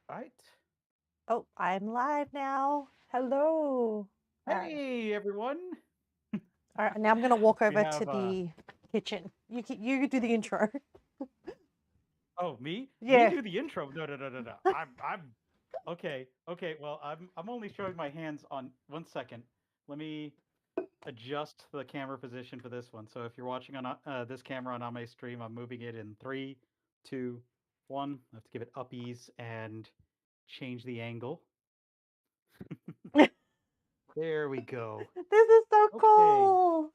Right. Oh, I'm live now. Hello. All right. Hey, everyone. All right. Now I'm going to walk We over to have the kitchen. You do the intro. oh, me? Me Yeah. do the intro. No, no, no, no, no. I'm okay. Okay. Well, I'm only showing my hands on 1 second. Let me adjust the camera position for this one. So if you're watching on this camera on my stream, I'm moving it in 3, 2, 1. I have to give it uppies and change the angle. There we go. This is so Okay. cool.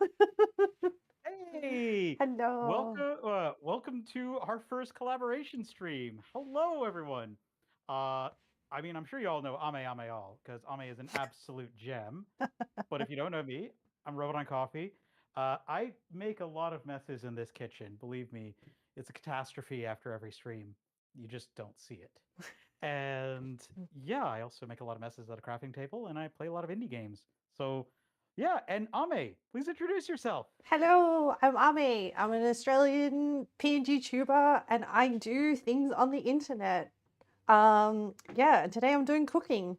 Hey, Hello. welcome to our first collaboration stream. Hello, everyone. Uh, I'm sure you all know Ame all because Ame is an absolute gem. But if you don't know me, I'm RobotOnCoffee. I make a lot of messes in this kitchen. Believe me, it's a catastrophe after every stream. You just don't see it. And yeah, I also make a lot of messes at a crafting table, and I play a lot of indie games. So yeah, and Ame, please introduce yourself. Hello. I'm Ame. I'm an Australian PNG tuber and I do things on the internet. Yeah, and today I'm doing cooking.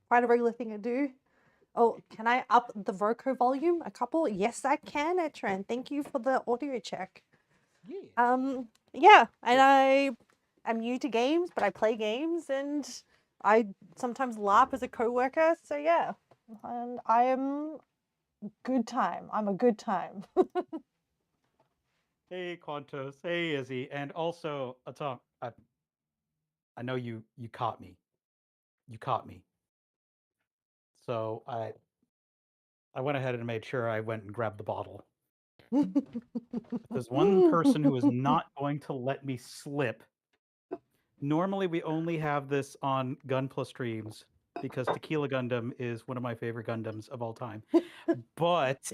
Quite a regular thing I do. Oh, can I up the Roco volume a couple? Yes, I can, Etran. Thank you for the audio check. Yeah. Yeah, and So I am new to games, but I play games and I sometimes laugh as a coworker. So yeah, and I am good time. I'm a good time. hey, Quantos. Hey, Izzy. And also, Atom, I know you caught me. You caught me. So I went ahead and made sure I went and grabbed the bottle. If there's one person who is not going to let me slip, normally we only have this on Gunpla streams because Tequila Gundam is one of my favorite Gundams of all time. But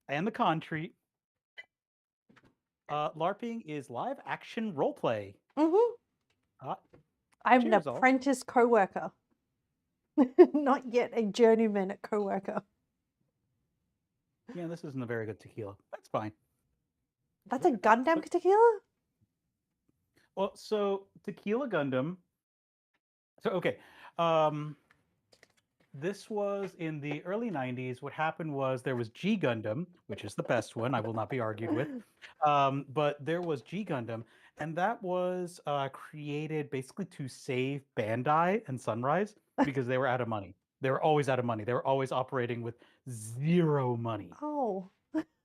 and the Concrete, LARPing is live action roleplay. Mhm. Uh, I'm an cheers, all. apprentice coworker, not yet a journeyman at coworker. Yeah, this isn't a very good tequila. That's fine. That's a Gundam But tequila. well, so Tequila Gundam. So okay, um, this was in the early '90s. What happened was there was G Gundam, which is the best one. I will not be argued with. But there was G Gundam, and that was created basically to save Bandai and Sunrise because they were out of money. They were always out of money. They were always operating with zero money. Oh.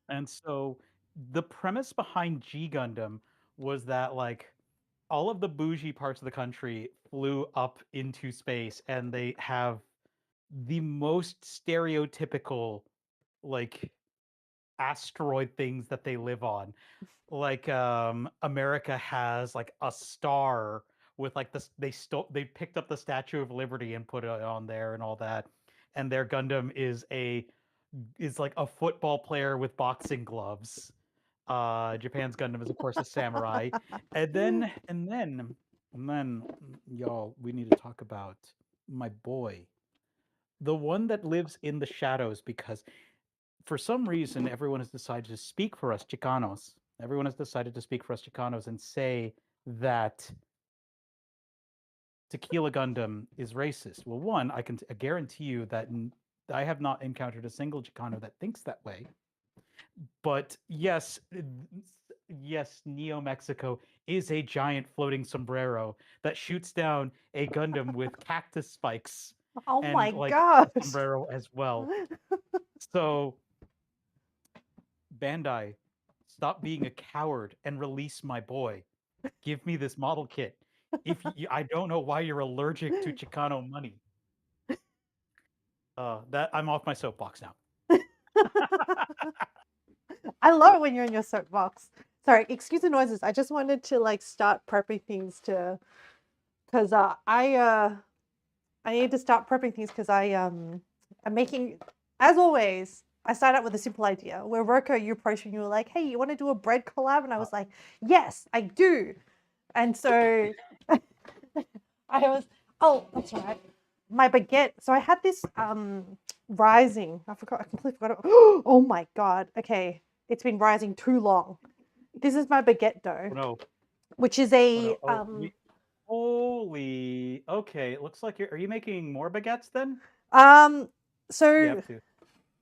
And so the premise behind G Gundam was that like all of the bougie parts of the country flew up into space and they have the most stereotypical like asteroid things that they live on. Like America has like a star with like this they picked up the Statue of Liberty and put it on there and all that. And their Gundam is like a football player with boxing gloves. Japan's Gundam is of course a samurai. And then y'all, we need to talk about my boy, the one that lives in the shadows, because for some reason everyone has decided to speak for us Chicanos. Everyone has decided to speak for us Chicanos and say that Tequila Gundam is racist. Well, one, I can guarantee you that I have not encountered a single Chicano that thinks that way. But yes, yes, Neo Mexico is a giant floating sombrero that shoots down a Gundam with cactus spikes Oh my and like a gosh. sombrero as well. So Bandai, stop being a coward and release my boy. Give me this model kit. If you, I don't know why you're allergic to Chicano money. That I'm off my soapbox now. I love it when you're in your soapbox. Sorry, excuse the noises. I just wanted to like start prepping things to, cause I need to start prepping things because I'm making, as always. I started out with a simple idea where Roco, you approached me and you were like, "Hey, you want to do a bread collab?" And I Uh, was like, "Yes, I do." And so I was, oh, that's right. My baguette. So I had this rising. I forgot. I completely forgot it. Oh my god. Okay, it's been rising too long. This is my baguette oh dough, no! which is Oh a no! Oh, we. Holy. Okay, it looks like are you making more baguettes then? Um, You so have to.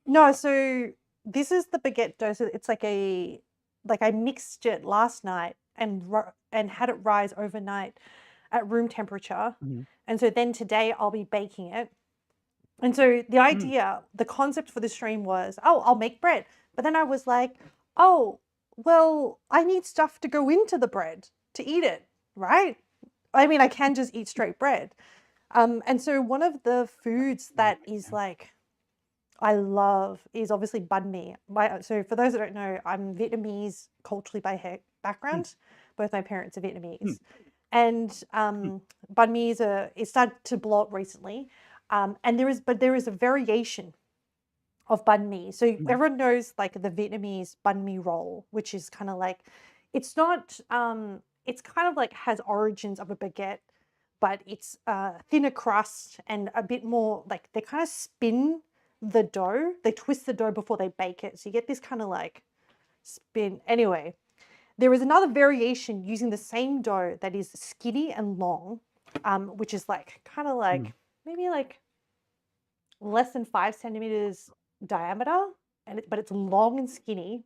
no, so this is the baguette dough. So it's like I mixed it last night and had it rise overnight at room temperature. Mhm. And so then today I'll be baking it. And so the Mm. idea, the concept for the stream was, oh, I'll make bread. But then I was like, oh, well, I need stuff to go into the bread to eat it, right? I mean, I can just eat straight bread. And so one of the foods that is like I love is obviously banh mi. So for those that don't know, I'm Vietnamese culturally by Mm. background. Both my parents are Mm. Vietnamese, and Mm. banh mi it started to blow up recently. And there is a variation of banh mi. So Mm. everyone knows like the Vietnamese banh mi roll, which is kind of like it's not it's kind of like has origins of a baguette, but it's thinner crust and a bit more like they kind of spin the dough. They twist the dough before they bake it. So you get this kind of like spin. Anyway, there is another variation using the same dough that is skinny and long, which is like kind of Mm. like maybe like less than 5 centimeters diameter, but it's long and skinny.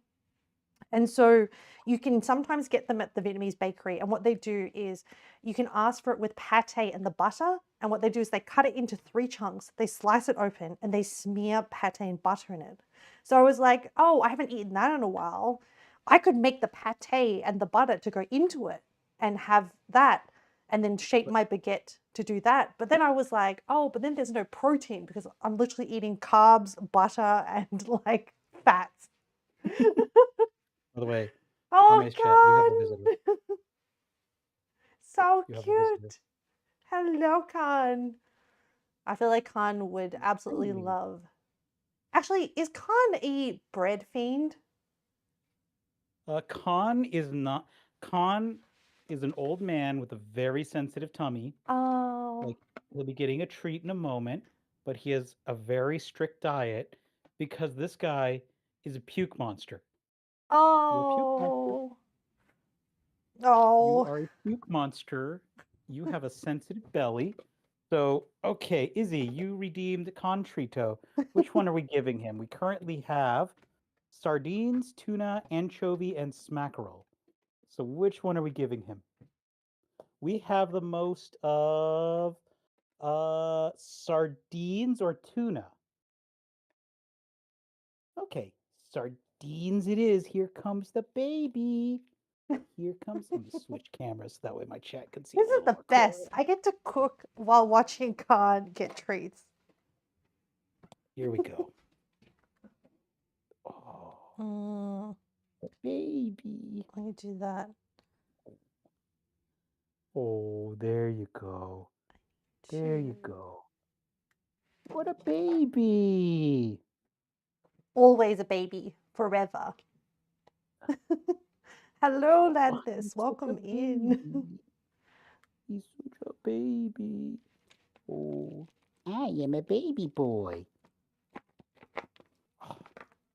And so you can sometimes get them at the Vietnamese bakery. And what they do is you can ask for it with pate and the butter. And what they do is they cut it into 3 chunks, they slice it open, and they smear pate and butter in it. So I was like, oh, I haven't eaten that in a while. I could make the pate and the butter to go into it and have that and then shape my baguette to do that. But then I was like, oh, but then there's no protein because I'm literally eating carbs, butter, and like fats. By the way, Oh Ame's chat, you have a visitor. God, so You have a visitor. cute. Hello, Khan. I feel like Khan would absolutely Hey. love. Actually, is Khan a bread fiend? Khan is not. Khan is an old man with a very sensitive tummy. Oh, Like he'll be getting a treat in a moment, but he has a very strict diet because this guy is a puke monster. You're a puke monster. oh, You oh. are a puke monster. You have a sensitive belly. So, okay, Izzy, you redeemed Contrito. Which one are we giving him? We currently have sardines, tuna, anchovy, and smackerel. So, which one are we giving him? We have the most of sardines or tuna. Okay, sardines it is. Here comes the baby. Here comes. Let me switch cameras. That way my chat can see a This is little the more best. clearly. I get to cook while watching Khan get treats. Here we go. Oh, Mm, baby. let me do that. Oh, there you go. There you Two. go. What a baby. Always a baby, forever. Hello, Oh, Lanthus. he's such a Welcome in. baby. He's such a baby. Oh, I am a baby boy.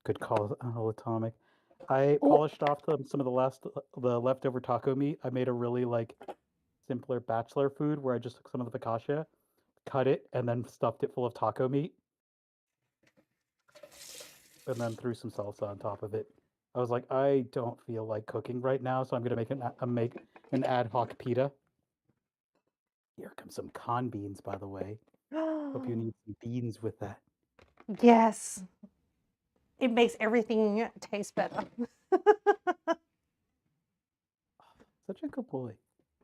Good call, Atomic. I Oh, polished off some of the leftover taco meat. I made a really like simpler bachelor food where I just took some of the focaccia, cut it, and then stuffed it full of taco meat, and then threw some salsa on top of it. I was like, I don't feel like cooking right now, so I'm gonna make an ad hoc pita. Here comes some con beans, by the way. Hope you need some beans with that. yes. It makes everything taste better. Such a good boy.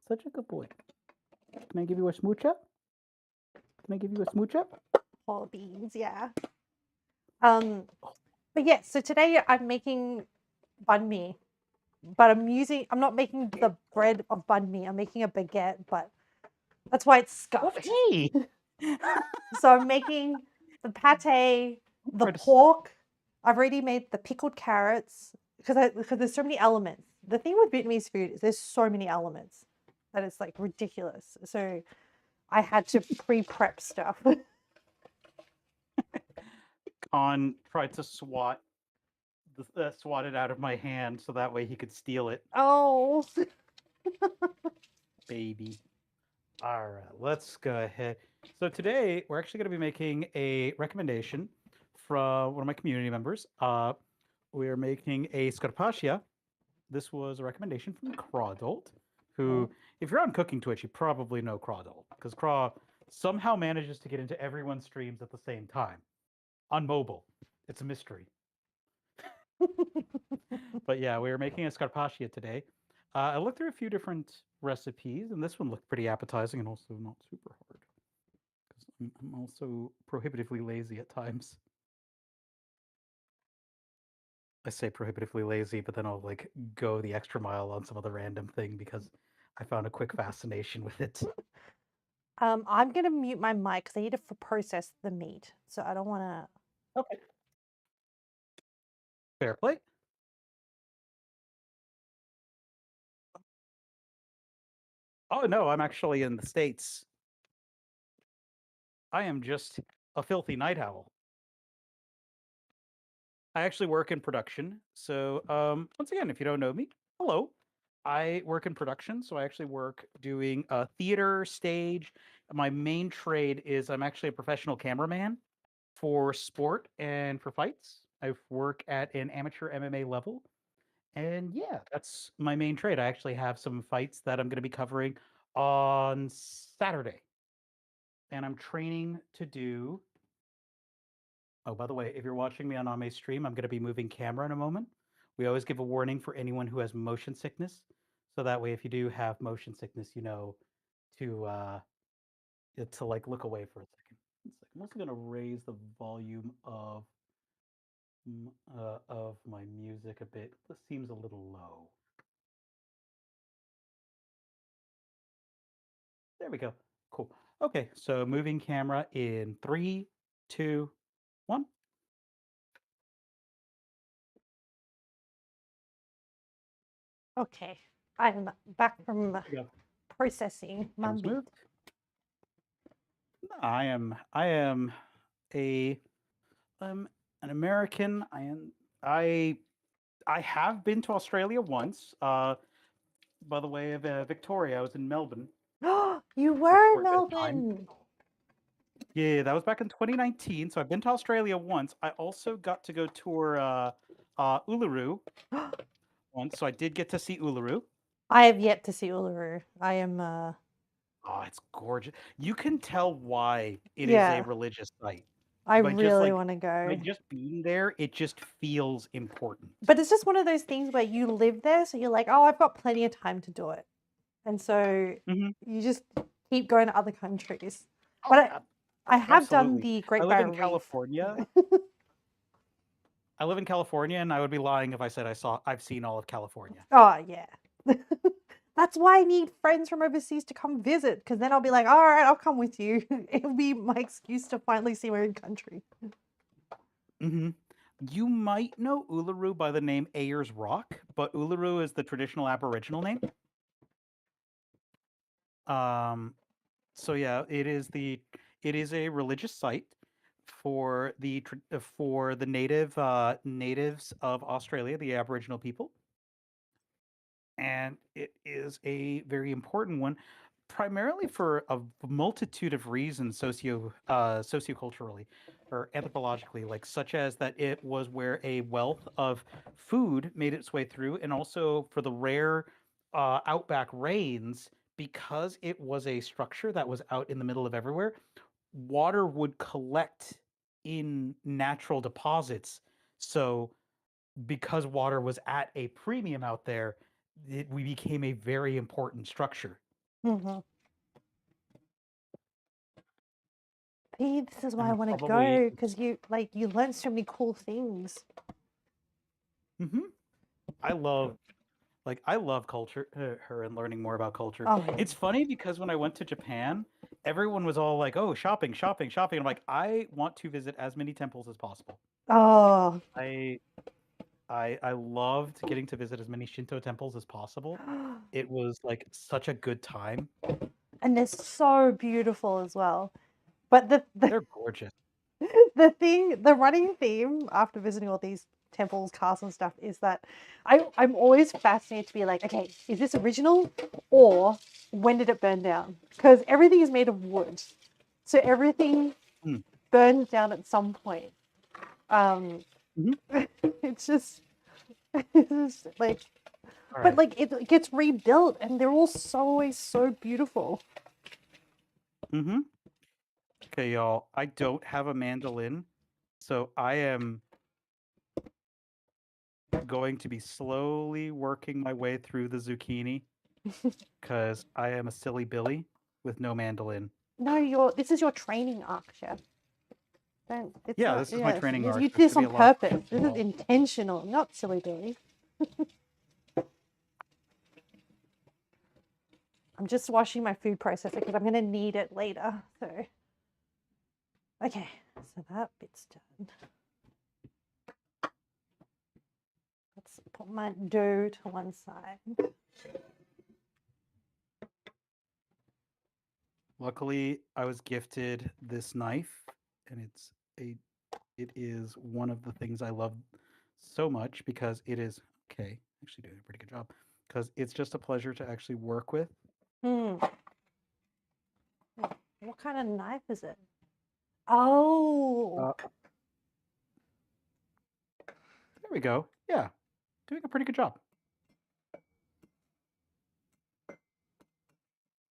Such a good boy. Can I give you a smooch up? Can I give you a smooch up? Whole beans, yeah. But yeah, so today I'm making banh mi, but I'm not making the bread of banh mi. I'm making a baguette, but that's why it's scuffed. Okay. So I'm making the pate, the Try to pork. I've already made the pickled carrots because there's so many elements. The thing with Vietnamese food is there's so many elements that it's like ridiculous. So I had to pre-prep stuff. Khan tried to swat it out of my hand so that way he could steal it. Oh, Baby. All right, let's go ahead. So today we're actually going to be making a recommendation from one of my community members. We're making a scarpaccia. This was a recommendation from Crawdolt, who, if you're on Cooking Twitch, you probably know Crawdolt because Craw somehow manages to get into everyone's streams at the same time on mobile. It's a mystery. But yeah, we were making a scarpaccia today. I looked through a few different recipes, and this one looked pretty appetizing and also not super hard. Because I'm also prohibitively lazy at times. I say prohibitively lazy, but then I'll like go the extra mile on some other random thing because I found a quick fascination with it. I'm gonna mute my mic because I need to process the meat, so I don't want to. Okay. Fair play. Oh no, I'm actually in the States. I am just a filthy night owl. I actually work in production. So, once again, if you don't know me, hello. I work in production, so I actually work doing theater, stage. My main trade is I'm actually a professional cameraman for sport and for fights. I work at an amateur MMA level, and yeah, that's my main trade. I actually have some fights that I'm going to be covering on Saturday, and I'm training to do. Oh, by the way, if you're watching me on Ame's stream, I'm going to be moving camera in a moment. We always give a warning for anyone who has motion sickness, so that way, if you do have motion sickness, you know to to like look away for a second. One second. I'm also going to raise the volume of my music a bit. This seems a little low. There we go. Cool. Okay, so moving camera in three, two, one. Okay, I'm back from There we go. processing my Camera's meat. moved. I am a an American. I I have been to Australia once. By the way of Victoria, I was in Melbourne You for a were in short bit of time. Melbourne. Yeah, that was back in 2019. So I've been to Australia once. I also got to go tour Uluru once, so I did get to see Uluru. I have yet to see Uluru. I am Oh, it's gorgeous. You can tell why it is a yeah, religious site I by just really like want to by go. just being there. It just feels important. But it's just one of those things where you live there, so you're like, oh, I've got plenty of time to do it. And so Hmm. you just keep going to other countries. Oh, But I have done absolutely. the I Great live Barrier in Reef. California. I live in California, and I would be lying if I said I've seen all of California. Oh, yeah. That's why I need friends from overseas to come visit, because then I'll be like, all right, I'll come with you. It'll be my excuse to finally see my own country. Hmm. You might know Uluru by the name Ayers Rock, but Uluru is the traditional Aboriginal name. Um, so yeah, it is a religious site for the natives of Australia, the Aboriginal people, and it is a very important one, primarily for a multitude of reasons, socioculturally or anthropologically, like such as that it was where a wealth of food made its way through, and also for the rare outback rains, because it was a structure that was out in the middle of everywhere. Water would collect in natural deposits, so because water was at a premium out there, we became a very important structure. Hmm. See, this is why And I I'm want to probably go, because you learn so many cool things. hmm I love culture, her and learning more about culture. Oh, yeah. It's funny because when I went to Japan, everyone was all like, "Oh, shopping, shopping, shopping." I'm like, I want to visit as many temples as possible. Oh. I I loved getting to visit as many Shinto temples as possible. It was like such a good time. And they're so beautiful as well. But the They're gorgeous. the running theme after visiting all these temples, castles and stuff is that I'm always fascinated to be like, okay, is this original or when did it burn down? Because everything is made of wood. So everything Mm. burns down at some point. Mhm. It's just, it's just like, All but right. like it gets rebuilt and they're all always so beautiful. Mm-hmm. Okay, y'all. I don't have a mandolin, so I am going to be slowly working my way through the zucchini because I am a silly Billy with no mandolin. No, this is your training arc, Chef. It's Yeah, not, this is my yes, training you arc. do There's this gonna on be a lot of purpose. fighting This is involved. intentional, not silly Billy. I'm just washing my food processor because I'm going to need it later. So, okay, so that bit's done. Let's put my dough to one side. Luckily, I was gifted this knife, and it is one of the things I love so much because it is okay. Actually, doing a pretty good job because it's just a pleasure to actually work with. Hmm. What kind of knife is it? Oh, There we go. Yeah, doing a pretty good job.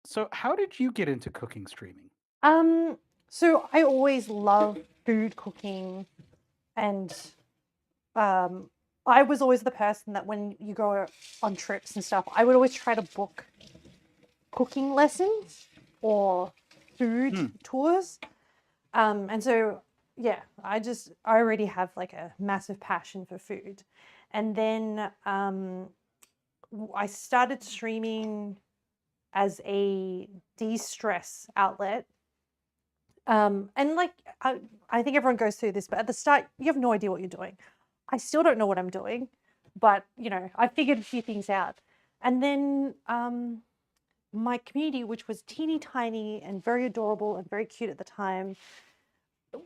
So, how did you get into cooking streaming? so I always love food cooking, and I was always the person that when you go on trips and stuff, I would always try to book cooking lessons or food Mm, tours. And so, yeah, I already have like a massive passion for food. And then I started streaming as a de-stress outlet. And like, I think everyone goes through this, but at the start, you have no idea what you're doing. I still don't know what I'm doing, but I figured a few things out. And then my community, which was teeny tiny and very adorable and very cute at the time,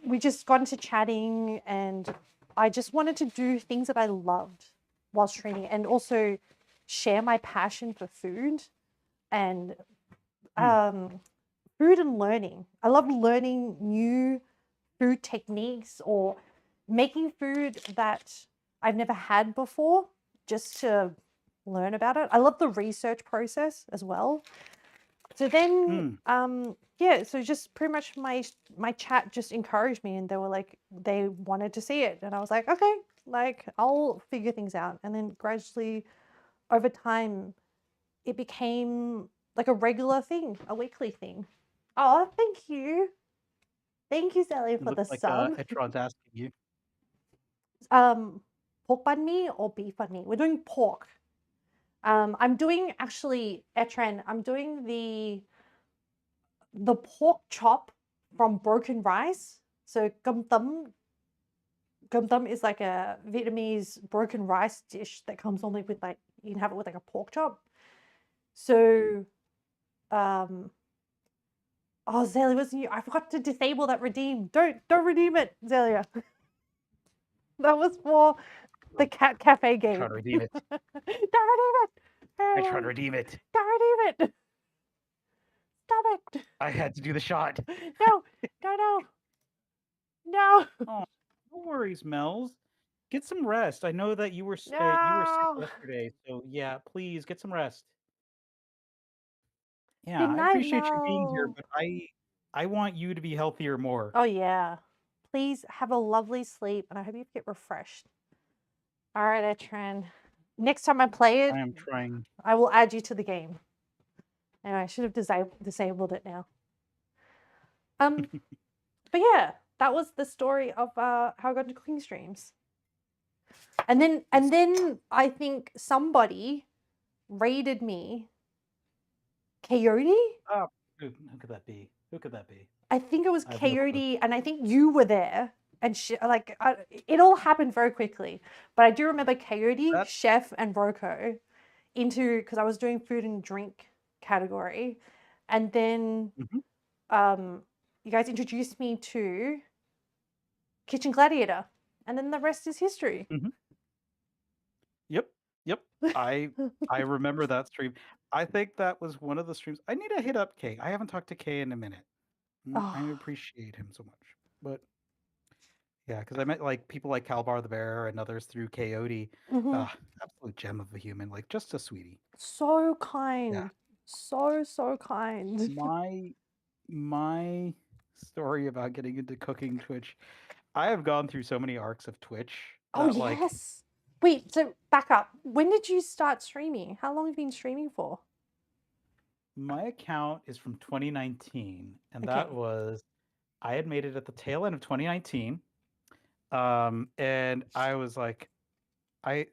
we just got into chatting and I just wanted to do things that I loved while streaming and also share my passion for food and mm, food and learning. I love learning new food techniques or making food that I've never had before just to learn about it. I love the research process as well. So then, mm. yeah, so just pretty much my chat just encouraged me, and they were like, they wanted to see it, and I was like, okay, like I'll figure things out. And then gradually, over time, it became like a regular thing, a weekly thing. Oh, thank you, Sally, It for the looks like sub. Etron's asking you. Pork banh mi or beef banh mi? We're doing pork. I'm doing actually, Etran, I'm doing the pork chop from broken rice. So gum thum is like a Vietnamese broken rice dish that comes only with like you can have it with like a pork chop. So um oh Zelia wasn't you? I forgot to disable that redeem. Don't redeem it, Zelia. That was for the cat cafe I try game. to redeem Don't it. redeem it. I try to redeem it. Don't redeem it. Stop it. I had to do the shot. No, no, no, no. Oh, no worries, Mel's. Get some rest. I know that you were sick No. yesterday, so yeah, please get some rest. Yeah, Good I night, appreciate you being here, Mel. but I want you to be healthier more. Oh, yeah. Please have a lovely sleep, and I hope you get refreshed. All right, Etran. Next time I play I it, am trying. I will add you to the game. Anyway, I should have disabled it now. But yeah, that was the story of how I got into cooking streams. And then I think somebody raided me. Coyote? Oh, who could that be? Who could that be? I think it was I have no clue. Coyote, and I think you were there. And it all happened very quickly. But I do remember Coyote, That Chef, and Roco because I was doing food and drink category. And then Mhm. you guys introduced me to Kitchen Gladiator. And then the rest is history. Mhm. Yep. Yep. I I remember that stream. I think that was one of the streams. I need to hit up Kay. I haven't talked to Kay in a minute. I Oh. appreciate him so much. But yeah, because I met like people like Calbar the Bear and others through Coyote. Hmm. Absolute gem of a human, like just a sweetie. So Yeah. kind. So kind. My my story about getting into cooking Twitch. I have gone through so many arcs of Twitch Oh, that like yes. Wait, so back up. When did you start streaming? How long have you been streaming for? my account is from 2019, and that Okay. was I had made it at the tail end of 2019. And I was like, I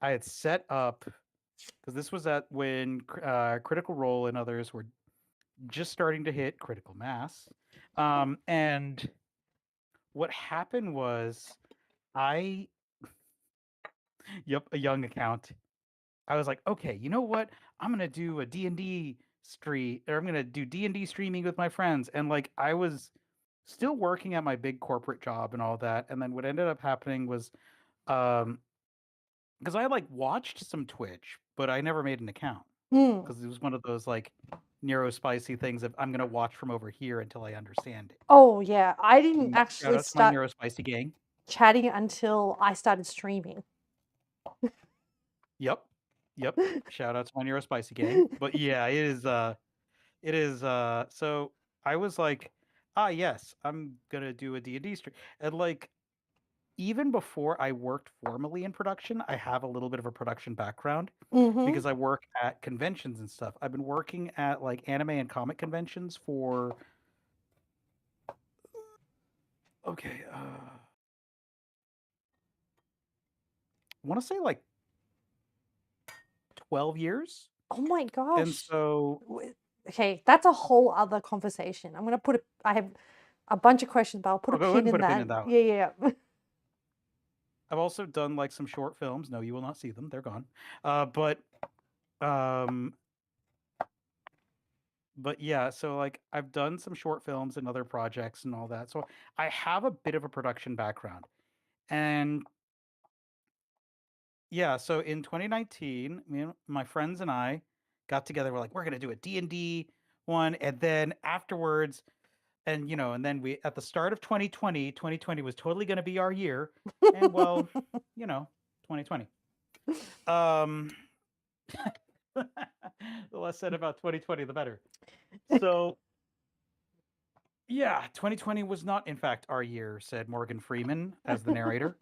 I had set up because this was at when Critical Role and others were just starting to hit critical mass. And what happened was I, yep, a young account. I was like, okay, you know what? I'm gonna do a D&D stream, or I'm gonna do D&D streaming with my friends. And like, I was still working at my big corporate job and all that. And then what ended up happening was, um, because I like watched some Twitch, but I never made an account Mm. because it was one of those like neurospicy things of I'm gonna watch from over here until I understand it. Oh, yeah. I didn't Shout actually out to my start neurospicy gang. chatting until I started streaming. Yep, yep. Shout out to my neurospicy gang. But yeah, it is. So I was like, ah, yes, I'm gonna do a D&D stream, and like even before I worked formally in production, I have a little bit of a production background Mm-hmm. because I work at conventions and stuff. I've been working at like anime and comic conventions for okay, I want to say like 12 years. Oh my And gosh. so, Okay, that's a whole other conversation. I'm gonna put a. I have a bunch of questions, but I'll put a I'll go ahead pin and in put a pin that. in that one. Yeah, yeah, yeah. I've also done like some short films. No, you will not see them. They're gone. But um but yeah, so like I've done some short films and other projects and all that. So I have a bit of a production background. And yeah, so in 2019, me and my friends and I got together. We're like, we're gonna do a D&D one, and then afterwards, and and then we at the start of 2020 was totally gonna be our year, and well, 2020. Um, the less said about 2020, the better. So yeah, 2020 was not, in fact, our year," said Morgan Freeman as the narrator.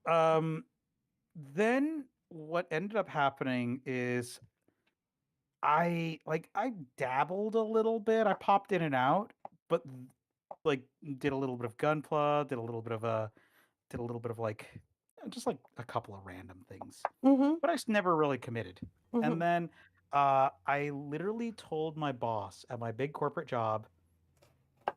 Um, then what ended up happening is I dabbled a little bit. I popped in and out, but like did a little bit of Gunpla, did a little bit of like just like a couple of random things, Mm-hmm. but never really committed. And Mm-hmm. then I literally told my boss at my big corporate job,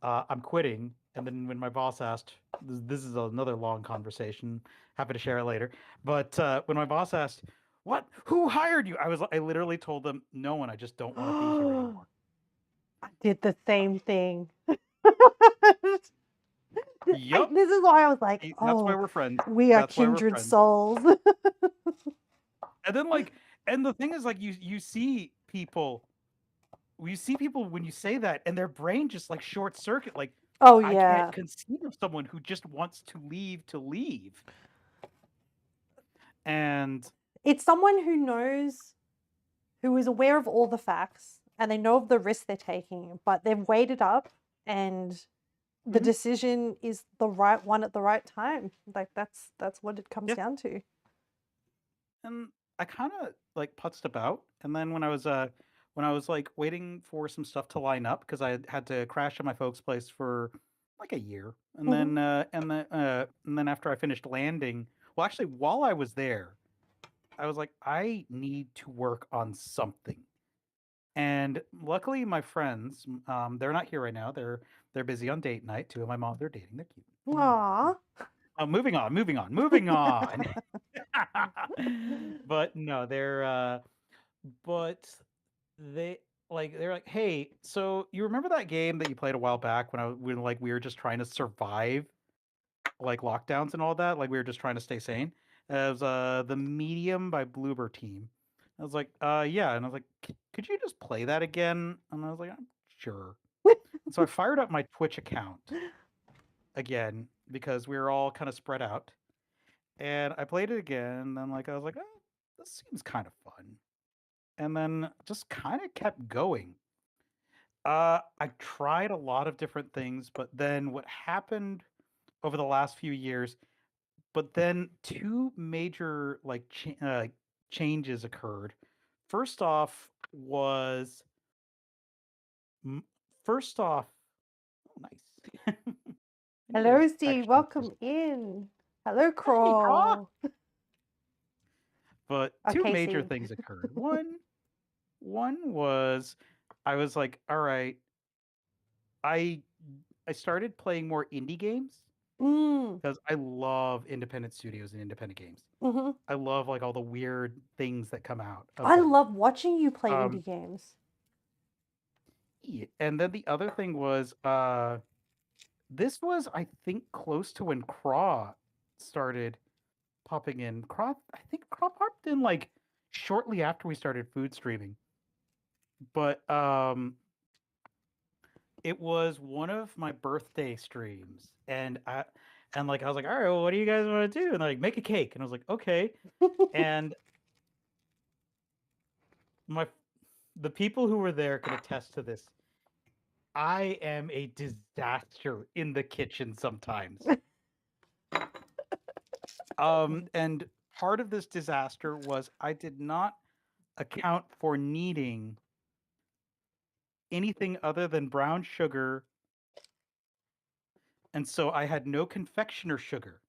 I'm quitting. And then when my boss asked, this is another long conversation. Happy to share it later. But when my boss asked, "What? Who hired you?" I literally told them, "No one. I just don't want to be here I anymore." did the same thing. Yep. This is why I was like, That's why oh, we're friends. we are That's why we're kindred friends. souls. And then like, and the thing is like, you see people when you say that, and their brain just like short circuit. Like, Oh, I can't yeah. conceive of someone who just wants to leave to leave. And It's someone who knows, who is aware of all the facts and they know of the risk they're taking, but they've weighed it up and the mhm, decision is the right one at the right time. Like that's what it comes yeah, down to. and I kind of like putzed about, and then when I was like waiting for some stuff to line up because I had to crash at my folks' place for like a year, and Hmm. then after I finished landing, well, actually, while I was there, I was like, I need to work on something. And luckily, my friends, they're not here right now. They're busy on date night. Two of my moms are dating. They're cute. Aw. Moving on, moving on, moving on. But no, but they they're like, hey, so you remember that game that you played a while back when like we were just trying to survive like lockdowns and all that, like we were just trying to stay sane. as the medium by Bloober Team. I was like, yeah, and I was like, could you just play that again? And I was like, I'm sure. And so I fired up my Twitch account again because we were all kind of spread out, and I played it again. And then like I was like, oh, this seems kind of fun, and then just kind of kept going. I tried a lot of different things, but then what happened over the last few years, but then two major changes occurred. First off was m- first off, oh nice. I need to Hello, Steve. actually just Welcome in. Hello, hey Craw. Crawl. But two Okay, major Steve. things occurred. One was I was like, all right, I I started playing more indie games Mm, because I love independent studios and independent games. hmm I love like all the weird things that come out of I them. love watching you play Um, indie games. and then the other thing was this was I think close to when Craw started popping in. Craw I think Craw popped in like shortly after we started food streaming. But it was one of my birthday streams, and like I was like, all right, well, what do you guys want to do? And they're like, make a cake, and I was like, okay. And my the people who were there could attest to this. I am a disaster in the kitchen sometimes. And part of this disaster was I did not account for needing anything other than brown sugar, and so I had no confectioner sugar,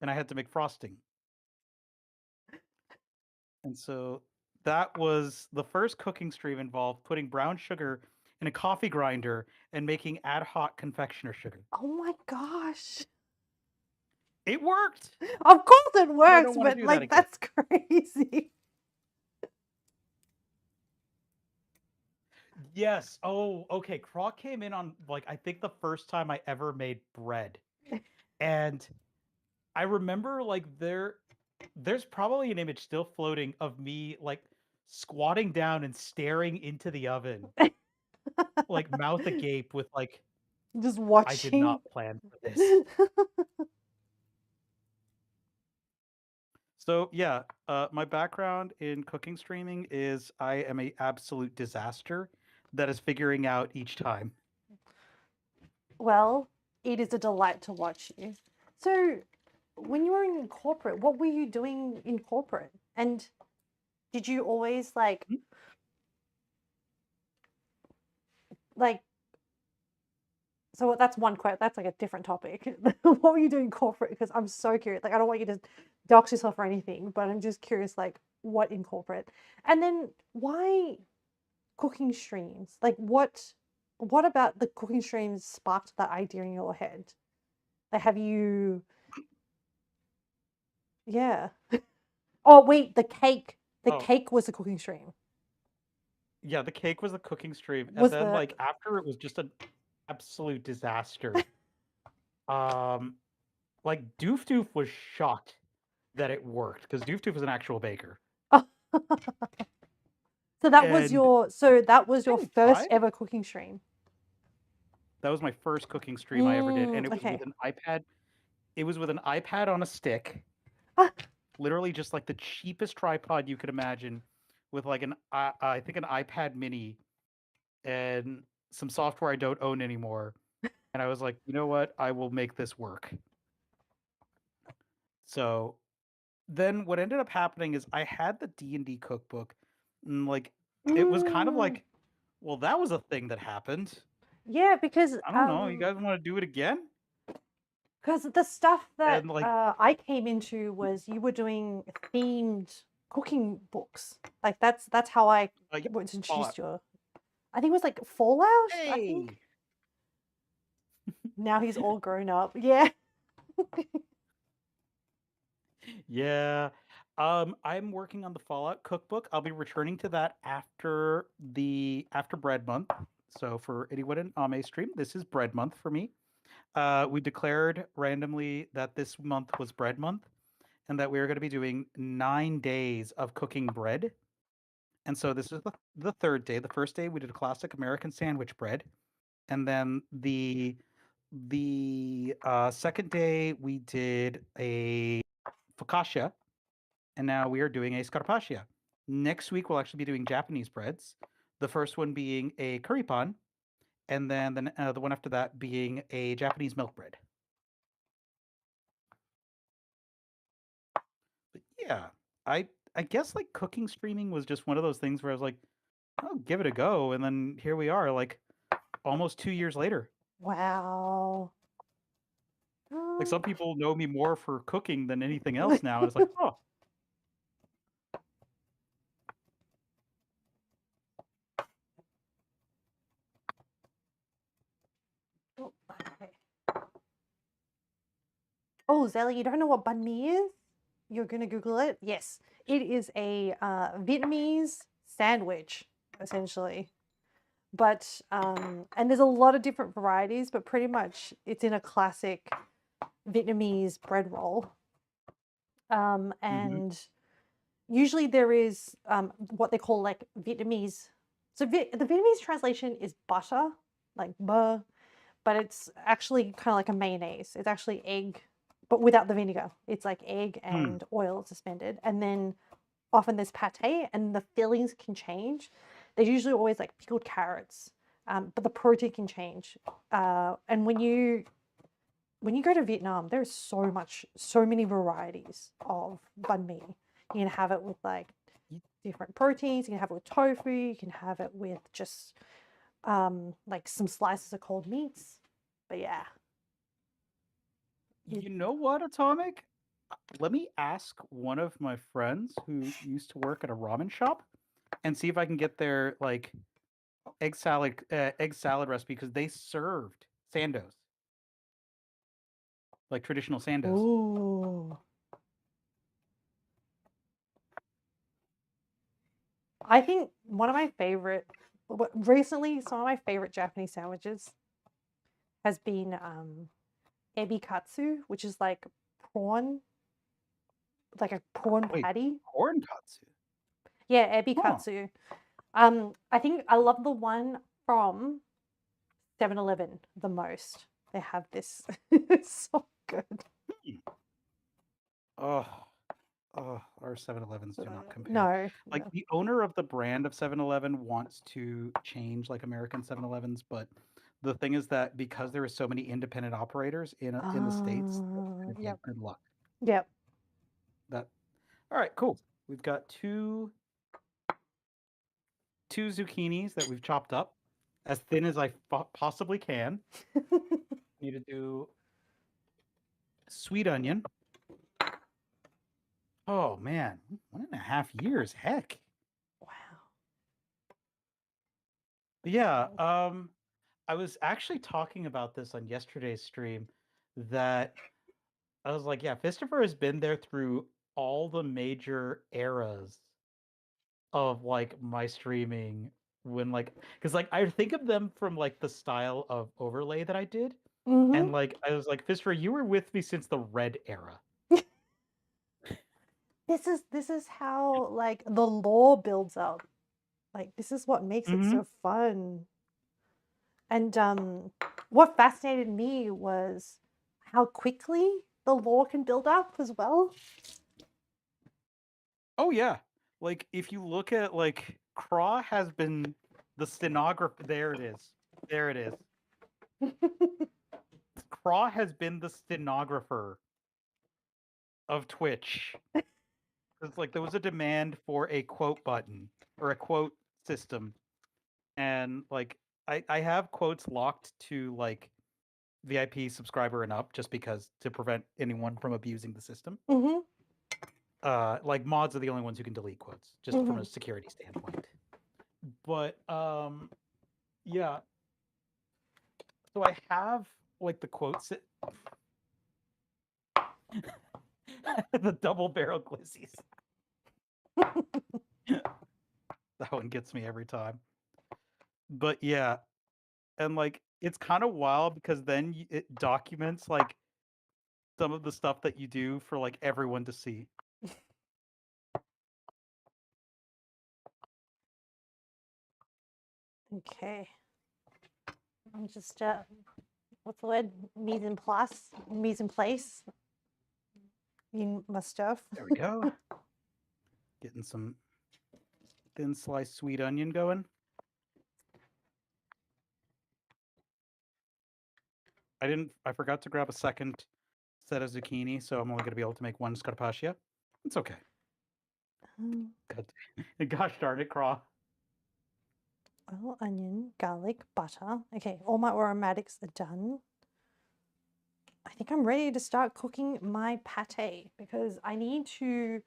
and I had to make frosting. And so that was the first cooking stream involved putting brown sugar in a coffee grinder and making ad hoc confectioner sugar. Oh my gosh. It worked, Of course it but I works, don't want to but do that like again. that's crazy. Yes. Oh, okay. Croc came in on like I think the first time I ever made bread. And I remember like there's probably an image still floating of me like squatting down and staring into the oven, like mouth agape with like Just I did watching. not plan for this. So yeah, my background in cooking streaming is I am a absolute disaster that is figuring out each time. Well, it is a delight to watch you. So, when you were in corporate, what were you doing in corporate? And did you always like so that's one quote, that's like a different topic. What were you doing corporate? Because I'm so curious. Like I don't want you to dox yourself or anything, but I'm just curious like what in corporate? And then why cooking streams? Like what about the cooking streams sparked that idea in your head? Like have you yeah. Oh wait, the cake. The Oh, cake was a cooking stream. yeah, the cake was a cooking stream, and Was then the like after it was just an absolute disaster. Um, like Doof Doof was shocked that it worked because Doof Doof was an actual baker, oh. and So that was your didn't first try. ever cooking stream. That was my first cooking stream I ever did, and it was with Okay. an iPad. It was with an iPad on a stick, Ah, literally just like the cheapest tripod you could imagine, with like I think an iPad Mini and some software I don't own anymore. And I was like, you know what? I will make this work. So then what ended up happening is I had the D&D cookbook, and like it was kind of mm, like, well, that was a thing that happened. yeah, because I don't know. You guys want to do it again? the stuff that And like, I came into was you were doing themed cooking books. Like that's how I yeah, was introduced Fallout. to it. I think it was like Fallout, I think. Hey, Now he's all grown up. Yeah. yeah. I'm working on the Fallout cookbook. I'll be returning to that after Bread Month. So for anyone in Ame stream, this is Bread Month for me. We declared randomly that this month was Bread Month, and that we were going to be doing 9 days of cooking bread. And so this is the third day. The first day we did a classic American sandwich bread, and then the second day we did a focaccia, and now we are doing a scarpaccia. Next week we'll actually be doing Japanese breads. The first one being a curry pan, and then the one after that being a Japanese milk bread. But yeah, I guess like cooking streaming was just one of those things where I was like, I'll give it a go, and then here we are, like almost 2 years later. Wow. Like some people know me more for cooking than anything else now, and it's like, oh, Oh, okay. Oh, Zelly, you don't know what banh mi is? You're gonna Google it? Yes, it is a Vietnamese sandwich, essentially. But and there's a lot of different varieties, but pretty much it's in a classic Vietnamese bread roll. And usually there is what they call like Vietnamese. So the Vietnamese translation is butter, like buh, but it's actually kind of like a mayonnaise. It's actually egg, but without the vinegar. It's like egg and oil suspended. And then often there's pate, and the fillings can change. There's usually always like pickled carrots, but the protein can change. And when you go to Vietnam, there's so many varieties of banh mi. You can have it with like different proteins. You can have it with tofu. You can have it with just like some slices of cold meats. But yeah. you know what, Atomic? Let me ask one of my friends who used to work at a ramen shop and see if I can get their like egg salad recipe, because they served sandos, like traditional sandos. Ooh. I think one of my favorite, recently, some of my favorite Japanese sandwiches has been ebi katsu, which is like prawn, like a prawn Wait, patty. corn katsu? Yeah, ebi Huh. katsu. I think I love the one from 7-Eleven the most. They have this. It's so good. Oh, oh, our 7-Elevens do not compare. No, Like no. the owner of the brand of 7-Eleven wants to change like American 7-Elevens, but the thing is that because there are so many independent operators in the States, that's going to be a Yep. good luck. Yep. That all right, cool. We've got two zucchinis that we've chopped up as thin as I possibly can. Need to do sweet onion. Oh man, 1.5 years. Heck. Wow. But yeah, I was actually talking about this on yesterday's stream, that I was like, yeah, Christopher has been there through all the major eras of like my streaming, when like, because like I think of them from like the style of overlay that I did, Mm-hmm. and like I was like, Christopher, you were with me since the red era. This is how like the lore builds up. Like this is what makes it Mm-hmm. so fun. And what fascinated me was how quickly the lore can build up as well. Oh yeah. Like if you look at like Craw has been the stenographer. There it is. There it is. Craw has been the stenographer of Twitch. It's like there was a demand for a quote button or a quote system. And like I have quotes locked to like VIP subscriber and up, just because to prevent anyone from abusing the system. Mm-hmm. Like mods are the only ones who can delete quotes, just from Mm-hmm. a security standpoint. But yeah. So I have like the quotes, the double barrel glissies. That one gets me every time. But yeah, and like it's kind of wild because then it documents like some of the stuff that you do for like everyone to see. Okay. I'm just what's the word? Mise en place. Mise en place. In my stuff. There we go. Getting some thin sliced sweet onion going. I forgot to grab a second set of zucchini, so I'm only going to be able to make one scarpaccia. It's okay. Gosh darn it, Craw. Oil, onion, garlic, butter. Okay, all my aromatics are done. I think I'm ready to start cooking my pate because I need to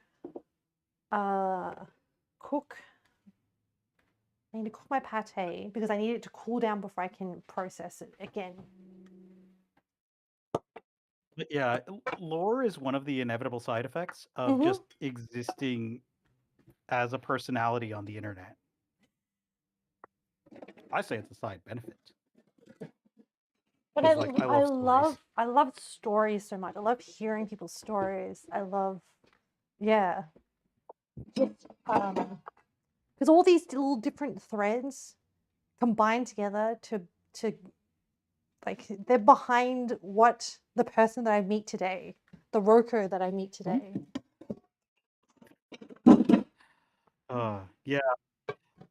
cook. I need to cook my pate because I need it to cool down before I can process it again. But yeah, lore is one of the inevitable side effects of just existing as a personality on the internet. I say it's a side benefit. But I love stories so much. I love hearing people's stories. I love, yeah, just because all these little different threads combine together to like they're behind what the person that I meet today, the Roco that I meet today. Yeah,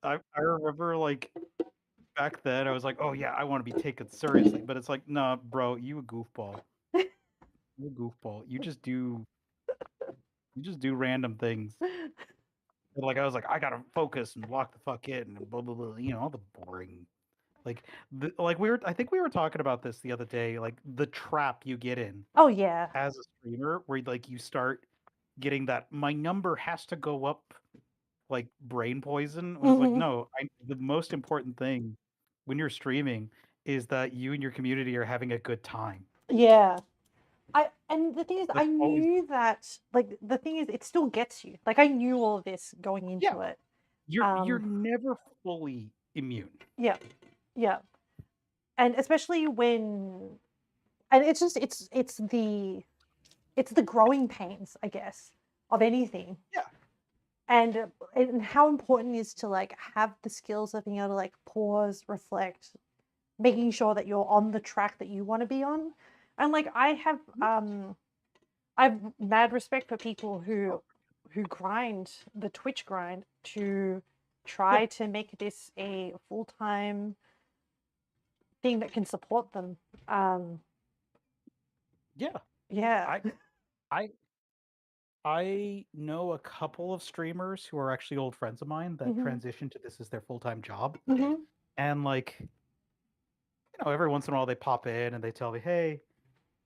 I remember like back then I was like, oh yeah, I want to be taken seriously, but it's like, nah, bro, you a goofball. You a goofball. You just do random things. And, like I was like, I gotta focus and lock the fuck in and blah blah blah. You know, all the boring. Like I think we were talking about this the other day. Like the trap you get in. Oh yeah. As a streamer, where like you start getting that my number has to go up, like brain poison. When it's like, no, the most important thing when you're streaming is that you and your community are having a good time. Yeah. And the thing is, That's I always knew that. Like the thing is, it still gets you. Like I knew all of this going into it. You're never fully immune. Yeah, yeah, and especially when, and it's just it's the growing pains, I guess, of anything. Yeah. And how important it is to like have the skills of being able to like pause, reflect, making sure that you're on the track that you want to be on. And like I've mad respect for people who grind the Twitch grind to try to make this a full-time thing that can support them. Yeah. Yeah. I know a couple of streamers who are actually old friends of mine that transitioned to this as their full-time job. And like, you know, every once in a while they pop in and they tell me, hey,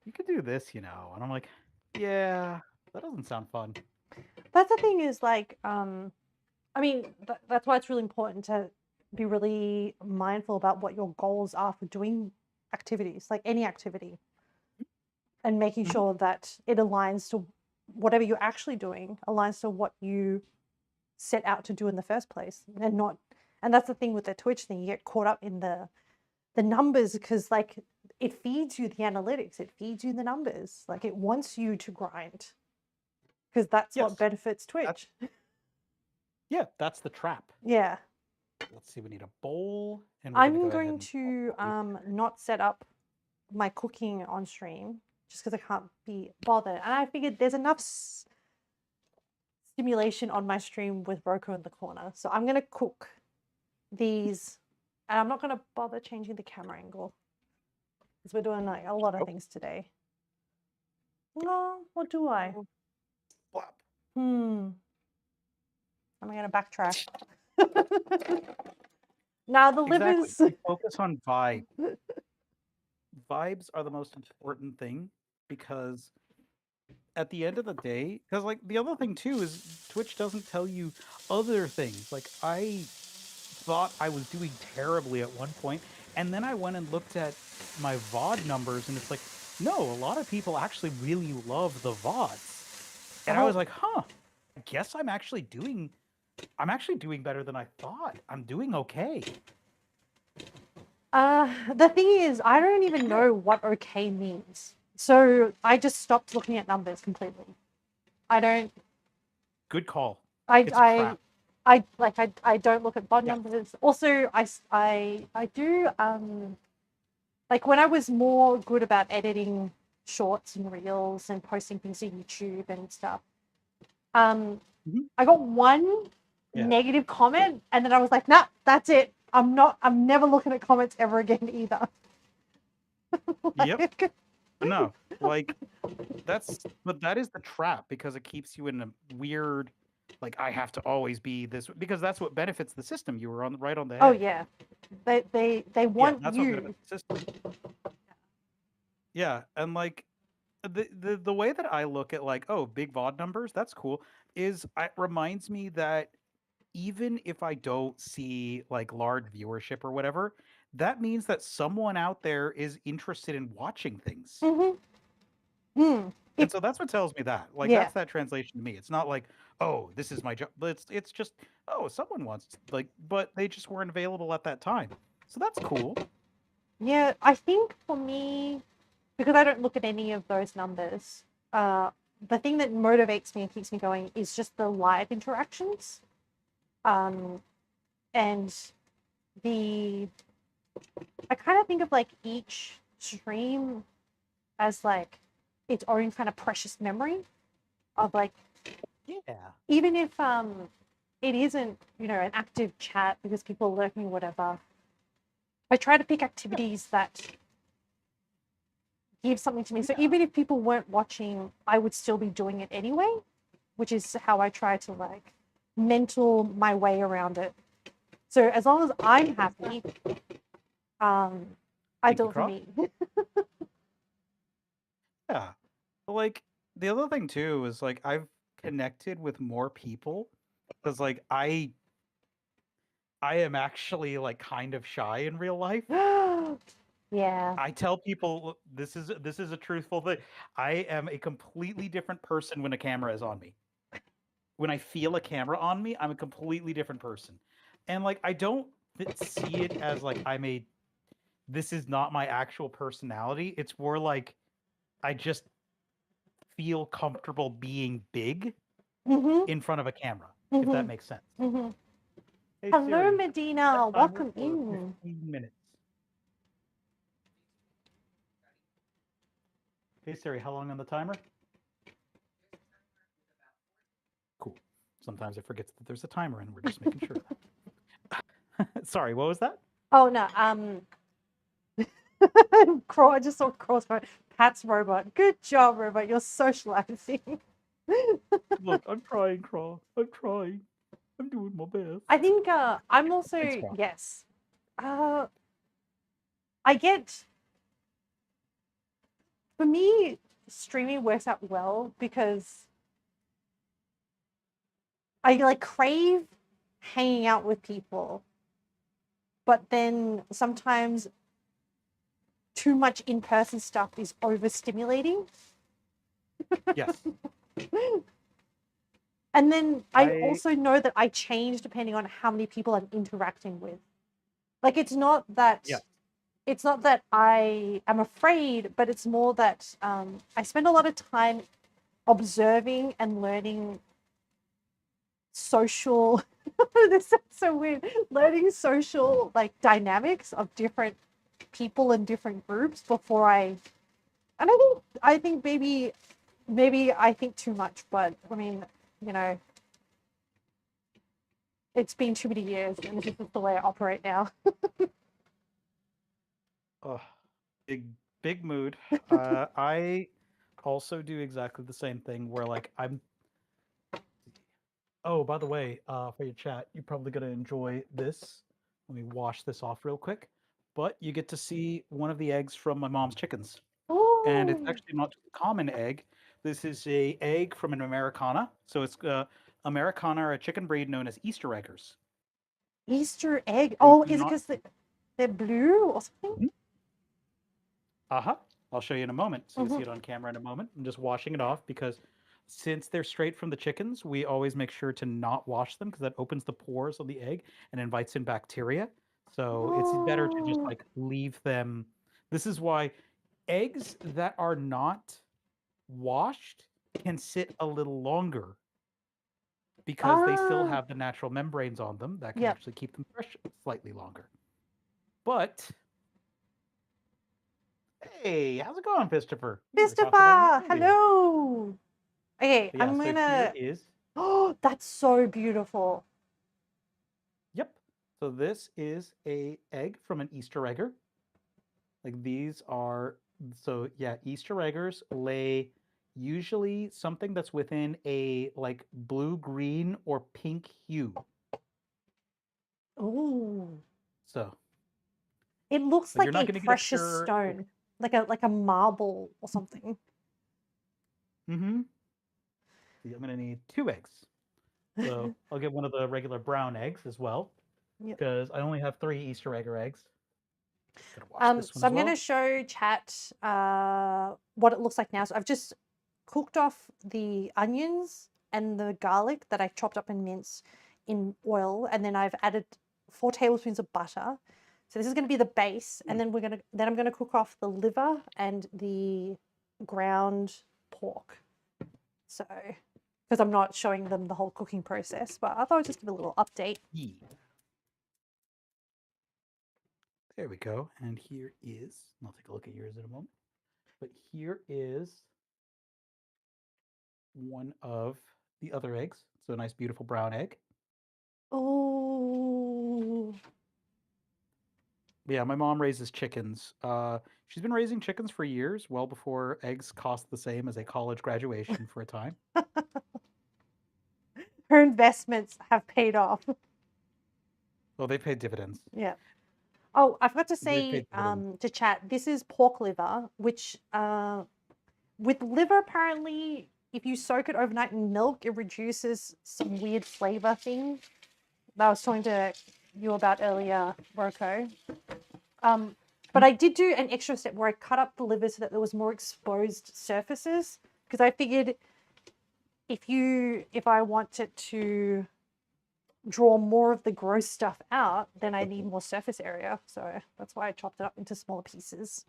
you could do this, you know. And I'm like, yeah, that doesn't sound fun. That's the thing is like, I mean, that's why it's really important to be really mindful about what your goals are for doing activities, like any activity, and making sure that it aligns to whatever you're actually doing, aligns to what you set out to do in the first place, and not. And that's the thing with the Twitch thing, you get caught up in the numbers because like it feeds you the analytics, it feeds you the numbers, like it wants you to grind because that's what benefits Twitch. Yeah, that's the trap. Yeah. Let's see, we need a bowl. And I'm going to not set up my cooking on stream just because I can't be bothered. And I figured there's enough stimulation on my stream with Roco in the corner. So I'm going to cook these. And I'm not going to bother changing the camera angle because we're doing like a lot of things today. No, what do I? I'm going to backtrack. Now the livers. Focus on vibe. Vibes are the most important thing because at the end of the day, because like the other thing too is Twitch doesn't tell you other things. Like I thought I was doing terribly at one point, and then I went and looked at my VOD numbers, and it's like, no, a lot of people actually really love the VODs, and I was like, huh, I guess I'm actually doing better than I thought. I'm doing okay. The thing is, I don't even know what okay means. So I just stopped looking at numbers completely. I don't. Good call. I It's a I trap. I don't look at bod Yeah. numbers. Also, I do like when I was more good about editing shorts and reels and posting things to YouTube and stuff. Um, Mhm. I got one Yeah. negative comment, and then I was like, nah, that's it. I'm never looking at comments ever again either. Yep. Like, No, like but that is the trap because it keeps you in a weird, like I have to always be this because that's what benefits the system. You were on right on the oh head. yeah, they Yeah, want that's what you. benefits the system. Yeah, and like the way that I look at like, oh, big VOD numbers, that's cool, is it reminds me that even if I don't see like large viewership or whatever, that means that someone out there is interested in watching things. Mm-hmm. Mm. And If so that's what tells me that. Like yeah, that's that translation to me. It's not like, oh, this is my job. But it's just, oh, someone wants like, but they just weren't available at that time. So that's cool. yeah, I think for me, because I don't look at any of those numbers, uh, the thing that motivates me and keeps me going is just the live interactions. Um, and the I kind of think of like each stream as like its own kind of precious memory of like Yeah. even if it isn't, you know, an active chat because people are lurking or whatever, I try to pick activities that give something to me. So Yeah. even if people weren't watching, I would still be doing it anyway, which is how I try to like mental my way around it. So as long as I'm happy, um, I Thank do you, it for Croc. me. Yeah. Like the other thing too is like I've connected with more people because like I am actually like kind of shy in real life. Yeah. I tell people this is a truthful thing. I am a completely different person when a camera is on me. When I feel a camera on me, I'm a completely different person. And like I don't see it as like this is not my actual personality. It's more like I just feel comfortable being big Mm-hmm. in front of a camera, if that Mm-hmm. makes sense. Mm-hmm. Hey Hello, Siri, set Medina. timer Welcome for in. 15 minutes. Hey Siri, how long on the timer? Cool. Sometimes I forget that there's a timer and we're just making sure of that. Sorry, what was that? Oh no. Crow. I just saw Crow's phone. Pat's robot. Good job, robot. You're socializing. Look, I'm trying, Craw. I'm trying. I'm doing my best. I think I'm Thanks, also Craw. yes. Uh, I get for me streaming works out well because I like crave hanging out with people, but then sometimes too much in-person stuff is overstimulating. Yes. And then I I also know that I change depending on how many people I'm interacting with. Like yeah. it's not that I am afraid, but it's more that I spend a lot of time observing and learning social this sounds so weird, learning social like dynamics of different people and different groups before and I think maybe I think too much, but I mean, you know, it's been too many years and this is the way I operate now. Oh, big big mood. I also do exactly the same thing where like I'm oh, by the way, for your chat, you're probably gonna enjoy this. Let me wash this off real quick. But you get to see one of the eggs from my mom's chickens. And it's Oh, actually not just a common egg. This is a egg from an Americana. So it's Americana are a chicken breed known as Easter eggers. Easter egg. They Oh, do is it not. because they're blue or something? Mhm. Uh-huh. I'll show you in a moment. So you'll see Hmm. it on camera in a moment. I'm just washing it off because since they're straight from the chickens, we always make sure to not wash them because that opens the pores of the egg and invites in bacteria. So it's better to just Oh, like leave them. This is why eggs that are not washed can sit a little longer because they still Ah, have the natural membranes on them that can yep. actually keep them fresh slightly longer. But hey, how's it going, Christopher? We were talking about you Christopher, earlier. hello. Okay, But yeah, I'm so here gonna. is, Oh, that's so beautiful. yep. So this is a egg from an Easter egger. Like these are, so yeah, Easter eggers lay usually something that's within a like blue, green, or pink hue. Ooh, So it looks like you're like not a going to get a precious pure. stone, like a marble or something. Mm-hmm. I'm going to need 2 eggs. So I'll get one of the regular brown eggs as well Yep. because I only have 3 Easter egger eggs. Gonna wash this one So as I'm going to well. show chat what it looks like now. So I've just cooked off the onions and the garlic that I chopped up and minced in oil, and then I've added 4 tablespoons of butter. So this is going to be the base, and then I'm going to cook off the liver and the ground pork. So because I'm not showing them the whole cooking process, but I thought I'd just give a little update. Yeah. There we go. And here is, I'll take a look at yours in a moment. But here is one of the other eggs. So a nice, beautiful brown egg. Oh, Yeah, my mom raises chickens. She's been raising chickens for years, well before eggs cost the same as a college graduation for a time. her investments have paid off. Oh, they paid dividends. Yeah. Oh, I forgot to They say paid dividends. to chat, this is pork liver, which with liver, apparently, if you soak it overnight in milk, it reduces some weird flavor thing that I was talking to you about earlier, Roco. But I did do an extra step where I cut up the liver so that there was more exposed surfaces because I figured if I wanted to draw more of the gross stuff out, then I need more surface area. So that's why I chopped it up into smaller pieces.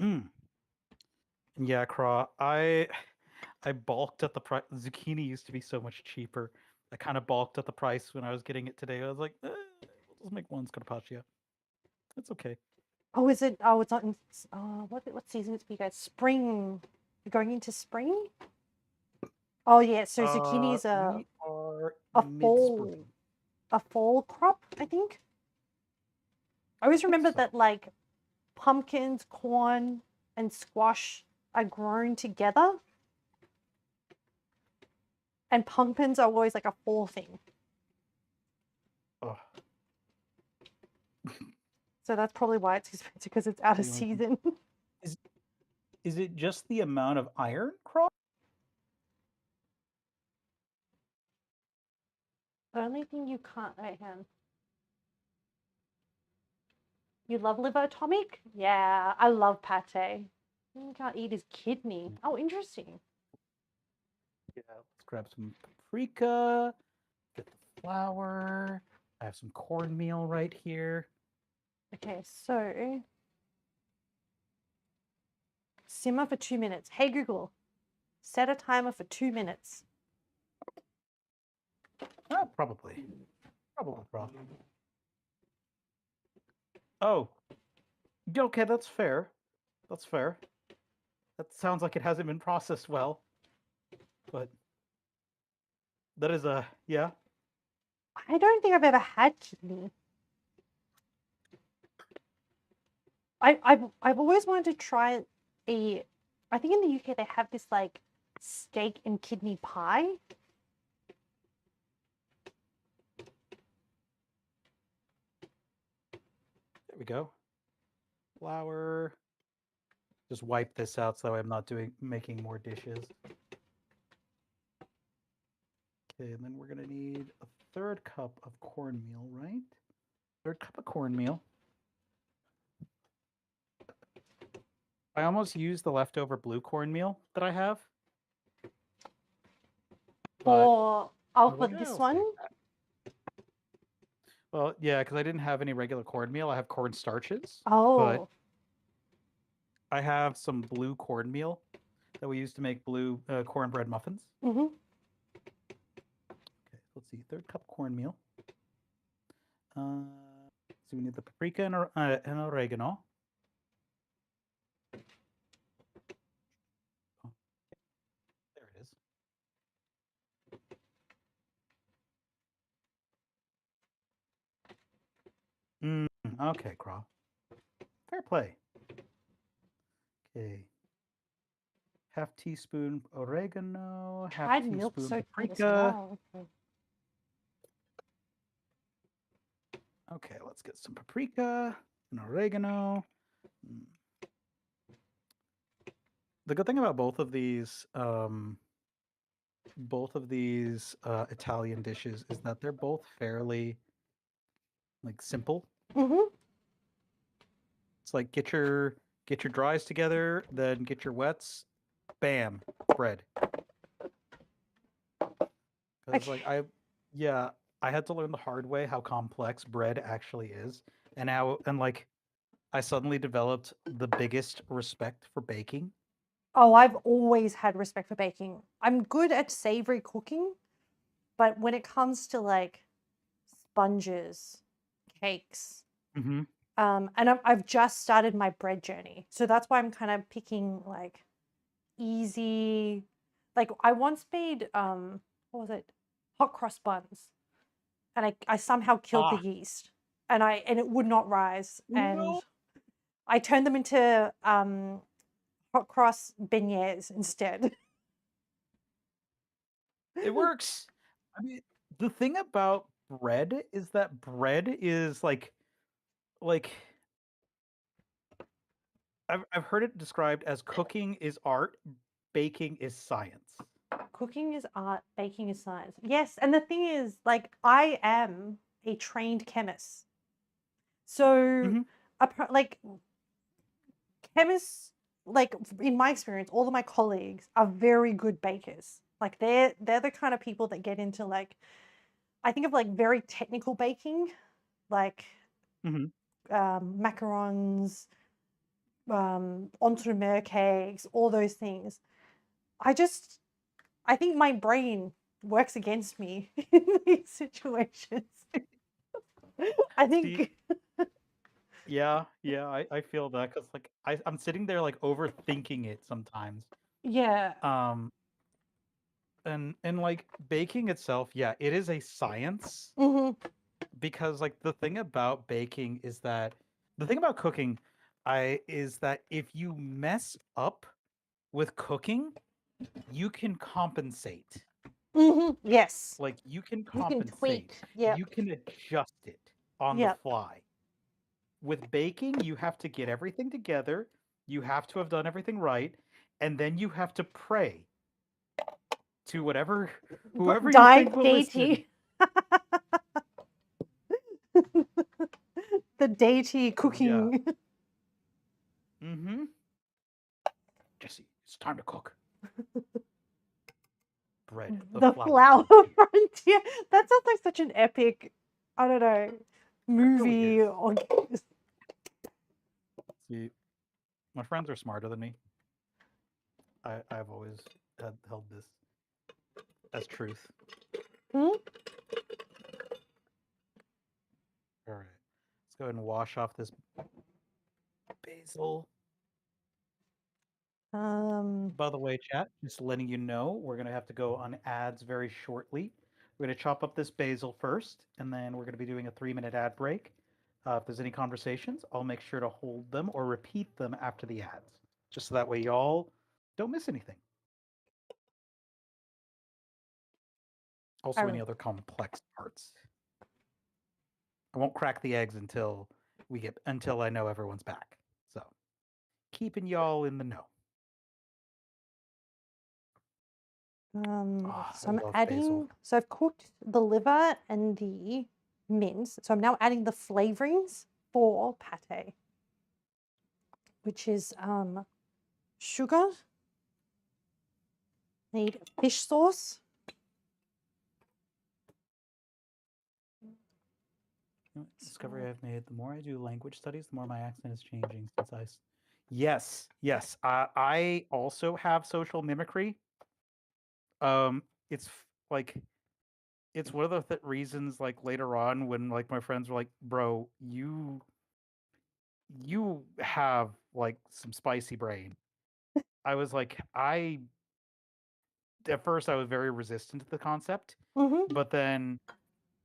Mm. Yeah, Craw. I balked at the price. Zucchini used to be so much cheaper. I kind of balked at the price when I was getting it today. I was like, we'll just make one carpaccio. It's okay. Oh, is it? Oh, it's not in. What season is it for you guys? Spring. You're going into spring? Oh yeah. So zucchini is We are a mid-spring. fall crop, I think. I always I think remember so. that like pumpkins, corn, and squash are grown together, and pumpkins are always like a fall thing. Oh, So that's probably why it's expensive because it's out of the only thing season. is is it just the amount of iron, Craw? The only thing you can't. Wait, hang on. You love liver, Atomic? Yeah, I love pate. You can't eat his kidney. Oh, interesting. Yeah, let's grab some paprika, get the flour. I have some cornmeal right here. Okay, so simmer for 2 minutes. Hey Google, set a timer for 2 minutes. Probably. Probably, Craw. Oh, okay, that's fair. That's fair. That sounds like it hasn't been processed well, but that is a yeah. I don't think I've ever had kidney. I've always wanted to try a. I think in the UK they have this like steak and kidney pie. There we go. Flour. Just wipe this out so I'm not making more dishes. Okay, and then we're gonna need a 1/3 cup of cornmeal, right? 1/3 cup of cornmeal. I almost used the leftover blue cornmeal that I have. But For I was for like, this I'll one. save that. Well, yeah, because I didn't have any regular cornmeal. I have corn starches. But Oh, I have some blue cornmeal that we use to make blue cornbread muffins. Mm-hmm. Okay, let's see, third cup cornmeal. So we need the paprika and oregano. Oh, there it is. Okay, Craw. Fair play. Okay. Half teaspoon oregano, half Dried milk teaspoon so good as paprika. well. Okay. Okay, let's get some paprika and oregano. The good thing about both of these Italian dishes is that they're both fairly like simple. Mm-hmm. It's like get your dries together, then get your wets, bam, bread. Because Okay. yeah, I had to learn the hard way how complex bread actually is, and like I suddenly developed the biggest respect for baking. Oh, I've always had respect for baking. I'm good at savory cooking, but when it comes to like sponges, cakes, Mm-hmm. and I've just started my bread journey, so that's why I'm kind of picking like easy. Like I once made what was it, hot cross buns, and I somehow killed the Ah, yeast, and it would not rise, and no, I turned them into hot cross beignets instead. it works. I mean, the thing about bread is that bread is like I've heard it described as cooking is art, baking is science. Cooking is art, baking is science. Yes, and the thing is, like, I am a trained chemist. So, Mm-hmm. like, chemists, like, in my experience, all of my colleagues are very good bakers. Like, they're the kind of people that get into, like, I think of, like, very technical baking, like, Mm-hmm. macarons, entremet cakes, all those things. I just I think my brain works against me in these situations. I See, think, yeah, I feel that because like I'm sitting there like overthinking it sometimes. yeah. Um, and like baking itself, yeah, it is a science Hmm. because like the thing about baking is that the thing about cooking, I is that if you mess up with cooking, you can compensate. Hmm. Yes. Like you can You can compensate. tweak. Yep. You can adjust it on the Yep. fly. With baking, you have to get everything together. You have to have done everything right, and then you have to pray to whoever you think will listen. Deity. The deity Yeah. cooking. Mm-hmm. Jesse, it's time to cook. Bread, the The flour flower frontier. frontier. That sounds like such an epic, I don't know, It really movie is. or See, my friends are smarter than me. I've always held this as truth. Hmm? All right. Let's go ahead and wash off this basil. By the way, chat, just letting you know, we're going to have to go on ads very shortly. We're going to chop up this basil first, and then we're going to be doing a 3-minute ad break. If there's any conversations, I'll make sure to hold them or repeat them after the ads, just so that way y'all don't miss anything. Also, any Oh, other complex parts. I won't crack the eggs until I know everyone's back. So, keeping y'all in the know. Oh, I so I'm love basil. adding, so I've cooked the liver and the mince. So I'm now adding the flavorings for pate, which is sugar, need fish sauce. Discovery So, I've made: the more I do language studies, the more my accent is changing. Yes, yes. I also have social mimicry. It's like it's one of the reasons like later on when like my friends were like, "Bro, you have like some spicy brain." I was like, I at first I was very resistant to the concept, Mm-hmm. but then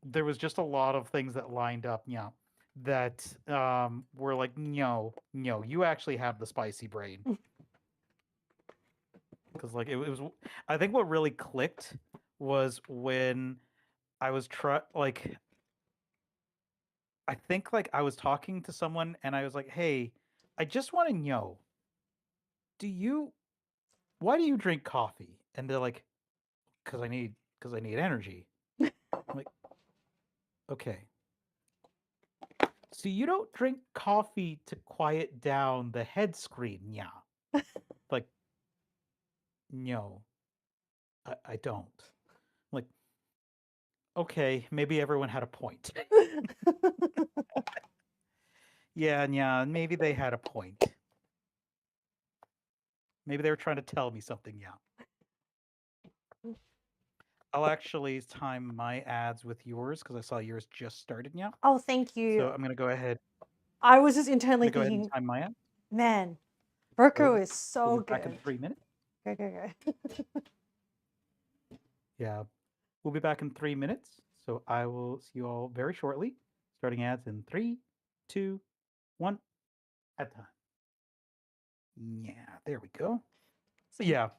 there was just a lot of things that lined up, yeah, that were like, no, no, you actually have the spicy brain. Because like it was, I think what really clicked was when I was like, I think like I was talking to someone and I was like, hey, I just want to know, do you, why do you drink coffee? And they're like, because I need energy. I'm like, okay. So you don't drink coffee to quiet down the head scream, yeah. Like, no, I don't. Like, okay, maybe everyone had a point. Yeah, maybe they had a point. Maybe they were trying to tell me something, yeah. I'll actually time my ads with yours because I saw yours just started now. Oh, thank So you. I'm gonna go ahead. I was just I'm internally gonna go ahead and thinking, time my ad. man, So Roco is we'll so be back in good. 3 minutes. Go, go, go. Yeah, we'll be back in 3 minutes. So I will see you all very shortly. Starting ads in three, two, one, at a time. Yeah, there we go. So yeah,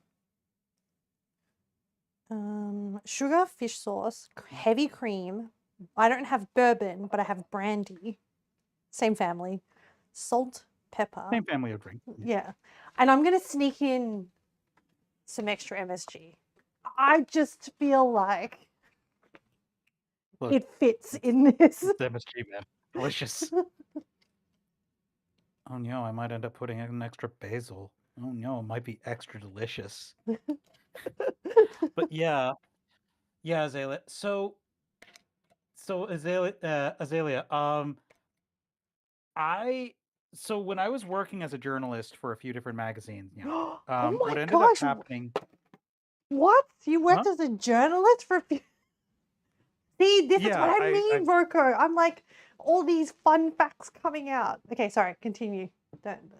Sugar, fish sauce, heavy cream. I don't have bourbon, but I have brandy. Same family. Salt, pepper. same family of drink. Yeah. Yeah. And I'm going to sneak in some extra MSG. I just feel like Look, it fits it's in this. it's MSG, man. Delicious. Oh no, I might end up putting an extra basil. Oh no, it might be extra delicious. But yeah, yeah, Azalea. So Azalea, I so when I was working as a journalist for a few different magazines, yeah, Oh what my ended up gosh. happening, What? You huh? worked as a journalist for a few. See, this is what Yeah, I I mean, Roco. I'm like, all these fun facts coming out. Okay, sorry, continue. Don't.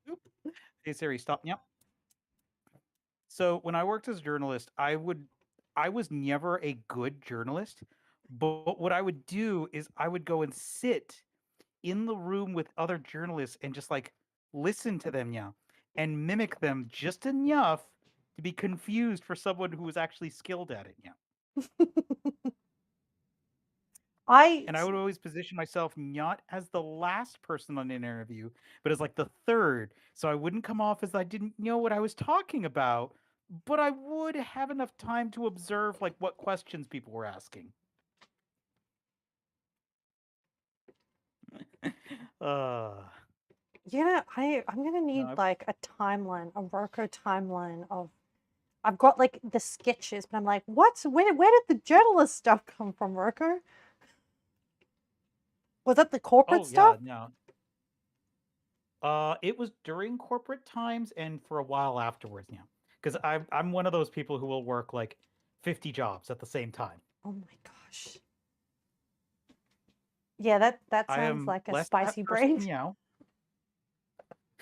oop, hey Siri, stop. Yep. So when I worked as a journalist, I was never a good journalist, but what I would do is I would go and sit in the room with other journalists and just like listen to them, yeah, and mimic them just enough to be confused for someone who was actually skilled at it, yeah. I And I would always position myself not as the last person on an interview, but as like the third. So I wouldn't come off as I didn't know what I was talking about, but I would have enough time to observe like what questions people were asking. uh I'm gonna no, need like a timeline, a Roco timeline of. I've got like the sketches, but I'm like, what? Where did the journalist stuff come from, Roco? Was that the corporate oh yeah, stuff? no. It was during corporate times and for a while afterwards now. Because I'm one of those people who will work like 50 jobs at the same time. Oh my gosh. Yeah, that I sounds am like a less that spicy person brain. meow.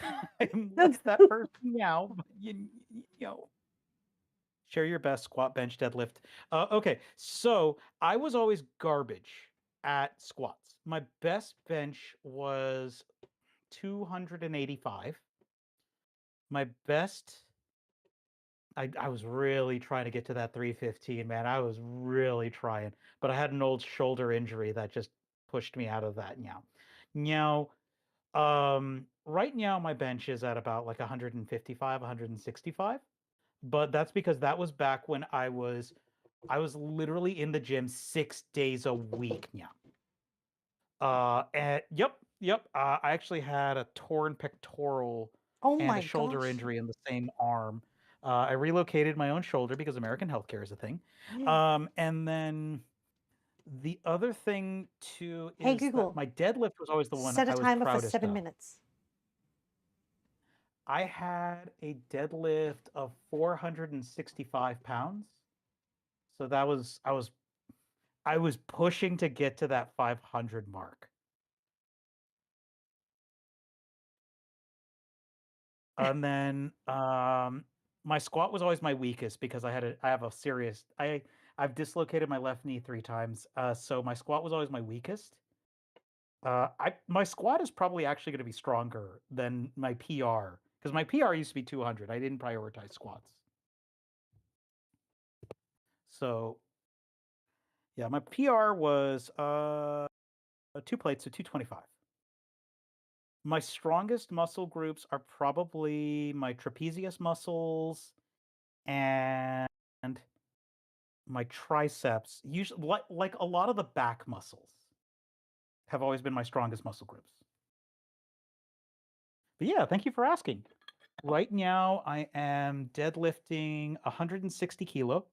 I am less That's that person meow, but you know, share your best squat, bench, deadlift. Okay, so I was always garbage at squats. My best bench was 285. My best I was really trying to get to that 315, man. I was really trying, but I had an old shoulder injury that just pushed me out of that now. Now, right now my bench is at about like 155, 165, but that's because that was back when I was literally in the gym 6 days a week now. And yep. I actually had a torn pectoral oh and a my shoulder gosh. injury in the same arm. I relocated my own shoulder because American healthcare is a thing. And then the other thing too Hey is that Google, my deadlift was always the one set a I was timer for proudest seven of. minutes. I had a deadlift of 465 pounds. So I was pushing to get to that 500 mark. And then my squat was always my weakest because I've dislocated my left knee 3 times. So my squat was always my weakest. My squat is probably actually going to be stronger than my PR because my PR used to be 200. I didn't prioritize squats. So yeah, my PR was 2 plates, so 225. My strongest muscle groups are probably my trapezius muscles and my triceps. Usually, like a lot of the back muscles have always been my strongest muscle groups. But yeah, thank you for asking. Right now, I am deadlifting 160 kilo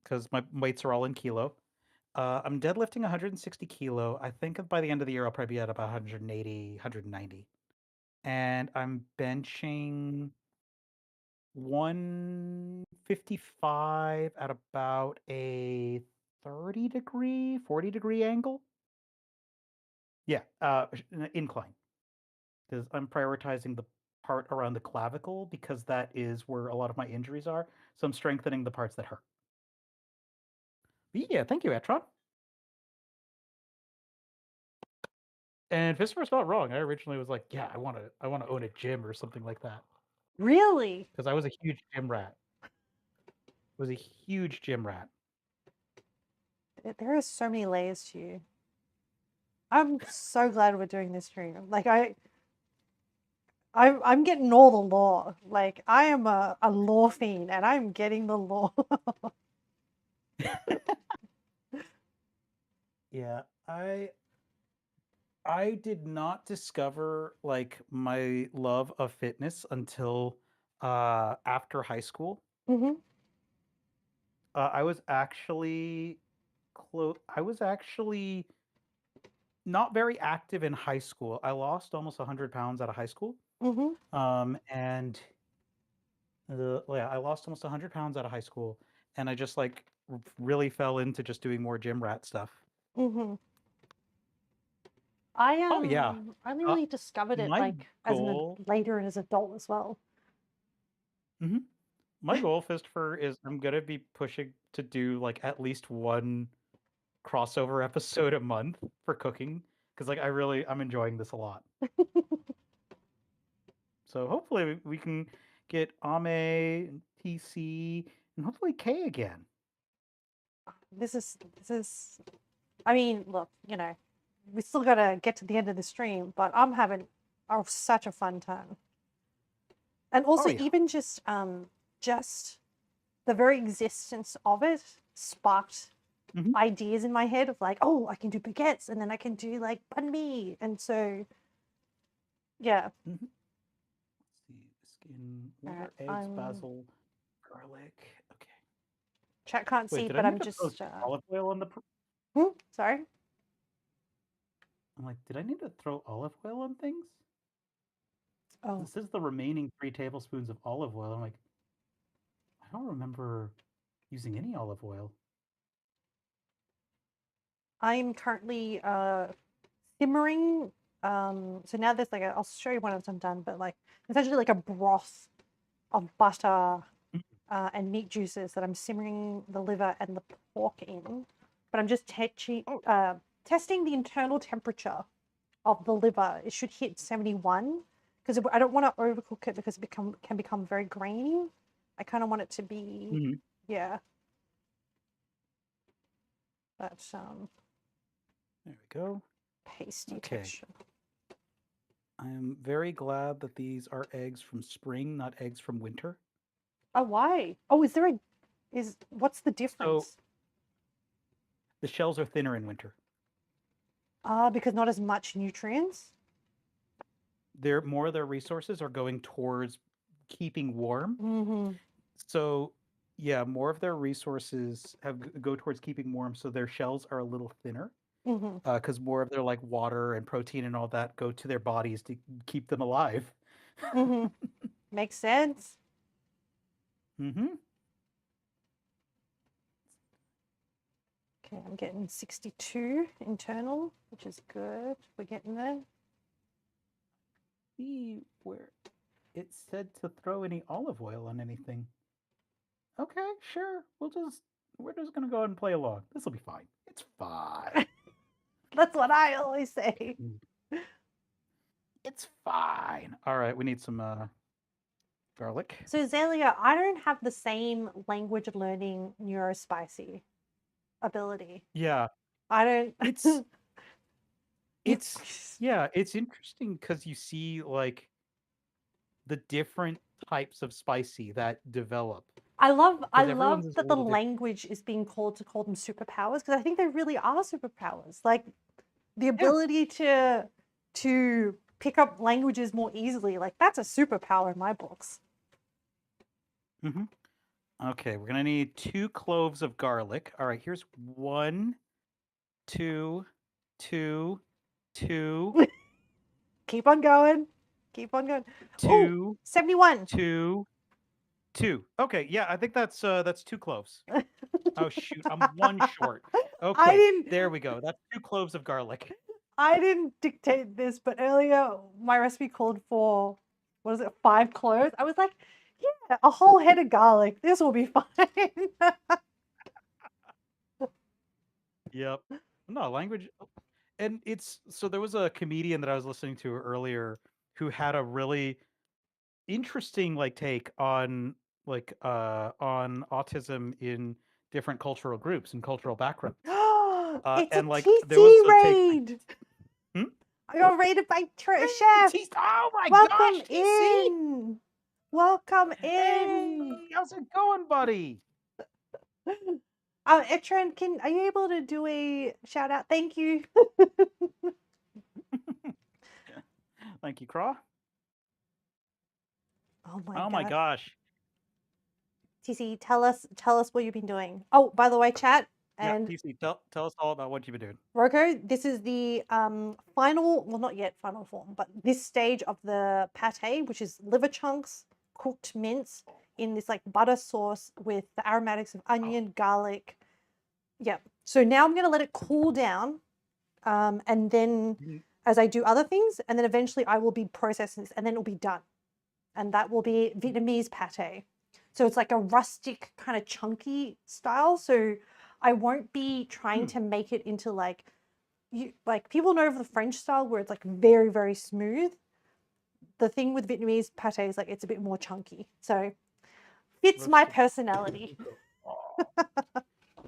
because my weights are all in kilo. I'm deadlifting 160 kilo. I think by the end of the year, I'll probably be at about 180, 190. And I'm benching 155 at about a 30-degree, 40-degree angle. Yeah, incline. Because I'm prioritizing the part around the clavicle because that is where a lot of my injuries are. So I'm strengthening the parts that hurt. But yeah, thank you, Etron. And Fister's not wrong. I originally was like, yeah, I want to own a gym or something like that. Really? Because I was a huge gym rat. Was a huge gym rat. There are so many layers to you. I'm so glad we're doing this stream. Like I'm getting all the lore. Like I am a lore fiend and I'm getting the lore. Yeah, I did not discover like my love of fitness until after high school. Hmm. I was actually I was actually not very active in high school. I lost almost 100 pounds out of high school. Hmm. And yeah, I lost almost 100 pounds out of high school, and I just like really fell into just doing more gym rat stuff. Hmm. I Oh yeah, I only uh, really discovered it my like as goal. later as adult as well. Mhm. My goal, Fistfer, is I'm gonna be pushing to do like at least one crossover episode a month for cooking because like I'm enjoying this a lot. So hopefully we can get Ame and PC and hopefully K again. This is I mean, look, we still gotta get to the end of the stream, but I'm having such a fun time. And Oh also yeah. even just the very existence of it sparked Hmm. ideas in my head of like, oh, I can do baguettes and then I can do like banh mi. And so yeah. Hmm. Let's see, skin, All right. water, eggs, basil, garlic. Okay. Chat can't Wait, see, did I but need I'm to throw just olive oil on the? sorry. I'm like, did I need to throw olive oil on things? Oh, This is the remaining 3 tablespoons of olive oil. I'm like, I don't remember using any olive oil. I'm currently simmering. So now there's I'll show you once I'm done, but like essentially like a broth of butter Mm. and meat juices that I'm simmering the liver and the pork in. But I'm just Oh, testing the internal temperature of the liver. It should hit 71 because I don't want to overcook it because it can become very grainy. I kind of want it to be, mhm. yeah, that There we go. pasty Okay. texture. I am very glad that these are eggs from spring, not eggs from winter. Oh, why? Oh, what's the So difference? the shells are thinner in winter. Because not as much nutrients. More of their resources are going towards keeping warm. Mm-hmm. So yeah, more of their resources go towards keeping warm. So their shells are a little thinner Mm-hmm. because more of their like water and protein and all that go to their bodies to keep them alive. Makes sense. Mm-hmm. Okay, I'm getting 62 internal, which is good. We're getting there. See where it said to throw any olive oil on anything. Okay, sure. We're just gonna go ahead and play along. This will be fine. It's fine. That's what I always say. It's fine. All right, we need some garlic. So Zelia, I don't have the same language learning neurospicy ability. Yeah, I don't. it's it's interesting because you see like the different types of spicy that develop I love because everyone's is a that the little different. language is being called to call them superpowers because I think they really are superpowers. Like the Yeah. ability to pick up languages more easily. Like that's a superpower in my books. Mm-hmm. Okay, we're gonna need 2 cloves of garlic. All right, here's 1, 2, 2, 2, Keep on going. Keep on going. Oh, 2, 71. 2, 2. Okay, yeah, I think that's 2 cloves. Oh shoot, I'm 1 short. I Okay, didn't there we go. That's 2 cloves of garlic. I didn't dictate this, but earlier my recipe called for what is it, 5 cloves? I was like, yeah, a whole head of garlic. This will be fine. Yep. No, language and it's so there was a comedian that I was listening to earlier who had a really interesting like take on autism in different cultural groups and cultural backgrounds. It's a And like there was TC a take. raid. Hmm? I got raided by Hey, Chef. Oh my Welcome gosh, TC! in. Welcome Hey, in. how's it going, buddy? Etran, are you able to do a shout out? Thank you. Thank you, Craw. Oh my Oh my god. gosh. TC, tell us what you've been doing. Oh, by the way, chat Yeah, and TC, tell us all about what you've been doing. Roco, this is the final, well, not yet final form, but this stage of the pate, which is liver chunks, cooked mince in this like butter sauce with the aromatics of onion, garlic. Yeah. So now I'm going to let it cool down. And then Mm. as I do other things, and then eventually I will be processing this and then it'll be done. And that will be Vietnamese pate. So it's like a rustic kind of chunky style. So I won't be trying to make it into like people know of the French style where it's like very, very smooth. The thing with Vietnamese pate is like it's a bit more chunky. So fits my Rustic. personality.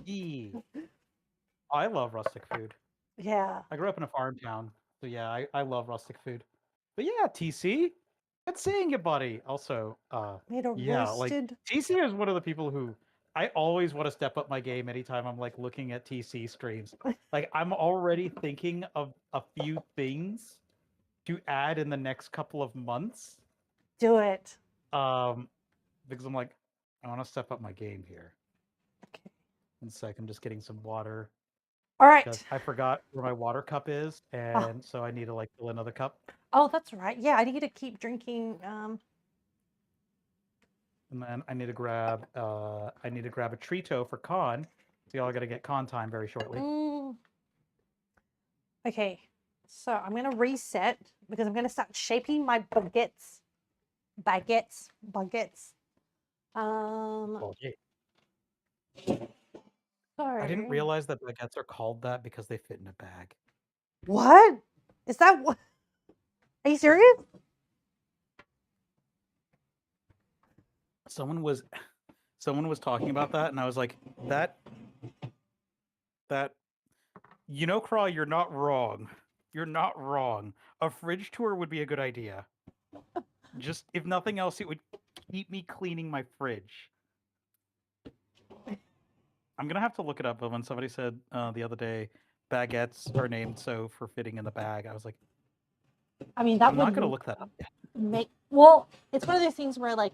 Yeah. I love rustic food. Yeah. I grew up in a farm town, so yeah, I love rustic food. But yeah, TC, good seeing you, buddy. Also, Made a yeah, like roasted. TC is one of the people who I always want to step up my game anytime I'm like looking at TC streams. Like I'm already thinking of a few things to add in the next couple of months. Do it. Because I'm like, I want to step up my game here. Okay. 1 sec, I'm just getting some water. All right. Because I forgot where my water cup is, and so I need to like fill another cup. Oh, that's right. Yeah, I need to keep drinking. And then I need to grab a Trito for con. So y'all got to get con time very shortly. Okay, so I'm gonna reset because I'm gonna start shaping my baguettes. Okay. So I didn't realize that baguettes are called that because they fit in a bag. what? Is that what? Are you serious? Someone was talking about that, and I was like, that Craw, you're not wrong. You're not wrong. A fridge tour would be a good idea. Just if nothing else, it would keep me cleaning my fridge. I'm gonna have to look it up. But when somebody said the other day, baguettes are named so for fitting in the bag, I was like, I mean, that I'm would not gonna look that up yet. well, it's one of those things where like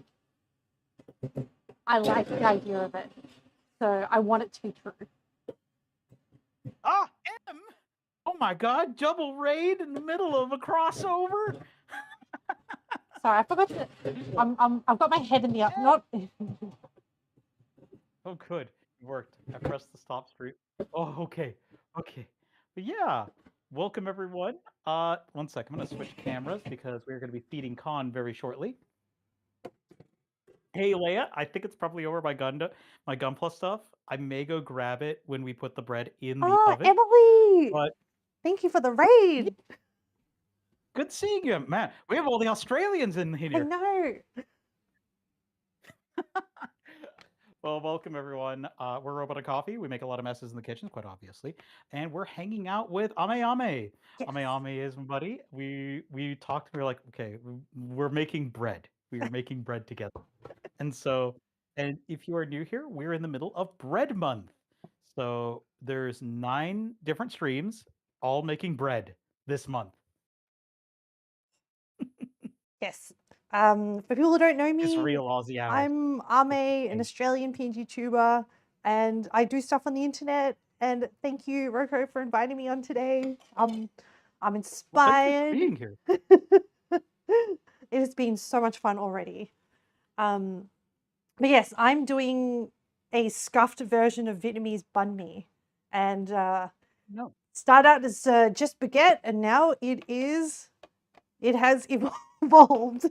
I like the idea of it, so I want it to be true. Ah, M! Oh my god, double raid in the middle of a crossover. Sorry, I forgot to. I've got my head in the up. Not. Oh, good. It worked. I pressed the stop stream. Oh, okay. Okay. But yeah, welcome everyone. One sec. I'm going to switch cameras because we're going to be feeding Khan very shortly. Hey, Leia, I think it's probably over my Gunpla stuff. I may go grab it when we put the bread in the oven. Emily! But thank you for the raid. Good seeing you, man. We have all the Australians in here. I know. Well, welcome everyone. We're RobotOnCoffee. We make a lot of messes in the kitchen, quite obviously, and we're hanging out with Ame Ame. Yes. Ame Ame is my buddy. We talked. We were like, okay, we're making bread. We are making bread together, and if you are new here, we're in the middle of Bread Month. So there's 9 different streams, all making bread this month. Yes. For people who don't know It's me, real Aussie hours. I'm Ame, an Australian PNG tuber, and I do stuff on the internet. And thank you, Roco, for inviting me on today. I'm inspired. Well, thank you for being here. It has been so much fun already. But yes, I'm doing a scuffed version of Vietnamese Banh Mi, and started out as just baguette, and now it has evolved.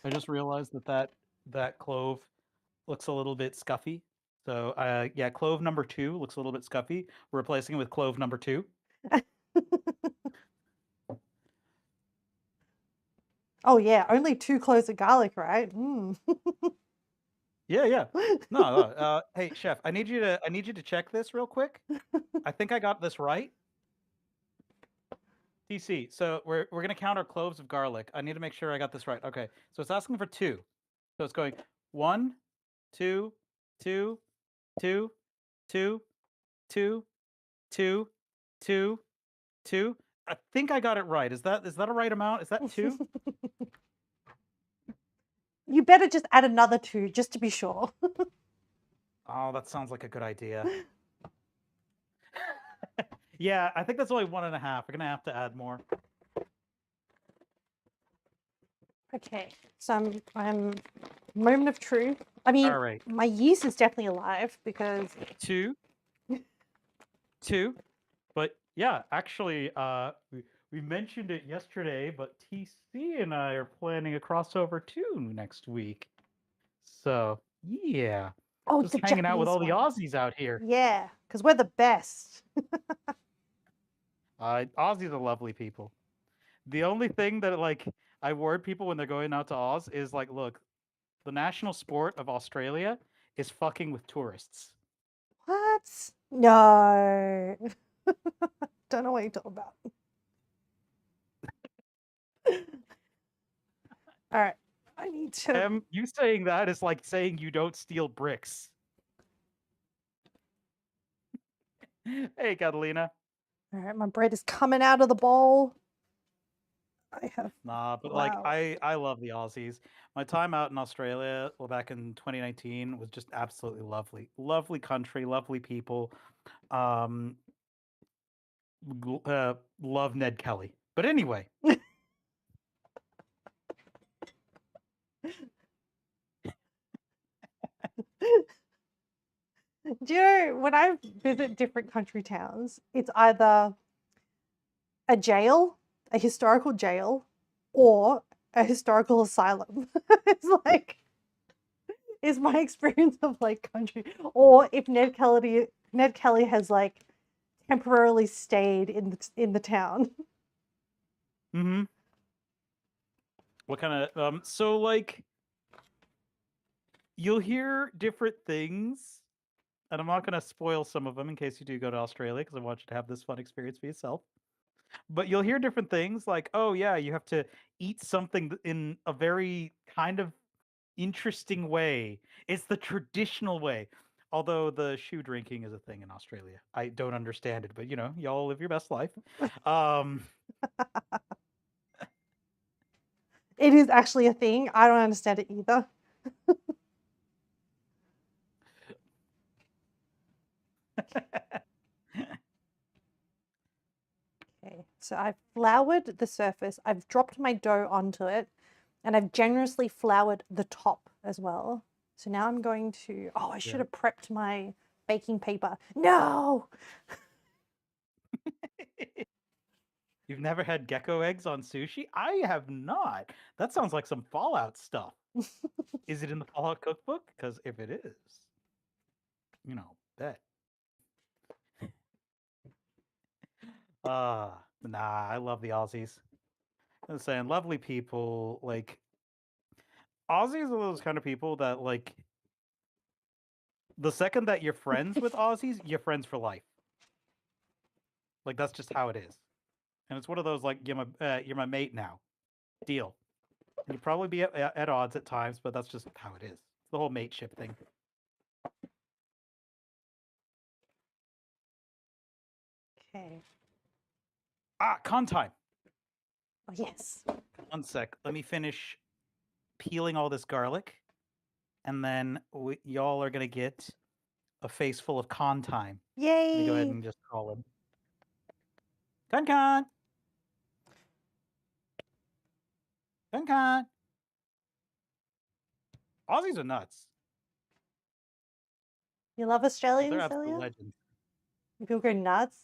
I just realized that clove looks a little bit scuffy. So yeah, clove number 2 looks a little bit scuffy. We're replacing it with clove number 2. Oh yeah, only 2 cloves of garlic, right? Yeah. No. Hey, chef, I need you to check this real quick. I think I got this right. TC. So we're gonna count our cloves of garlic. I need to make sure I got this right. Okay. So it's asking for 2. So it's going 1, 2, 2, 2, 2, 2, 2, 2, 2. I think I got it right. Is that a right amount? Is that 2? You better just add another 2 just to be sure. Oh, that sounds like a good idea. Yeah, I think that's only 1.5. We're gonna have to add more. Okay, so I'm moment of truth. I mean, all right. My yeast is definitely alive because 2, 2, but yeah, actually, we mentioned it yesterday, but TC and I are planning a crossover too next week. So yeah, just hanging out with all the Aussies out here. Yeah, because we're the best. Aussies are lovely people. The only thing that I warn people when they're going out to Oz is like, look, the national sport of Australia is fucking with tourists. What? No. Don't know what you're talking about. All right. I need to. You saying that is like saying you don't steal bricks. Hey, Catalina. All right, my bread is coming out of the bowl. Nah, but like I love the Aussies. My time out in Australia, well, back in 2019, was just absolutely lovely. Lovely country, lovely people. Love Ned Kelly. But anyway. Do you know, when I visit different country towns, it's either a jail, a historical jail, or a historical asylum. It's my experience of like country. Or if Ned Kelly has like temporarily stayed in the town. Mm-hmm. What kind of so like you'll hear different things, and I'm not going to spoil some of them in case you do go to Australia, because I want you to have this fun experience for yourself. But you'll hear different things like, oh yeah, you have to eat something in a very kind of interesting way. It's the traditional way. Although the shoe drinking is a thing in Australia. I don't understand it, but you know, y'all live your best life. It is actually a thing. I don't understand it either. Okay, So I've floured the surface, I've dropped my dough onto it, and I've generously floured the top as well. So now I'm going to, oh, I should have prepped my baking paper. No! You've never had gecko eggs on sushi? I have not. That sounds like some Fallout stuff. Is it in the Fallout cookbook? Because if it is, bet. Nah, I love the Aussies. I'm saying lovely people. Like Aussies are those kind of people that like the second that you're friends with Aussies, you're friends for life. Like that's just how it is. And it's one of those like you're my mate now. Deal. And you probably be at odds at times, but that's just how it is. It's the whole mateship thing. Okay. Con time. Oh, yes. One sec. Let me finish peeling all this garlic, and then y'all are gonna get a face full of con time. Yay! Let me go ahead and just call him. Con. Aussies are nuts. You love Australians, They're absolute Celia? legends. People go nuts.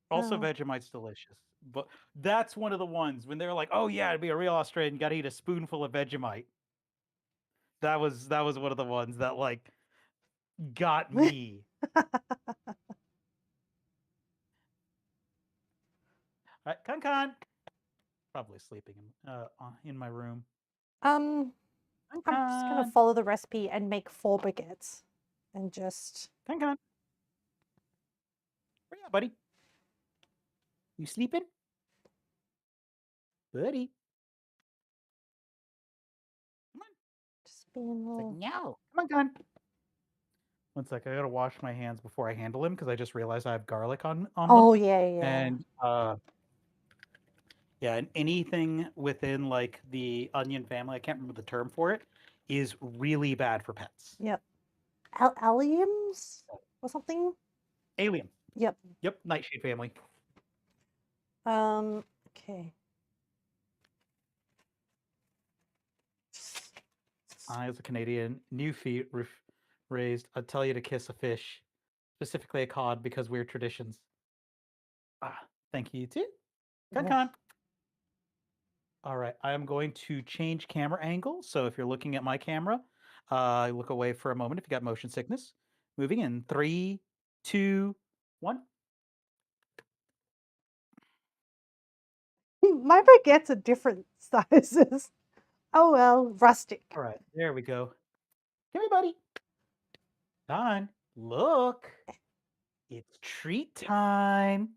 Also, Oh. Vegemite's delicious, but that's one of the ones when they're like, "Oh yeah, to be a real Australian, you got to eat a spoonful of Vegemite." That was one of the ones that like got me. Con. Probably sleeping in my room. I'm just gonna follow the recipe and make 4 baguettes, and just. Con. Where ya, buddy? You sleeping, buddy? Come on. Just being a little. Like, no. Come on, Con. One sec. I gotta wash my hands before I handle him because I just realized I have garlic on Oh them. yeah. And yeah, and anything within like the onion family, I can't remember the term for it, is really bad for pets. Yep. Alliums or something. Alien. Yep. Yep. Nightshade family. Okay. I, as a Canadian, new feet raised. I'd tell you to kiss a fish, specifically a cod, because we're traditions. Thank you too. Con. All right, I am going to change camera angle. So if you're looking at my camera, look away for a moment if you got motion sickness. Moving in 3, 2, 1. My baguettes are different sizes. Oh well, rustic. All right, there we go. Come here, buddy. Don, look. It's treat time.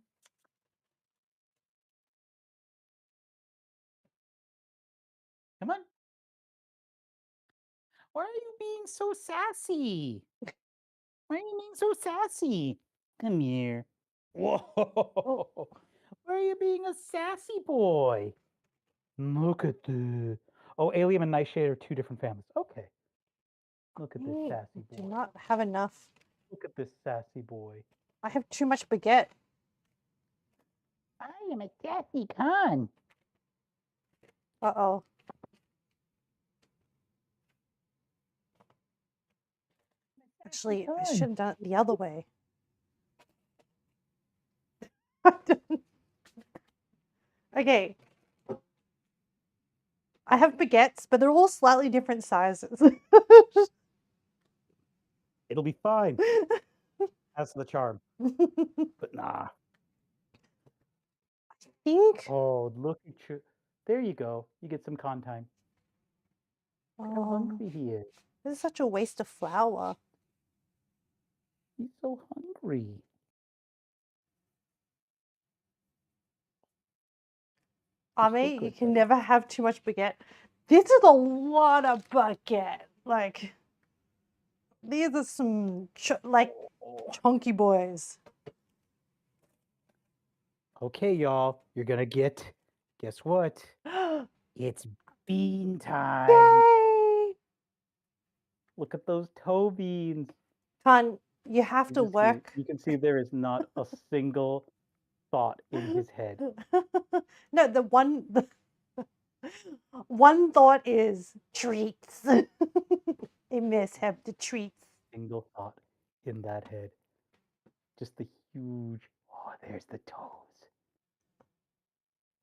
Come on. Why are you being so sassy? Why are you being so sassy? Come here. Whoa. Oh. Why are you being a sassy boy? Look at the. Oh, Alien and Nightshade are 2 different families. Okay. Look at this sassy boy. Do not have enough. Look at this sassy boy. I have too much baguette. I am a sassy con. Uh-oh. Actually, I should have done it the other way. Okay. I have baguettes, but they're all slightly different sizes. It'll be fine. That's the charm. But nah. I think. Oh, look at you. There you go. You get some con time. Look how hungry he is. This is such a waste of flour. He's so hungry. Ame, you can never have too much baguette. This is a lot of baguette. Like, these are some chunky boys. Okay, y'all, you're gonna get. Guess what? It's bean time. Yay! Look at those toe beans. You have to work. You can see there is not a single thought in his head. No, the one thought is treats. It must have the treats. Single thought in that head. Just the huge. Oh, there's the toes.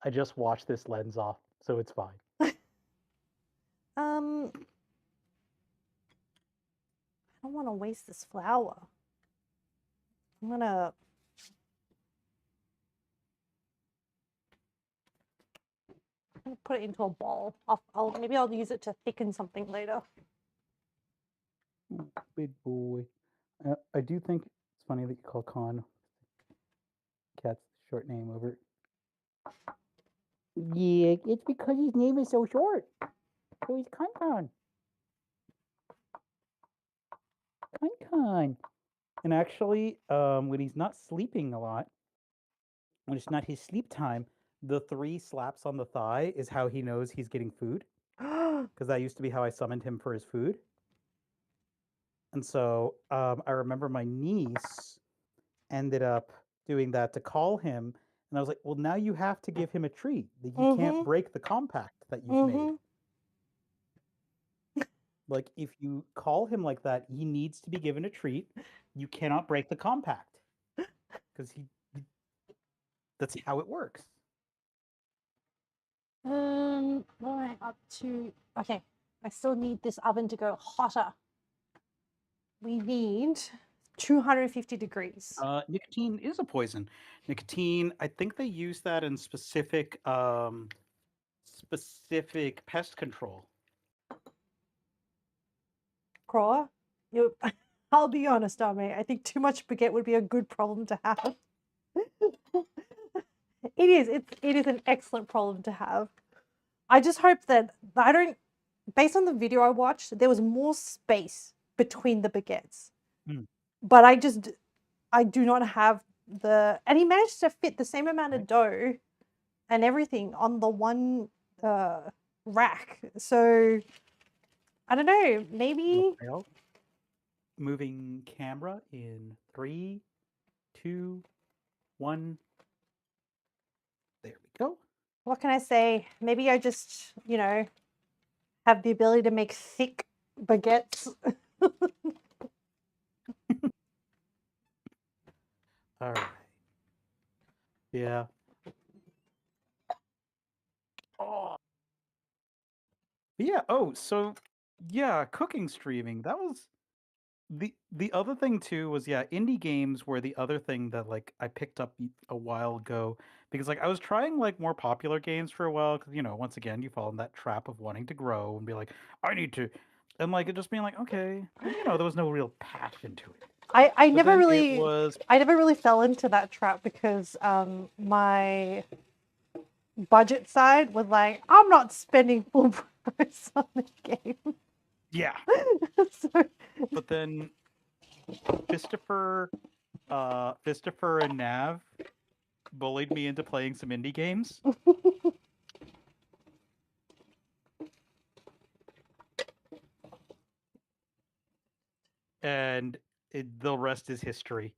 I just washed this lens off, so it's fine. I don't want to waste this flour. I'm gonna put it into a bowl. Maybe I'll use it to thicken something later. Ooh, big boy. I do think it's funny that you call Con Cat's short name over. Yeah, it's because his name is so short. So he's Con. Con. And actually, when he's not sleeping a lot, when it's not his sleep time, the 3 slaps on the thigh is how he knows he's getting food. Because that used to be how I summoned him for his food. And so I remember my niece ended up doing that to call him. And I was like, well, now you have to give him a treat. He can't break the compact that you've made. Like, if you call him like that, he needs to be given a treat. You cannot break the compact. Because that's how it works. What am I up to? Okay, I still need this oven to go hotter. We need 250 degrees. Nicotine is a poison. Nicotine, I think they use that in specific pest control. Craw, I'll be honest, Ame. I think too much baguette would be a good problem to have. It is. It is an excellent problem to have. I just hope that based on the video I watched, there was more space between the baguettes. But I do not have and he managed to fit the same amount of dough and everything on the one rack. So I don't know, maybe. Moving camera in 3, 2, 1. There we go. What can I say? Maybe I just, have the ability to make thick baguettes. All right. Yeah. Oh. Yeah. Oh, so yeah, cooking streaming. That was the other thing too was indie games were the other thing that like I picked up a while ago because like I was trying like more popular games for a while because once again you fall in that trap of wanting to grow and be like I need to, and like it just being like okay, there was no real passion to it. I never really fell into that trap because my budget side was like, I'm not spending full price on the game. Yeah. But then Christopher and Nav bullied me into playing some indie games. And the rest is history.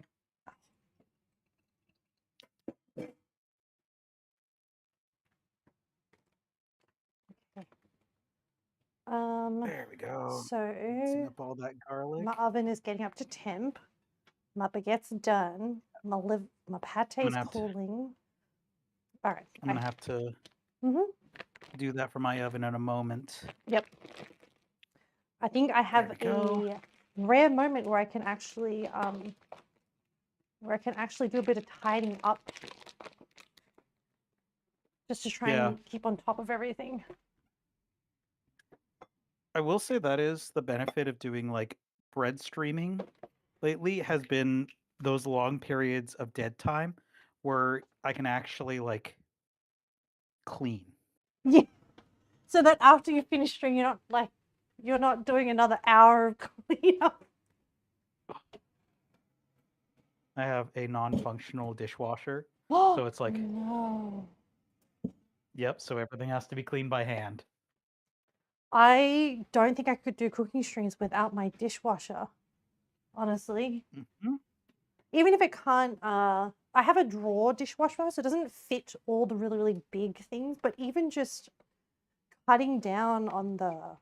There we go. So mixing up all that garlic. My oven is getting up to temp. My baguette's done. My pate is cooling. All right. I'm gonna have to do that for my oven in a moment. Yep. I think I have a rare moment where I can actually do a bit of tidying up, just to try and keep on top of everything. I will say that is the benefit of doing like bread streaming lately has been those long periods of dead time where I can actually like clean. Yeah. So that after you finish streaming, you're not doing another hour of cleanup. I have a non-functional dishwasher, so it's like no. Yep, so everything has to be cleaned by hand. I don't think I could do cooking streams without my dishwasher, honestly. Mm-hmm. Even if it can't, I have a drawer dishwasher, so it doesn't fit all the really, really big things, but even just cutting down on the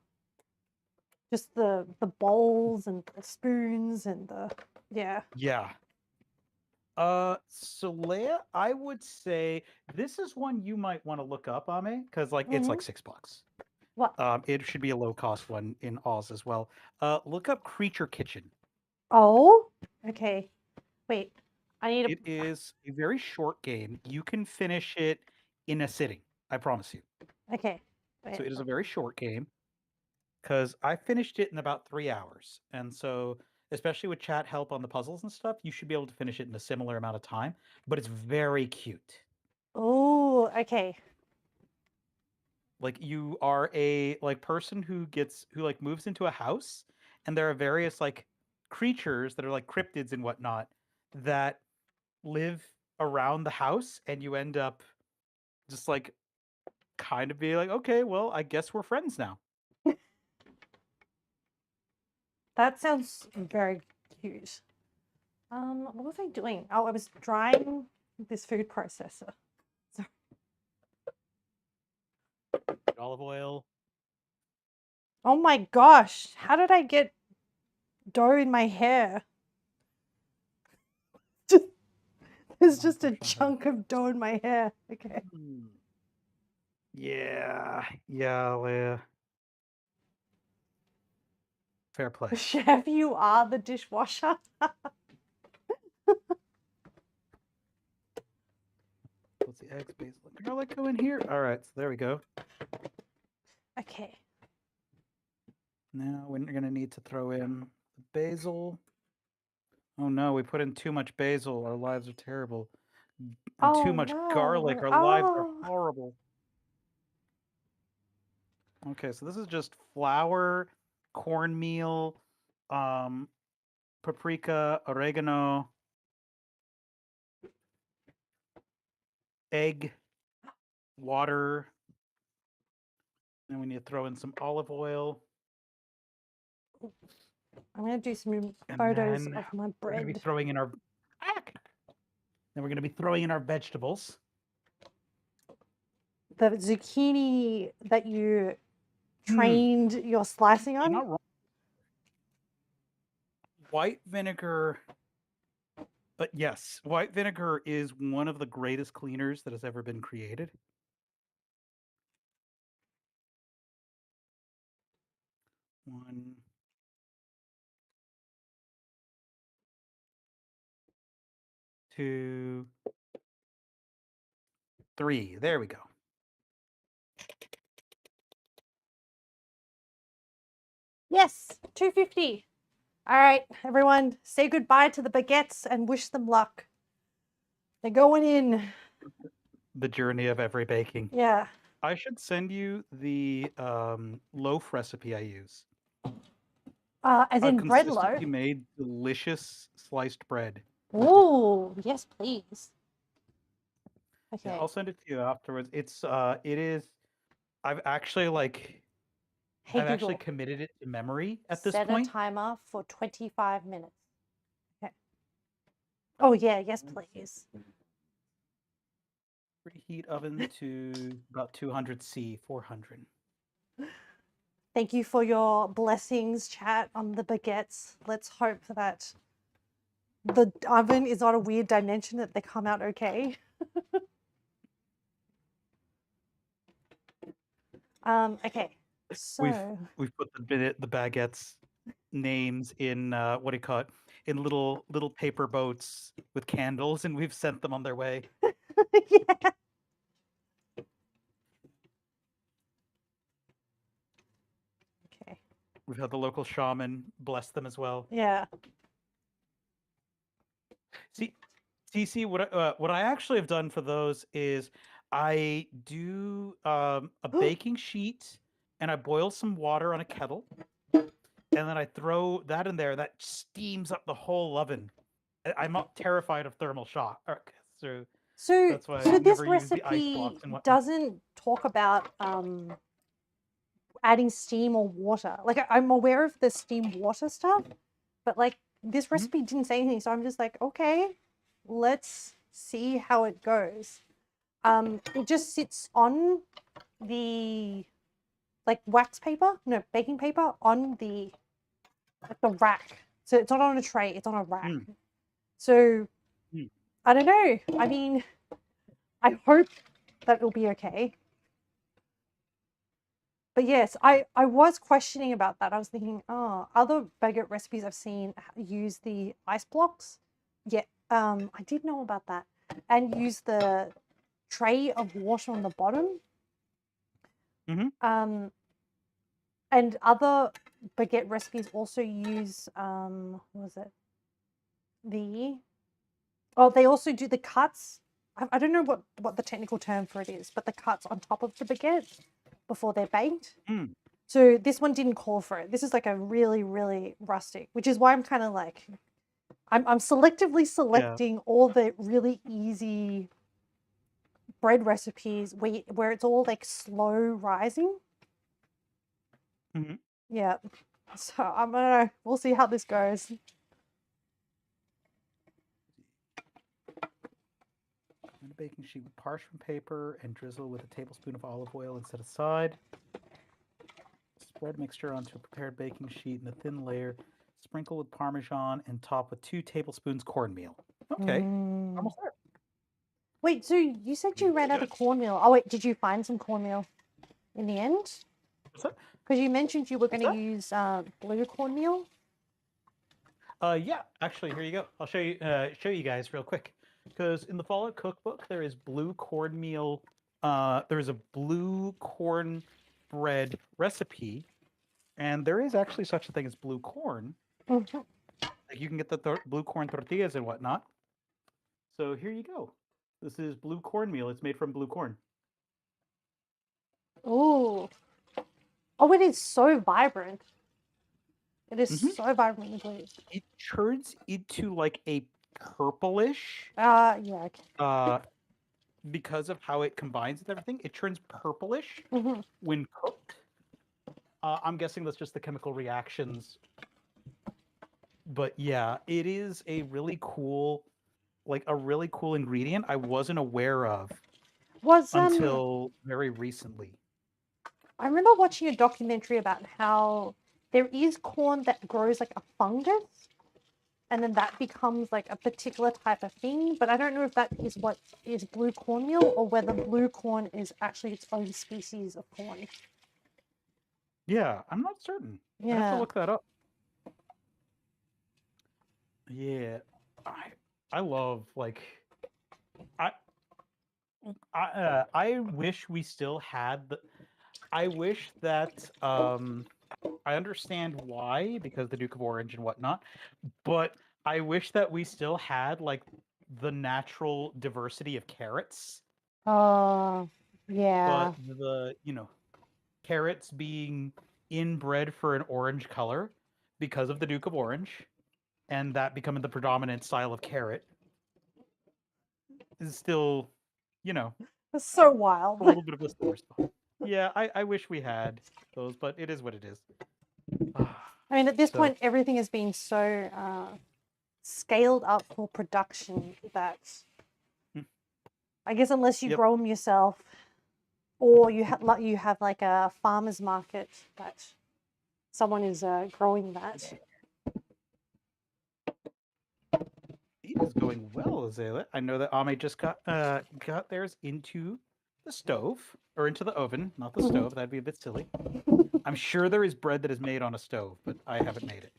bowls and the spoons and yeah. Yeah. So Leia, I would say this is one you might want to look up, Ame, because like it's like $6. What? It should be a low cost one in Oz as well. Look up Creature Kitchen. Oh, okay. Wait, I need It is a very short game. You can finish it in a sitting. I promise you. okay. So Wait. it is a very short game because I finished it in about 3 hours. And so, especially with chat help on the puzzles and stuff, you should be able to finish it in a similar amount of time. But it's very cute. Oh, okay. Like you are a like person who like moves into a house, and there are various like creatures that are like cryptids and whatnot that live around the house, and you end up just like kind of be like, okay, well, I guess we're friends now. That sounds very cute. What was I doing? Oh, I was drying this food processor. Sorry. Olive oil. Oh my gosh, how did I get dough in my hair? Just, there's just a chunk of dough in my hair. Okay. Yeah, Leia. Fair play. Chef, you are the dishwasher. What's the eggs, basil, and garlic go in here? All right, so there we go. Okay. Now we're gonna need to throw in the basil. Oh no, we put in too much basil. Our lives are terrible. And too Oh much garlic. no. Our lives are Oh. horrible. Okay, so this is just flour, cornmeal, paprika, oregano, egg, water. Then we need to throw in some olive oil. I'm gonna do some And photos then of my we're going to be bread. throwing in our... Then we're going to be throwing in our vegetables. The zucchini that you trained your slicing You're on. not wrong. White vinegar... But yes, white vinegar is one of the greatest cleaners that has ever been created. One... 2... 3. There we go. Yes, 250. All right, everyone, say goodbye to the baguettes and wish them luck. They're going in. The journey of every baking. Yeah. I should send you the loaf recipe I use. As I've in bread loaf. consistently made delicious sliced bread. Ooh, yes, please. Okay. Yeah, I'll send it to you afterwards. It is. I've actually like. Hey I've actually Google, committed it to memory at this set a point. timer for 25 minutes. Okay. Oh yeah, yes, please. Preheat oven to about 200 C, 400. Thank you for your blessings, chat, on the baguettes. Let's hope that the oven is not a weird dimension, that they come out okay. Okay. So We've put the baguettes names in what do you call it? In little paper boats with candles, and we've sent them on their way. yeah. Okay. We've had the local shaman bless them as well. Yeah. See, what I actually have done for those is I do a baking sheet, and I boil some water on a kettle, and then I throw that in there. That steams up the whole oven. I'm not terrified of thermal shock, so that's why I this never use the ice recipe blocks and whatnot. doesn't talk about adding steam or water. Like I'm aware of the steam water stuff, but like this recipe didn't say anything, so I'm just like, okay, let's see how it goes. It just sits on the like wax paper, no, baking paper on the like the rack. So it's not on a tray, it's on a rack. So I don't know. I mean, I hope that it'll be okay. But yes, I was questioning about that. I was thinking, oh, other baguette recipes I've seen use the ice blocks. Yeah, I did know about that. And use the tray of water on the bottom. And other baguette recipes also use what was it? They also do the cuts. I don't know what the technical term for it is, but the cuts on top of the baguette before they're baked. So this one didn't call for it. This is like a really, really rustic, which is why I'm kind of like, I'm selectively selecting all the really easy bread recipes where it's all like slow rising. Yeah. So I'm gonna, we'll see how this goes. On a baking sheet with parchment paper and drizzle with a tablespoon of olive oil and set aside. Spread mixture onto a prepared baking sheet in a thin layer. Sprinkle with Parmesan and top with 2 tablespoons cornmeal. Okay, almost there. Wait, so you said you ran out of cornmeal. Oh wait, did you find some cornmeal in the end? Because you mentioned you were going to use blue cornmeal. Yeah, actually, here you go. I'll show you guys real quick. Because in the Fallout cookbook, there is blue cornmeal. There is a blue cornbread recipe, and there is actually such a thing as blue corn. Like you can get the blue corn tortillas and whatnot. So here you go. This is blue cornmeal. It's made from blue corn. Oh, it is so vibrant. It is so vibrant. It turns into like a purplish. Yeah. Because of how it combines with everything, it turns purplish when cooked. I'm guessing that's just the chemical reactions. But yeah, it is a really cool ingredient I wasn't aware of until very recently. I remember watching a documentary about how there is corn that grows like a fungus, and then that becomes like a particular type of thing. But I don't know if that is what is blue cornmeal or whether blue corn is actually its own species of corn. Yeah, I'm not certain. I have to look that up. Yeah, I love I wish we still had the. I wish that I understand why, because the Duke of Orange and whatnot, but I wish that we still had like the natural diversity of carrots. Yeah. But the carrots being inbred for an orange color because of the Duke of Orange, and that becoming the predominant style of carrot is still, It's so wild. a little bit of a source. Yeah, I wish we had those, but it is what it is. I mean, at this point, everything has been so scaled up for production that I guess unless you grow them yourself, or you have like a farmer's market that someone is growing that. It is going well, Azalea. I know that Ame just got theirs into the stove, or into the oven, not the stove. That'd be a bit silly. I'm sure there is bread that is made on a stove, but I haven't made it.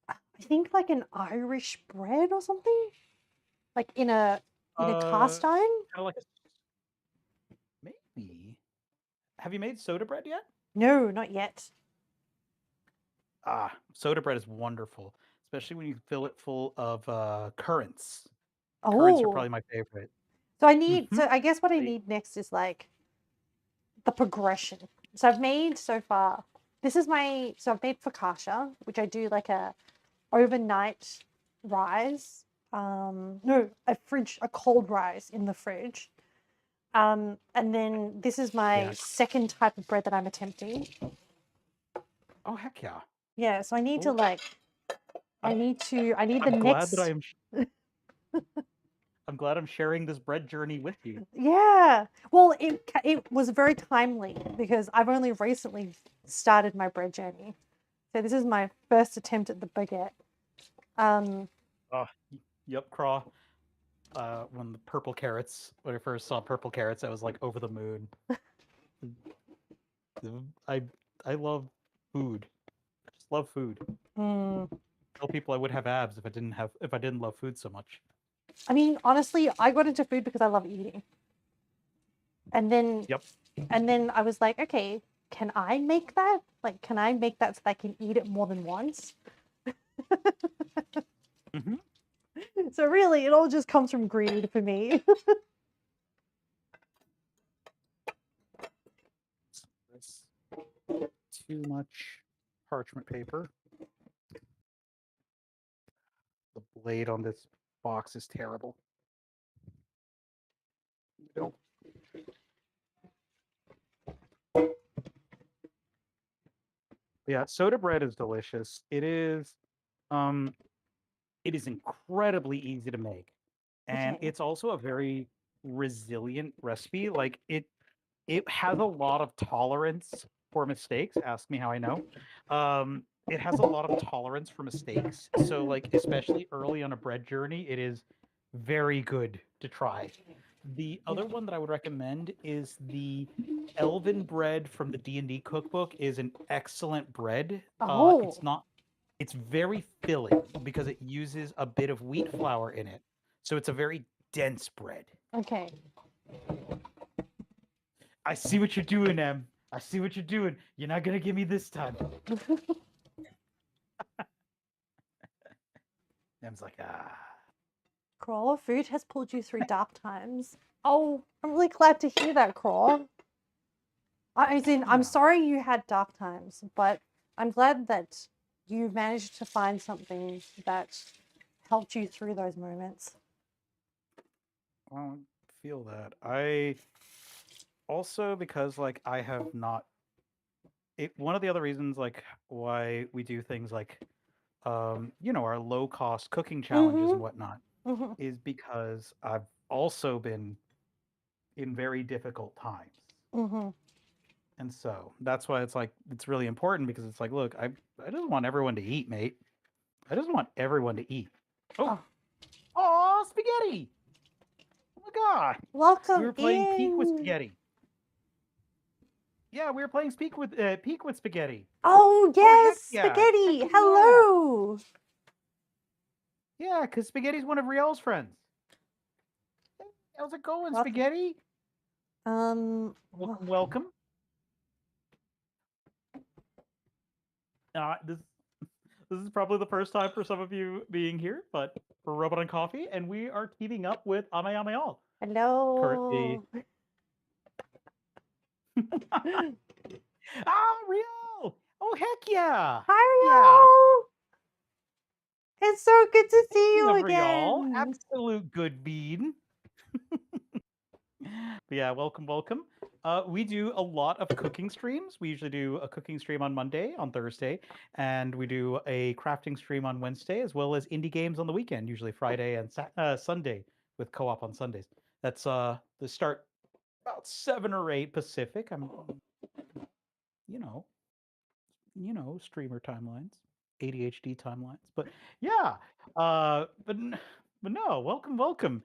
I think like an Irish bread or something, like in a cast iron. Kind of like maybe. Have you made soda bread yet? No, not yet. Soda bread is wonderful, especially when you fill it full of currants. Oh. Currants are probably my favorite. So I need. So I guess what I need next is like the progression. So I've made so far. This is my. So I've made focaccia, which I do like a overnight rise. No, a cold rise in the fridge. And then this is my Yeah. second type of bread that I'm attempting. Oh heck yeah! Yeah, so I need to Oh, like, I need the I'm glad that next. I'm glad I'm sharing this bread journey with you. Yeah. Well, it was very timely because I've only recently started my bread journey. So this is my first attempt at the baguette. Um, Oh, yep, Craw. When I first saw purple carrots, I was like over the moon. I I love food. I just love food. mm, Tell people I would have abs if I didn't love food so much. I mean, honestly, I got into food because I love eating. And then Yep. I was like, okay, can I make that? Like, can I make that so that I can eat it more than once? Hmm. So really, it all just comes from greed for me. That's too much parchment paper. The blade on this box is terrible. Nope. Yeah, soda bread is delicious. Um, it is incredibly easy to make, and Okay. it's also a very resilient recipe. Like it has a lot of tolerance for mistakes. Ask me how I know. It has a lot of tolerance for mistakes. So, like, especially early on a bread journey, it is very good to try. The Yeah. other one that I would recommend is the Elven bread from the D&D cookbook is an excellent bread. Oh, It's very filling because it uses a bit of wheat flour in it. So it's a very dense bread. okay. I see what you're doing, Em. I see what you're doing. You're not gonna give me this time. Em's like, ah. Crawl, food has pulled you through dark times. Oh, I'm really glad to hear that, Crawl. I'm Yeah. sorry you had dark times, but I'm glad that you managed to find something that helped you through those moments. I don't feel that. I also because like I have not one of the other reasons like why we do things like our low cost cooking challenges and Mm-hmm. whatnot Mm-hmm. is because I've also been in very difficult times. Mm-hmm. And so that's why it's really important because it's like, look, I just want everyone to eat, mate. I just want everyone to eat. Oh, Oh, oh, spaghetti! Oh my god, we welcome were playing Peak with in. spaghetti. Yeah, we were playing Peak with spaghetti. Oh, Oh yes, heck yeah, heck spaghetti. yeah, Hello. yeah, because spaghetti's one of Riel's friends. Hey, how's it going, Welcome. spaghetti? Um, Welcome, welcome. This is probably the first time for some of you being here, but for Robot and Coffee, and we are teaming up with Ame Ame All. Currently, hello. ah, Riel! Oh heck yeah, heck Hi, yeah! Rio. It's so good to see Speaking you of Riel, again. absolute good bean. But yeah, welcome, welcome. We do a lot of cooking streams. We usually do a cooking stream on Monday, on Thursday, and we do a crafting stream on Wednesday, as well as indie games on the weekend, usually Friday and Sunday with co-op on Sundays. That's the start about 7 or 8 Pacific. I'm, you know, streamer timelines, ADHD timelines. But yeah, but no, welcome, welcome.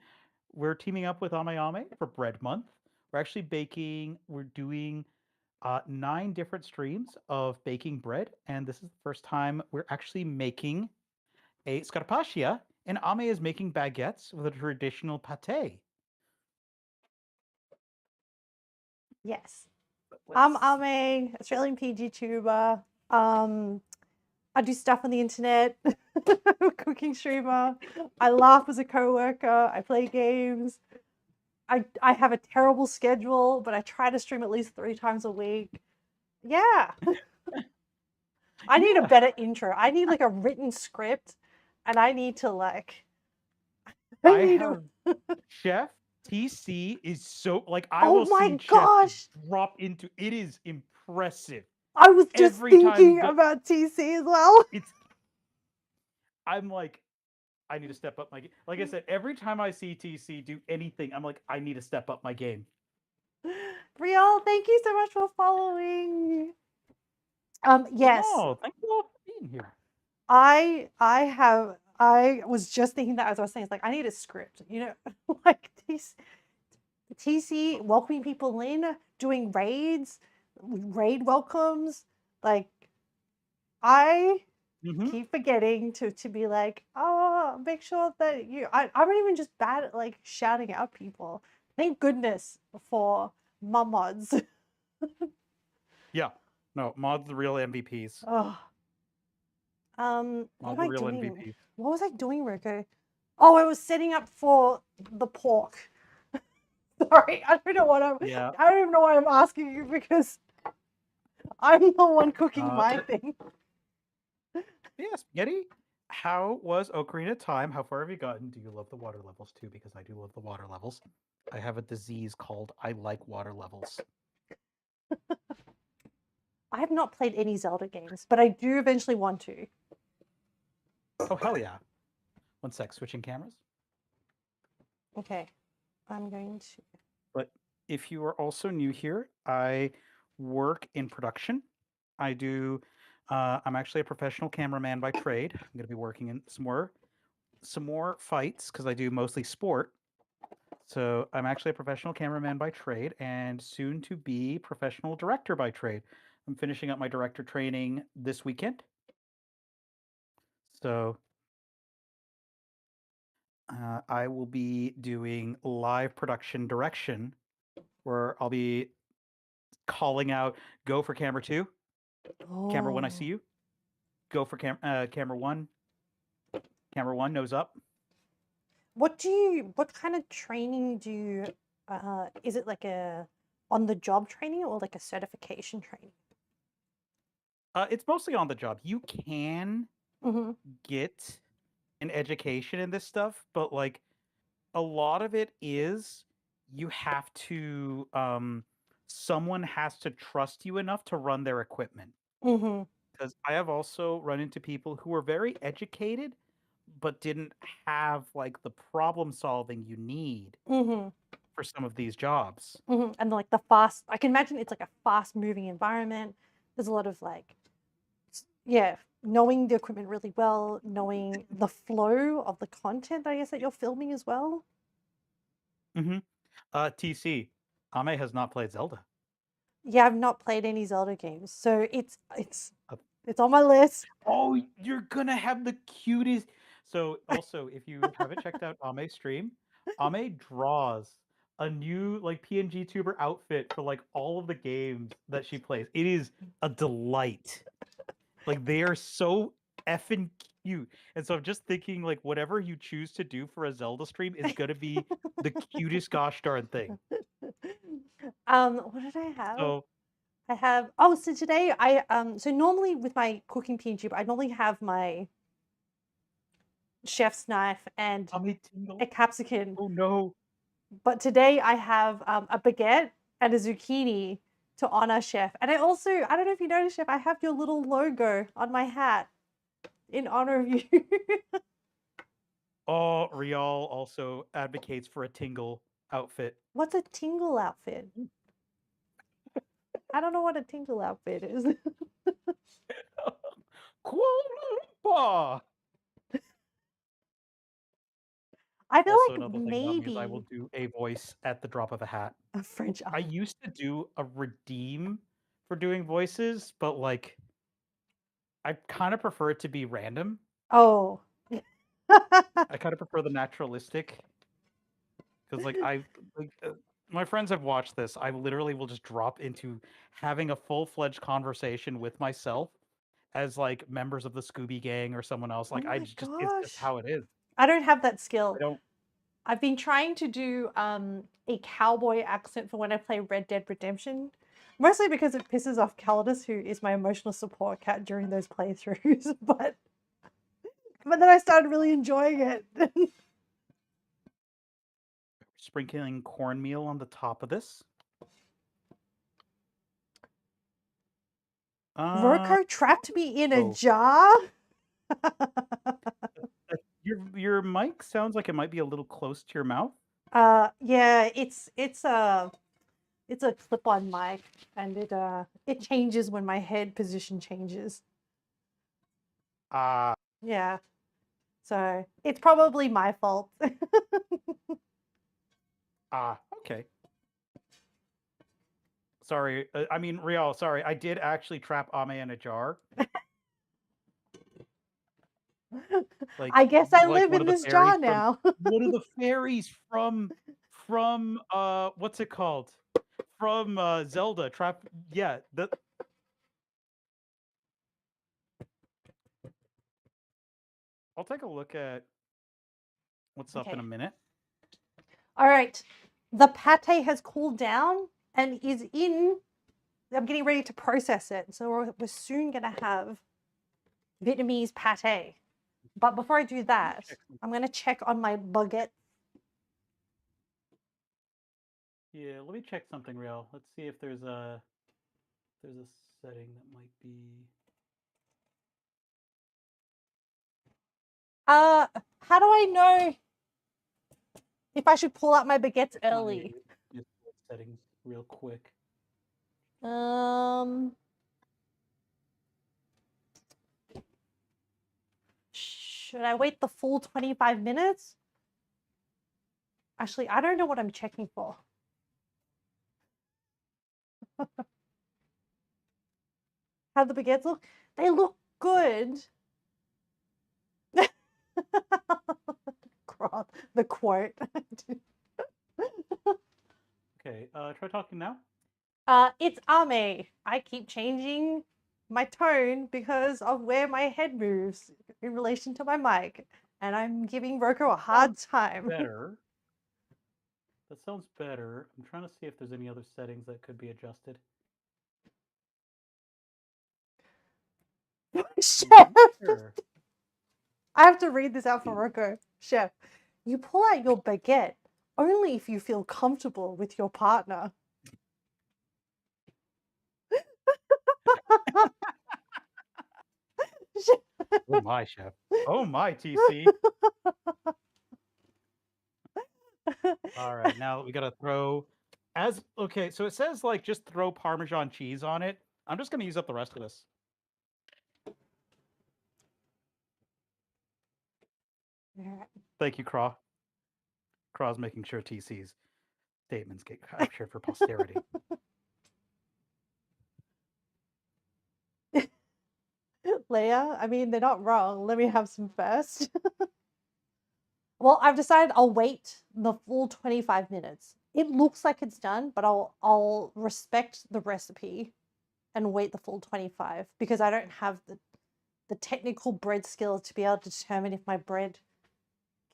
We're teaming up with Ame Ame for Bread Month. We're doing 9 different streams of baking bread, and this is the first time we're actually making a scarpaccia, and Ame is making baguettes with a traditional pate. Yes. Let's I'm a Australian PG tuber. I do stuff on the internet. Cooking streamer. I laugh as a coworker. I play games. I have a terrible schedule, but I try to stream at least 3 times a week. Yeah. I need a yeah. better intro. I need like a written script and I need to like I I need have chef TC is so like I Oh will my see Chef just gosh! drop into it is impressive. I was just Every time he thinking does about TC as well. it's I'm like, I need to step up my game. Like I said, every time I see TC do anything, I'm like, I need to step up my game. Riel, thank you so much for following. But Yes, no, thank you all for being here. I was just thinking that as I was saying, it's like I need a script, you know, like TC welcoming people in, doing raids, raid welcomes. Like I Mm-hmm. keep forgetting to be like, oh, make sure that I'm not even just bad at like shouting out people. Thank goodness for mum mods. Yeah. No, mods the real MVPs. Oh, what Mods am the I real doing? MVPs. What was I doing, Roco? Oh, I was setting up for the pork. Sorry, I don't know what I'm. Yeah. I don't even know why I'm asking you because I'm the one cooking Uh, my but thing. yeah, spaghetti. How was Ocarina of Time? How far have you gotten? Do you love the water levels too? Because I do love the water levels. I have a disease called I like water levels. I have not played any Zelda games, but I do eventually want to. Oh hell yeah. One sec, switching cameras. Okay, I'm going to. But if you are also new here, I work in production. I do. I'm actually a professional cameraman by trade. I'm going to be working in some more fights because I do mostly sport. So I'm actually a professional cameraman by trade and soon to be professional director by trade. I'm finishing up my director training this weekend. So I will be doing live production direction where I'll be calling out, go for camera two, camera one, I see Oh, you, go for camera one, nose up. what kind of training do you? Is it like a on the job training or like a certification training? It's mostly on the job. You can Mm-hmm. get an education in this stuff, but like a lot of it is you have to someone has to trust you enough to run their equipment. Mm-hmm. Because I have also run into people who are very educated but didn't have like the problem solving you need Mm-hmm. for some of these jobs. Mm-hmm. And like the fast, I can imagine it's like a fast moving environment. There's a lot of like, yeah, knowing the equipment really well, knowing the flow of the content, I guess, that you're filming as well. Mm-hmm. TC, Ame has not played Zelda. Yeah, I've not played any Zelda games, so it's Uh, it's on my list. oh, you're gonna have the cutest. So also, if you haven't checked out Ame's stream, Ame draws a new like PNG tuber outfit for like all of the games that she plays. It is a delight. Like they are so effing cute. And so I'm just thinking like whatever you choose to do for a Zelda stream is gonna be the cutest gosh darn thing. What did I have? So I have oh, so today so normally with my cooking PNG, I normally have my chef's knife and Ame tingle. a capsicum. Oh no. But today I have a baguette and a zucchini to honor Chef. And I also, I don't know if you noticed, Chef, I have your little logo on my hat in honor of you. Oh, Rial also advocates for a tingle outfit. What's a tingle outfit? I don't know what a tingle outfit is. Kuala Lumpur. I feel Also, like another thing about me is I will maybe do a voice at the drop of a hat. a French. I used to do a redeem for doing voices, but like I kind of prefer it to be random. Oh. I kind of prefer the naturalistic because my friends have watched this. I literally will just drop into having a full-fledged conversation with myself as like members of the Scooby Gang or someone else. Oh Like I my just it's just gosh. how it is. I don't have that I skill. don't. I've been trying to do a cowboy accent for when I play Red Dead Redemption, mostly because it pisses off Calidus, who is my emotional support cat during those playthroughs. But then I started really enjoying it. sprinkling cornmeal on the top of this. Roco trapped me in a oh. jar. Your mic sounds like it might be a little close to your mouth. Yeah, it's a clip-on mic, and it changes when my head position changes. Yeah, so it's probably my fault. Okay. Sorry, I mean, Rial, sorry. I did actually trap Ame in a jar. Like, I guess I like live one in of the this fairies jar from now. one of the fairies from what's it called? From Zelda. Trap. Yeah. I'll take a look at what's up in a minute. All right, the pate has cooled down and is in. I'm getting ready to process it, so we're soon gonna have Vietnamese pate. But before I do that, I'm gonna check on my baguette. Yeah, let me check something, Real. Let's see if there's a setting that might be. How do I know if I should pull out my baguettes early? Just settings real quick. Should I wait the full 25 minutes? Actually, I don't know what I'm checking for. How the baguettes look? They look good. The quote. Okay, try talking now. It's Ame. I keep changing my tone because of where my head moves in relation to my mic, and I'm giving Roco a hard time. Better. That sounds better. I'm trying to see if there's any other settings that could be adjusted. Chef, Sure. I have to read this out for Roco. Chef, you pull out your baguette only if you feel comfortable with your partner. Oh my, Chef. Oh my, TC. All right, now we gotta throw okay, so it says like just throw Parmesan cheese on it. I'm just gonna use up the rest of this. Thank you, Craw. Craw's making sure TC's statements get captured for posterity. Leia, I mean, they're not wrong. Let me have some first. Well, I've decided I'll wait the full 25 minutes. It looks like it's done, but I'll respect the recipe and wait the full 25 because I don't have the technical bread skills to be able to determine if my bread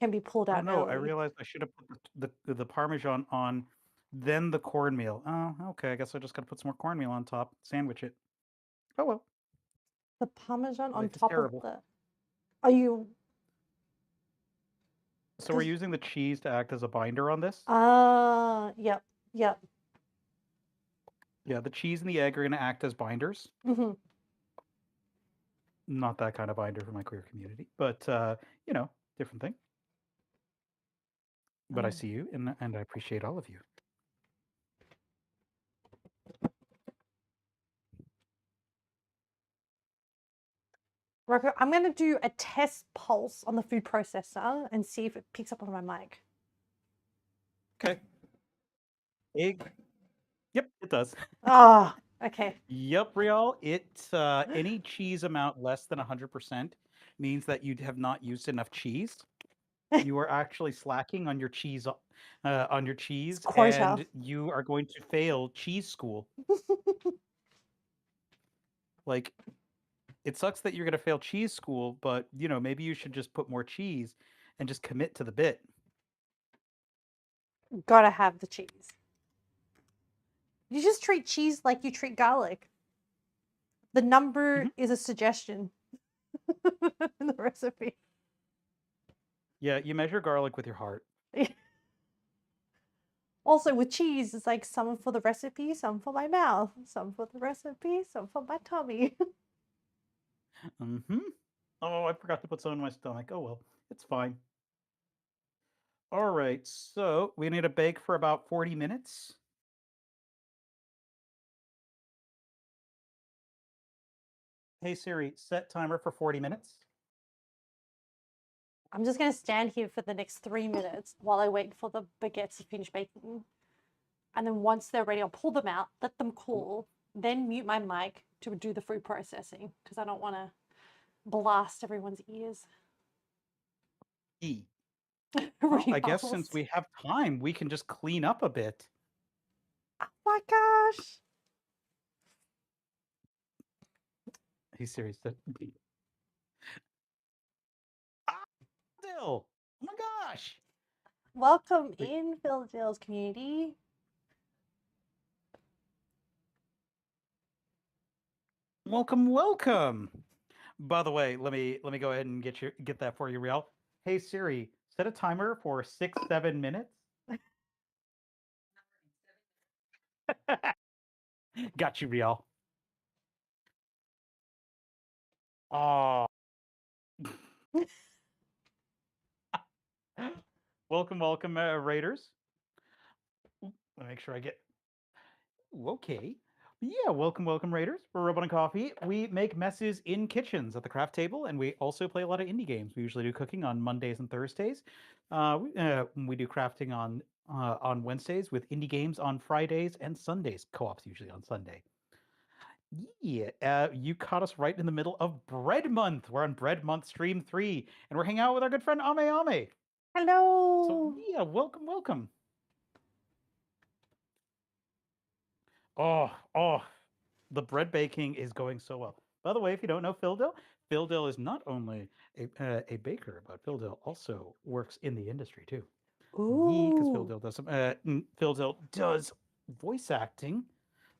can be pulled out no, early. I realized I should have put the Parmesan on, then the cornmeal. Oh, okay. I guess I just gotta put some more cornmeal on top, sandwich it. Oh well. The Parmesan on Life is top terrible. of the. Are you? So we're using the cheese to act as a binder on this? Yep, yep. Yeah, the cheese and the egg are going to act as binders. Mm-hmm. Not that kind of binder for my queer community, but different thing. But I see you, and I appreciate all of you. Roco, I'm going to do a test pulse on the food processor and see if it picks up on my mic. Okay. Egg. Yep, it does. Oh, okay. Yep, Real. It's any cheese amount less than 100% means that you have not used enough cheese. You are actually slacking on your cheese, and you are going to fail cheese school. Like, it sucks that you're going to fail cheese school, but maybe you should just put more cheese and just commit to the bit. Gotta have the cheese. You just treat cheese like you treat garlic. The number is a suggestion in the recipe. Yeah, you measure garlic with your heart. Also with cheese, it's like some for the recipe, some for my mouth, some for the recipe, some for my tummy. Mm-hmm. Oh, I forgot to put some in my stomach. Oh well, it's fine. All right, so we need to bake for about 40 minutes. Hey Siri, set timer for 40 minutes. I'm just gonna stand here for the next 3 minutes while I wait for the baguettes to finish baking. And then once they're ready, I'll pull them out, let them cool, then mute my mic to do the food processing because I don't want to blast everyone's ears. E. Well, Really I guess since fast. we have time, we can just clean up a bit. Oh my gosh. Hey Siri, set. Ah, still. Oh my gosh. Welcome Wait, in, Philadelphia's community. welcome, welcome. By the way, let me go ahead and get that for you, Riel. Hey Siri, set a timer for 6-7 minutes. Got you, Riel. Oh, welcome, welcome, Raiders. Let me make sure I get. Ooh, okay. Yeah, welcome, welcome, Raiders. We're RobotOnCoffee. We make messes in kitchens at the craft table, and we also play a lot of indie games. We usually do cooking on Mondays and Thursdays. We do crafting on Wednesdays with indie games on Fridays and Sundays. Co-ops usually on Sunday. Yeah, you caught us right in the middle of Bread Month. We're on Bread Month Stream 3, and we're hanging out with our good friend Ame Ame. So Hello. yeah, welcome, welcome. Oh, the bread baking is going so well. By the way, if you don't know Phil Dill is not only a baker, but Phil Dill also works in the industry too. Yeah, because Ooh. Phil Dill does voice acting.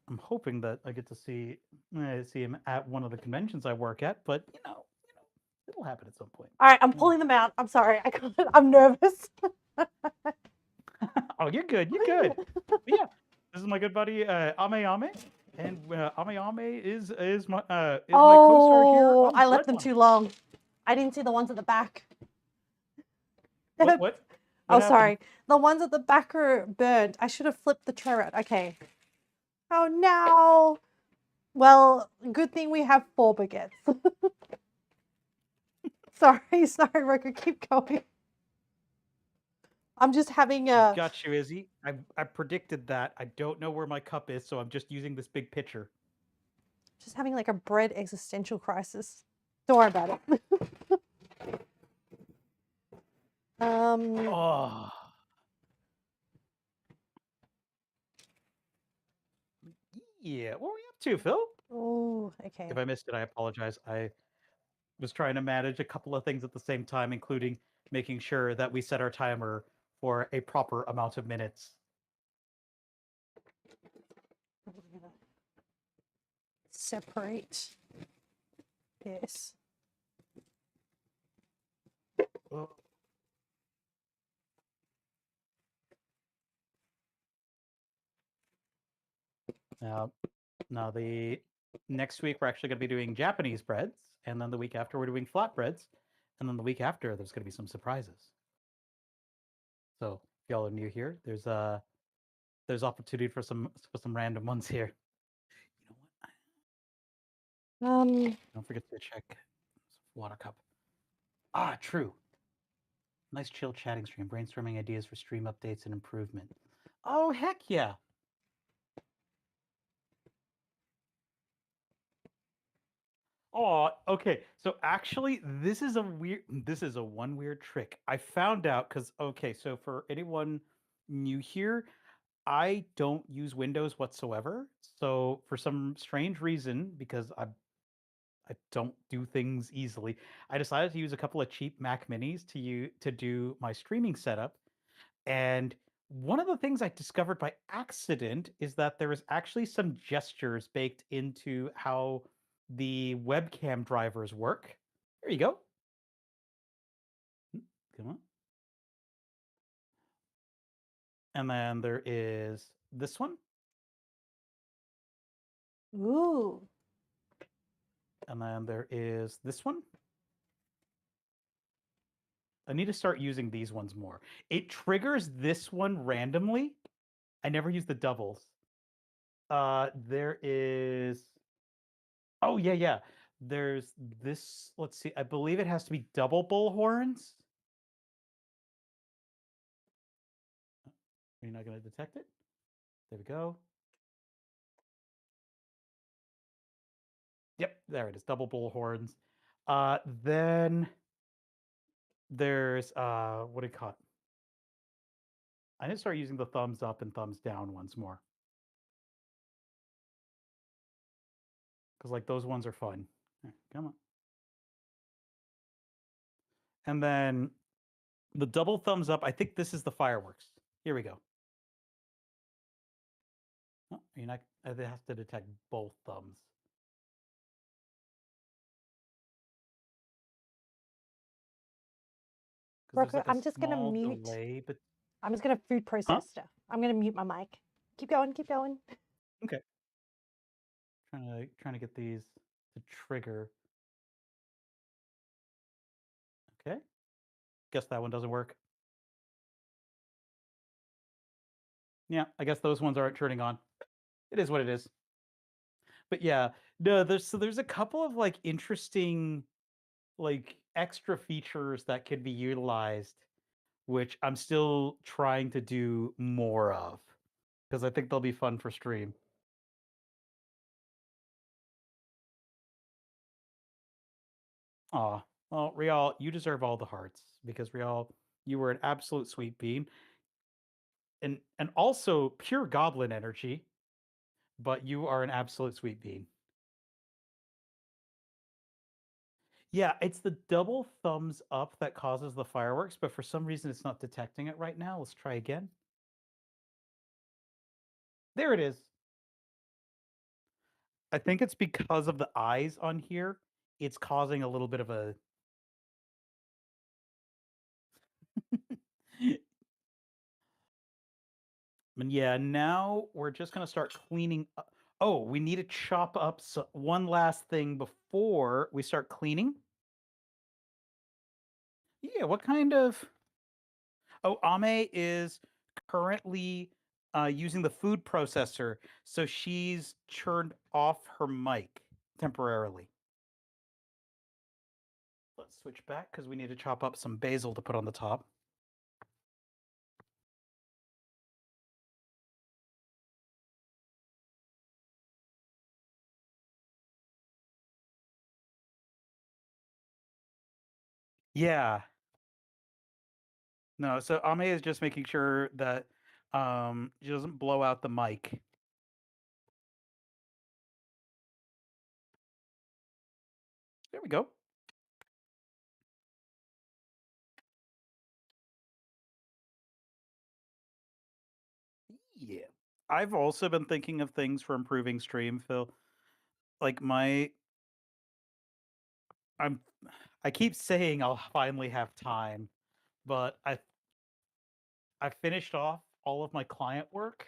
I'm hoping that I get to see him at one of the conventions I work at, but it'll happen at some point. All right, I'm Mm. pulling them out. I'm sorry. I'm nervous. Oh, you're good. You're good. But yeah, this is my good buddy Ame Ame, and Ame Ame is my co-star here Oh, on I left Bread them Month. too long. I didn't see the ones at the back. What what Oh, what happened? sorry. The ones at the back are burnt. I should have flipped the tray around. Okay. Oh, no. Well, good thing we have 4 baguettes. Sorry, sorry, Roco. Keep going. I'm just having a Got you, Izzy. I predicted that. I don't know where my cup is, so I'm just using this big pitcher. like a bread existential crisis. Don't worry about it. um, Oh, yeah. What were you up to, Phil? oh, If okay. I missed it, I apologize. I was trying to manage a couple of things at the same time, including making sure that we set our timer for a proper amount of minutes. We're gonna separate this. Oh. Now, now the next week we're actually going to be doing Japanese breads, and then the week after we're doing flatbreads, and then the week after there's going to be some surprises. So if y'all are new here, there's opportunity for some random ones here. You know what? Don't forget to check water cup. Ah, true. Nice chill chatting stream, brainstorming ideas for stream updates and improvement. Oh heck yeah! Oh, okay. So actually, this is a one weird trick. I found out because okay, so for anyone new here, I don't use Windows whatsoever. So for some strange reason, because I don't do things easily, I decided to use a couple of cheap Mac Minis to do my streaming setup. And one of the things I discovered by accident is that there is actually some gestures baked into how the webcam drivers work. There you go. Mm, come on. And then there is this one. Ooh. And then there is this one. I need to start using these ones more. It triggers this one randomly. I never use the doubles. There is. Oh yeah, yeah. There's this. Let's see. I believe it has to be double bull horns. Are you not going to detect it? There we go. Yep, there it is. Double bull horns. Then there's what do you call it? I need to start using the thumbs up and thumbs down once more because like those ones are fun. Come on. And then the double thumbs up. I think this is the fireworks. Here we go. Oh, you're not. It has to detect both thumbs. Because there's Roco, like a I'm just gonna small mute. delay, but I'm just gonna food huh? process stuff. I'm gonna mute my mic. Keep going, keep going. Okay. Trying to get these to trigger. Okay. Guess that one doesn't work. Yeah, I guess those ones aren't turning on. It is what it is. But yeah, no, there's a couple of like interesting like extra features that could be utilized, which I'm still trying to do more of because I think they'll be fun for stream. Aw, well, Rial, you deserve all the hearts because Rial, you were an absolute sweet bean and also pure goblin energy, but you are an absolute sweet bean. Yeah, it's the double thumbs up that causes the fireworks, but for some reason it's not detecting it right now. Let's try again. There it is. I think it's because of the eyes on here. It's causing a little bit of a And yeah, now we're just gonna start cleaning up. Oh, we need to chop up one last thing before we start cleaning. Yeah, what kind of Oh, Ame is currently using the food processor, so she's turned off her mic temporarily. Let's switch back because we need to chop up some basil to put on the top. Yeah. No, so Ame is just making sure that she doesn't blow out the mic. There we go. Yeah. I've also been thinking of things for improving stream, Phil. Like I'm I keep saying I'll finally have time, but I finished off all of my client work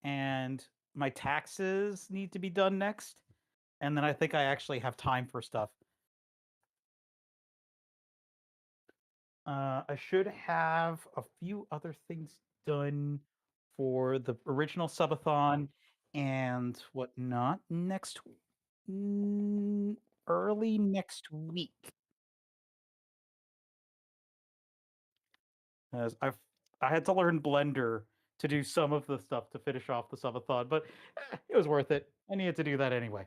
and my taxes need to be done next. And then I think I actually have time for stuff. I should have a few other things done for the original subathon and whatnot mm, early next week. As I had to learn Blender to do some of the stuff to finish off the subathon, but it was worth it. I needed to do that anyway.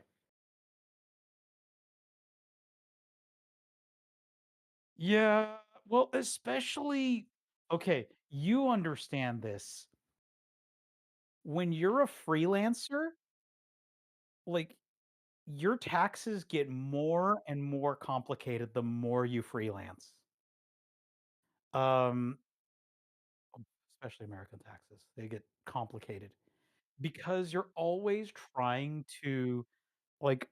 Yeah, well, especially okay, you understand this. When you're a freelancer, like your taxes get more and more complicated the more you freelance. Um, especially American taxes. They get complicated because you're always trying to like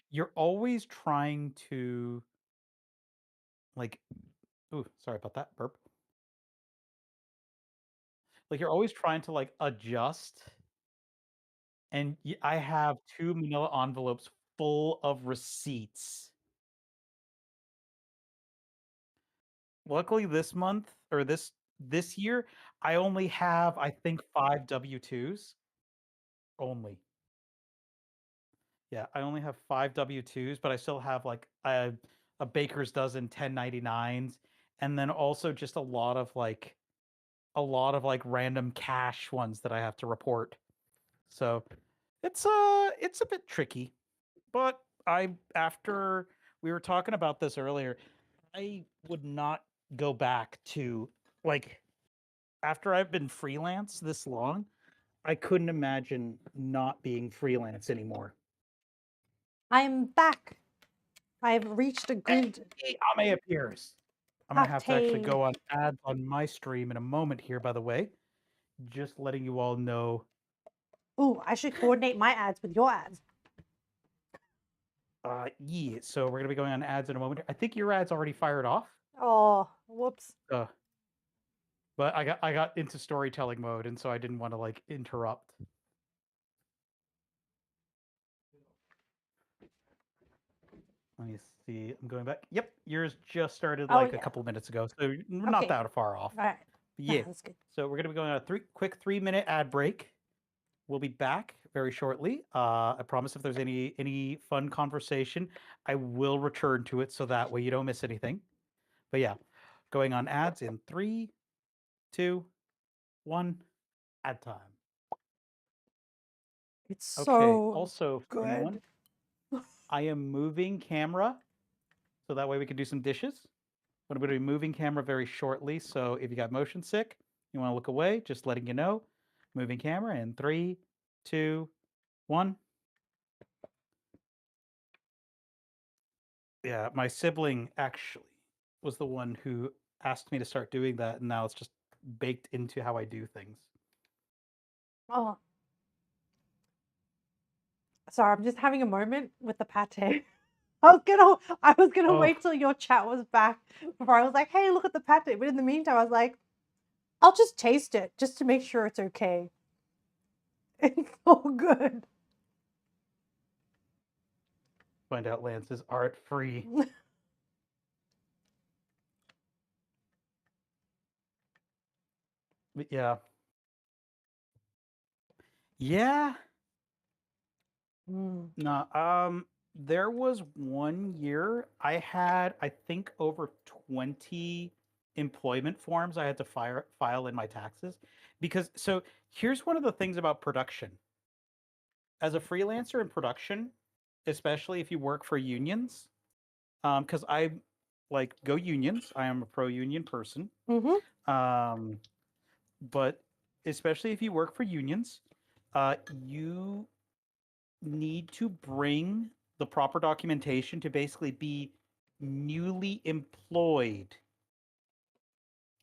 you're always trying to like ooh, sorry about that burp. Like you're always trying to like adjust, and I have 2 manila envelopes full of receipts. Luckily this month or this year, I only have I think 5 W-2s only. Yeah, I only have 5 W-2s, but I still have like a baker's dozen 1099s, and then also just a lot of random cash ones that I have to report. So it's a bit tricky. But after we were talking about this earlier, I would not go back to like after I've been freelance this long, I couldn't imagine not being freelance anymore. I'm back. I've reached a good Hey, Ame appears. I'm gonna have to actually pate. go on ads on my stream in a moment here, by the way. Just letting you all know. Ooh, I should coordinate my ads with your ads. Yeah, so we're gonna be going on ads in a moment. I think your ad's already fired off. Oh, whoops. But I got into storytelling mode, and so I didn't want to like interrupt. Let me see. I'm going back. Yep, yours just started Oh, like a yeah. couple minutes ago, so we're not Okay. that far off. All right. Yeah, That's good. so we're gonna be going on a quick 3-minute ad break. We'll be back very shortly. I promise if there's any fun conversation, I will return to it so that way you don't miss anything. But yeah, going on ads in 3, 2, 1, ad time. It's Okay. so Also, for anyone, good. I am moving camera so that way we can do some dishes. But I'm going to be moving camera very shortly. So if you got motion sick, you want to look away, just letting you know. Moving camera in 3, 2, 1. Yeah, my sibling actually was the one who asked me to start doing that, and now it's just baked into how I do things. Oh. Sorry, I'm just having a moment with the pate. I was gonna Oh, wait till your chat was back before I was like, hey, look at the pate. But in the meantime, I was like, I'll just taste it just to make sure it's okay. It's so good. find out Lance is art free. But yeah. Yeah. No, there was 1 year I had, I think, over 20 employment forms I had to file in my taxes. Because, so here's one of the things about production. As a freelancer in production, especially if you work for unions, because I like go unions, I am a pro union person. Um, but especially if you work for unions, you need to bring the proper documentation to basically be newly employed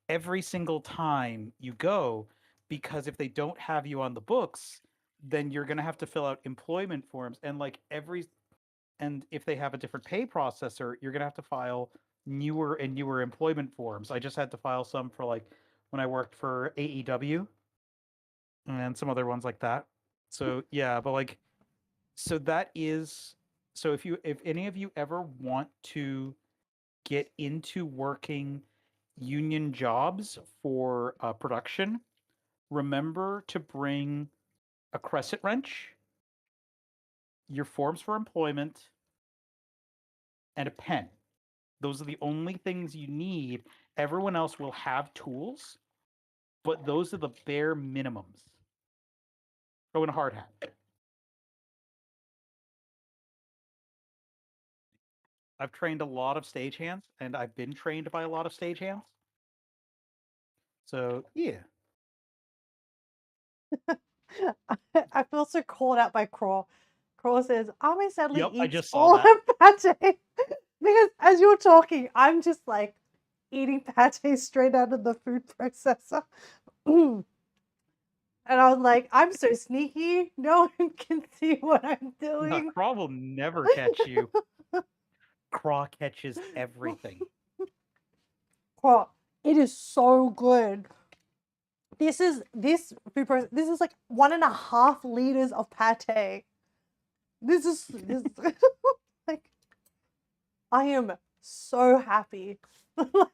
every single time you go, because if they don't have you on the books, then you're going to have to fill out employment forms, and if they have a different pay processor, you're going to have to file newer and newer employment forms. I just had to file some for like when I worked for AEW and some other ones like that. So yeah, but like so that is so if any of you ever want to get into working union jobs for production, remember to bring a crescent wrench, your forms for employment, and a pen. Those are the only things you need. Everyone else will have tools, but those are the bare minimums. Oh, and a hard hat. I've trained a lot of stagehands, and I've been trained by a lot of stagehands. So yeah. I feel so called out by Craw. Craw says, Ame sadly Yep, I eats just saw all that. her pate. Because as you're talking, I'm just like eating pate straight out of the food processor. And I was like, I'm so sneaky. No one can see what I'm No, doing. Craw will never catch you. Craw catches everything. Craw, it is so good. this food process. This is like 1.5 liters of pate. This is like, I am so happy.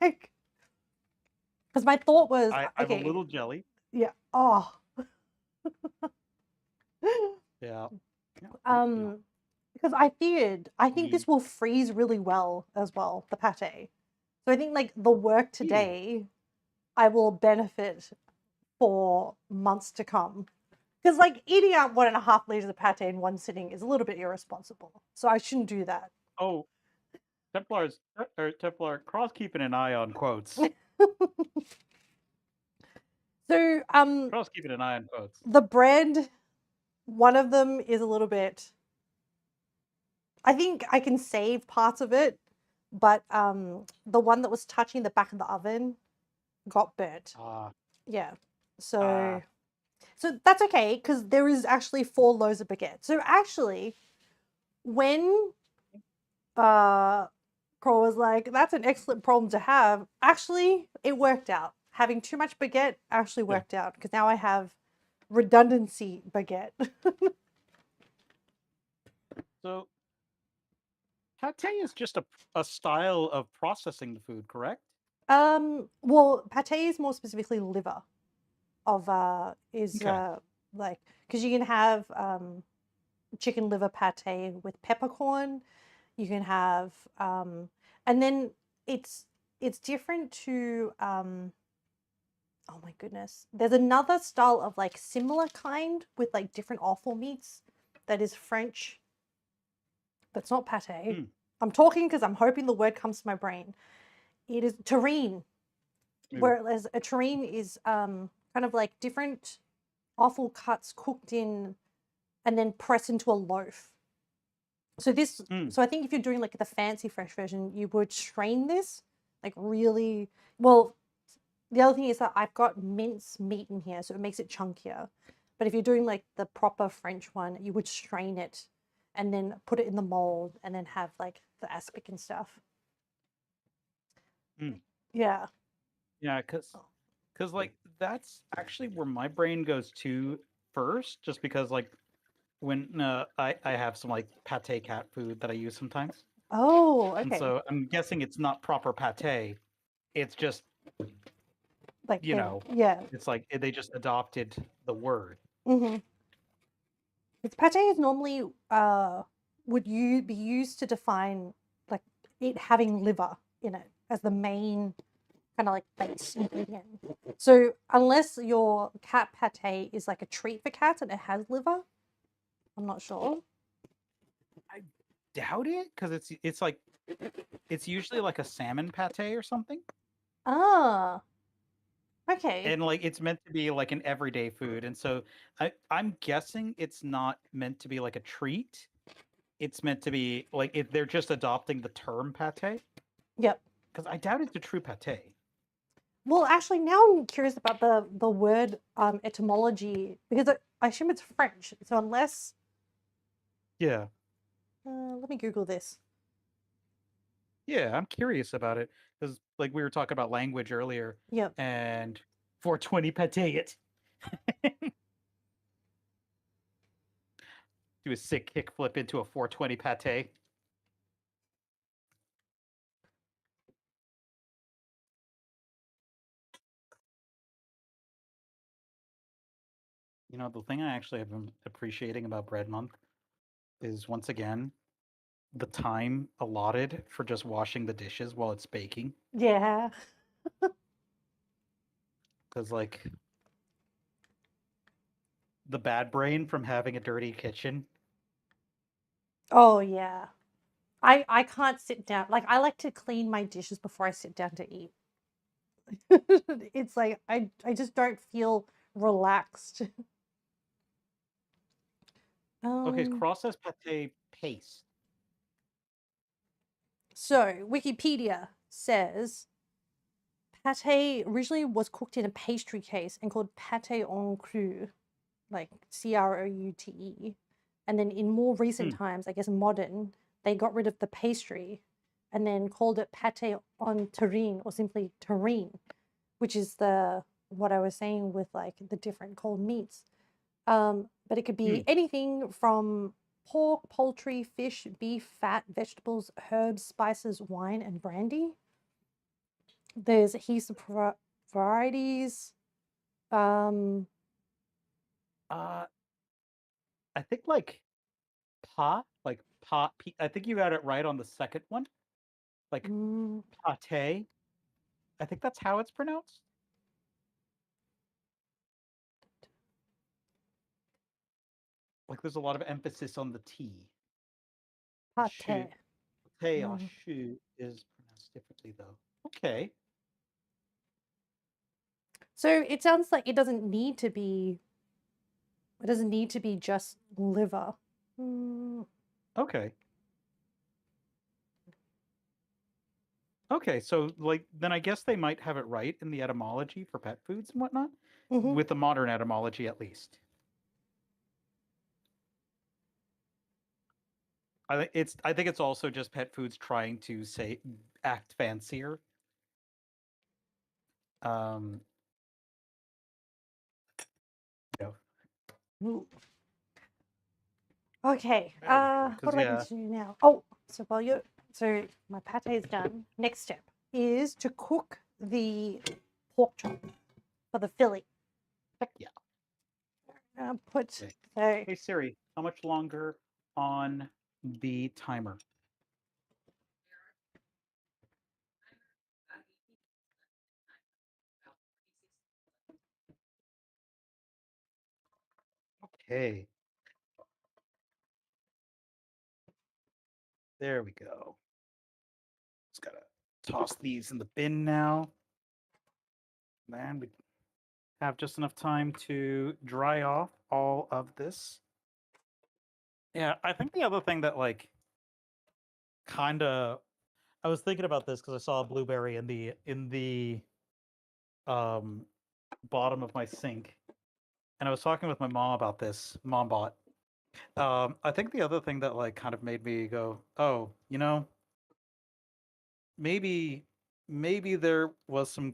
Like, because my thought was, I'm a okay, little jelly. yeah. Oh, Yeah. because I think this We will freeze really well as well, the pate. So I think like the work today, I will benefit for months to come. Because like eating out 1.5 liters of pate in one sitting is a little bit irresponsible. So I shouldn't do that. Oh, Templar Cross keeping an eye on quotes. So Cross keeping an eye on quotes. the bread, one of them is a little bit, I think I can save parts of it, but the one that was touching the back of the oven got burnt. Ah, Yeah. So that's okay, because there is actually 4 loaves of baguette. So actually, when Cole was like, that's an excellent problem to have, actually it worked out. Having too much baguette actually yeah. worked out, because now I have redundancy baguette. So pate is just a style of processing the food, correct? Well, pate is more specifically liver of is Okay. like, because you can have chicken liver pate with peppercorn. You can have and then it's different to oh my goodness. There's another style of like similar kind with like different offal meats that is French. That's not pate. Hmm. I'm talking because I'm hoping the word comes to my brain. It is terrine. Ooh. Whereas a terrine is kind of like different offal cuts cooked in and then pressed into a loaf. So this, so I think if you're doing like the fancy fresh version, you would strain this like really well. The other thing is that I've got mince meat in here, so it makes it chunkier. But if you're doing like the proper French one, you would strain it and then put it in the mold and then have like the aspic and stuff. Yeah. Yeah, because like that's actually where my brain goes to first, just because like when I have some like pate cat food that I use sometimes, Oh, and okay. so I'm guessing it's not proper pate. It's just Like know, yeah. it's like they just adopted the word. Mm-hmm. Its pate is normally would you be used to define like it having liver in it as the main kind of like base ingredient. So unless your cat pate is like a treat for cats and it has liver, I'm not sure. I doubt it, because it's like it's usually like a salmon pate or something, Ah, okay. and like it's meant to be like an everyday food, and so I'm guessing it's not meant to be like a treat. It's meant to be like if they're just adopting the term pate, Yep. because I doubt it's a true pate. Well, actually, now I'm curious about the word etymology, because I assume it's French. So unless Yeah, let me Google this. yeah, I'm curious about it because like we were talking about language earlier, Yep. and 420 pate it. Do a sick kickflip into a 420 pate. You know, the thing I actually have been appreciating about Bread Month is once again the time allotted for just washing the dishes while it's baking. Yeah. Because, like, the bad brain from having a dirty kitchen. Oh yeah. I can't sit down. Like I like to clean my dishes before I sit down to eat. It's like I just don't feel relaxed. Okay, Um, cross as pate paste. so Wikipedia says pate originally was cooked in a pastry case and called pate en croûte, like Croute. And then in more recent times, I guess modern, they got rid of the pastry and then called it pate en terrine or simply terrine, which is the what I was saying with like the different cold meats. But it could be Hmm. anything from pork, poultry, fish, beef, fat, vegetables, herbs, spices, wine, and brandy. There's heaps of varieties. Um, Uh, I think like pa, like pa. I think you got it right on the second one. Like mm, pate. I think that's how it's pronounced. Like there's a lot of emphasis on the T. Shoot. pate. Pate or Mm. shoot is pronounced differently though. Okay. So it sounds like it doesn't need to be. It doesn't need to be just liver. Mm, Okay. Okay, so like then I guess they might have it right in the etymology for pet foods and whatnot, mhm. with the modern etymology at least. I think it's also just pet foods trying to say act fancier. Um, you know, Ooh. Okay. there we go. What Because do I need yeah, to do now? Oh, so while you're my pate is done. Next step is to cook the pork chop for the filling. heck yeah. Put Okay. so Hey Siri, how much longer on the timer? Okay, there we go. Just gotta toss these in the bin now. Man, we have just enough time to dry off all of this. Yeah, I think the other thing that like kind of I was thinking about this because I saw a blueberry in the um bottom of my sink, and I was talking with my mom about this. Mom bought. I think the other thing that like kind of made me go, oh, maybe maybe there was some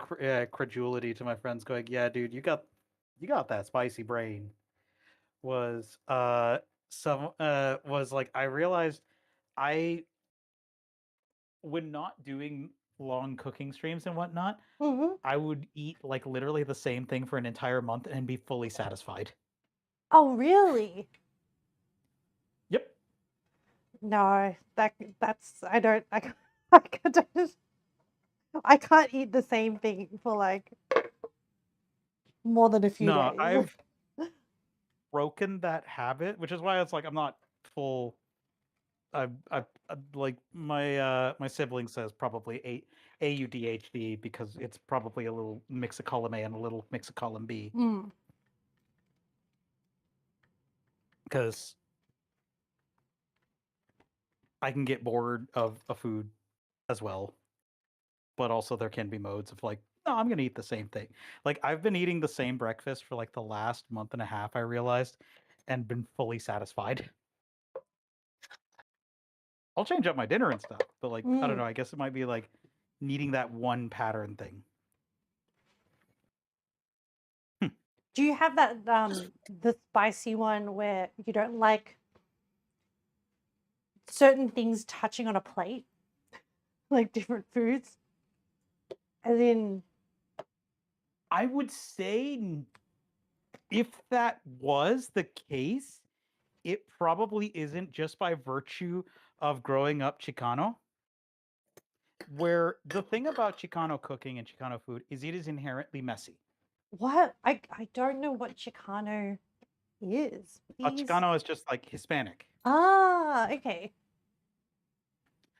credulity to my friends going, yeah, dude, you got that spicy brain. Was some was like I realized I when not doing long cooking streams and whatnot, mhm. I would eat like literally the same thing for an entire month and be fully satisfied. Oh, really? Yep. No, that's I don't I can't, I can't eat the same thing for like more than a few No, days. I've broken that habit, which is why it's like I'm not full. I like my sibling says probably AUDHD because it's probably a little mix of column A and a little mix of column B Mm. because I can get bored of a food as well, but also there can be modes of like, no, I'm gonna eat the same thing. Like I've been eating the same breakfast for like the last month and a half, I realized, and been fully satisfied. I'll change up my dinner and stuff, but like I don't Mm. know, I guess it might be like needing that one pattern thing. Hmm. Do you have that the spicy one where you don't like certain things touching on a plate, like different foods? As in, I would say if that was the case, it probably isn't just by virtue of growing up Chicano. Where the thing about Chicano cooking and Chicano food is it is inherently messy. what? I don't know what Chicano is. Please. Chicano is just like Hispanic. Ah, okay.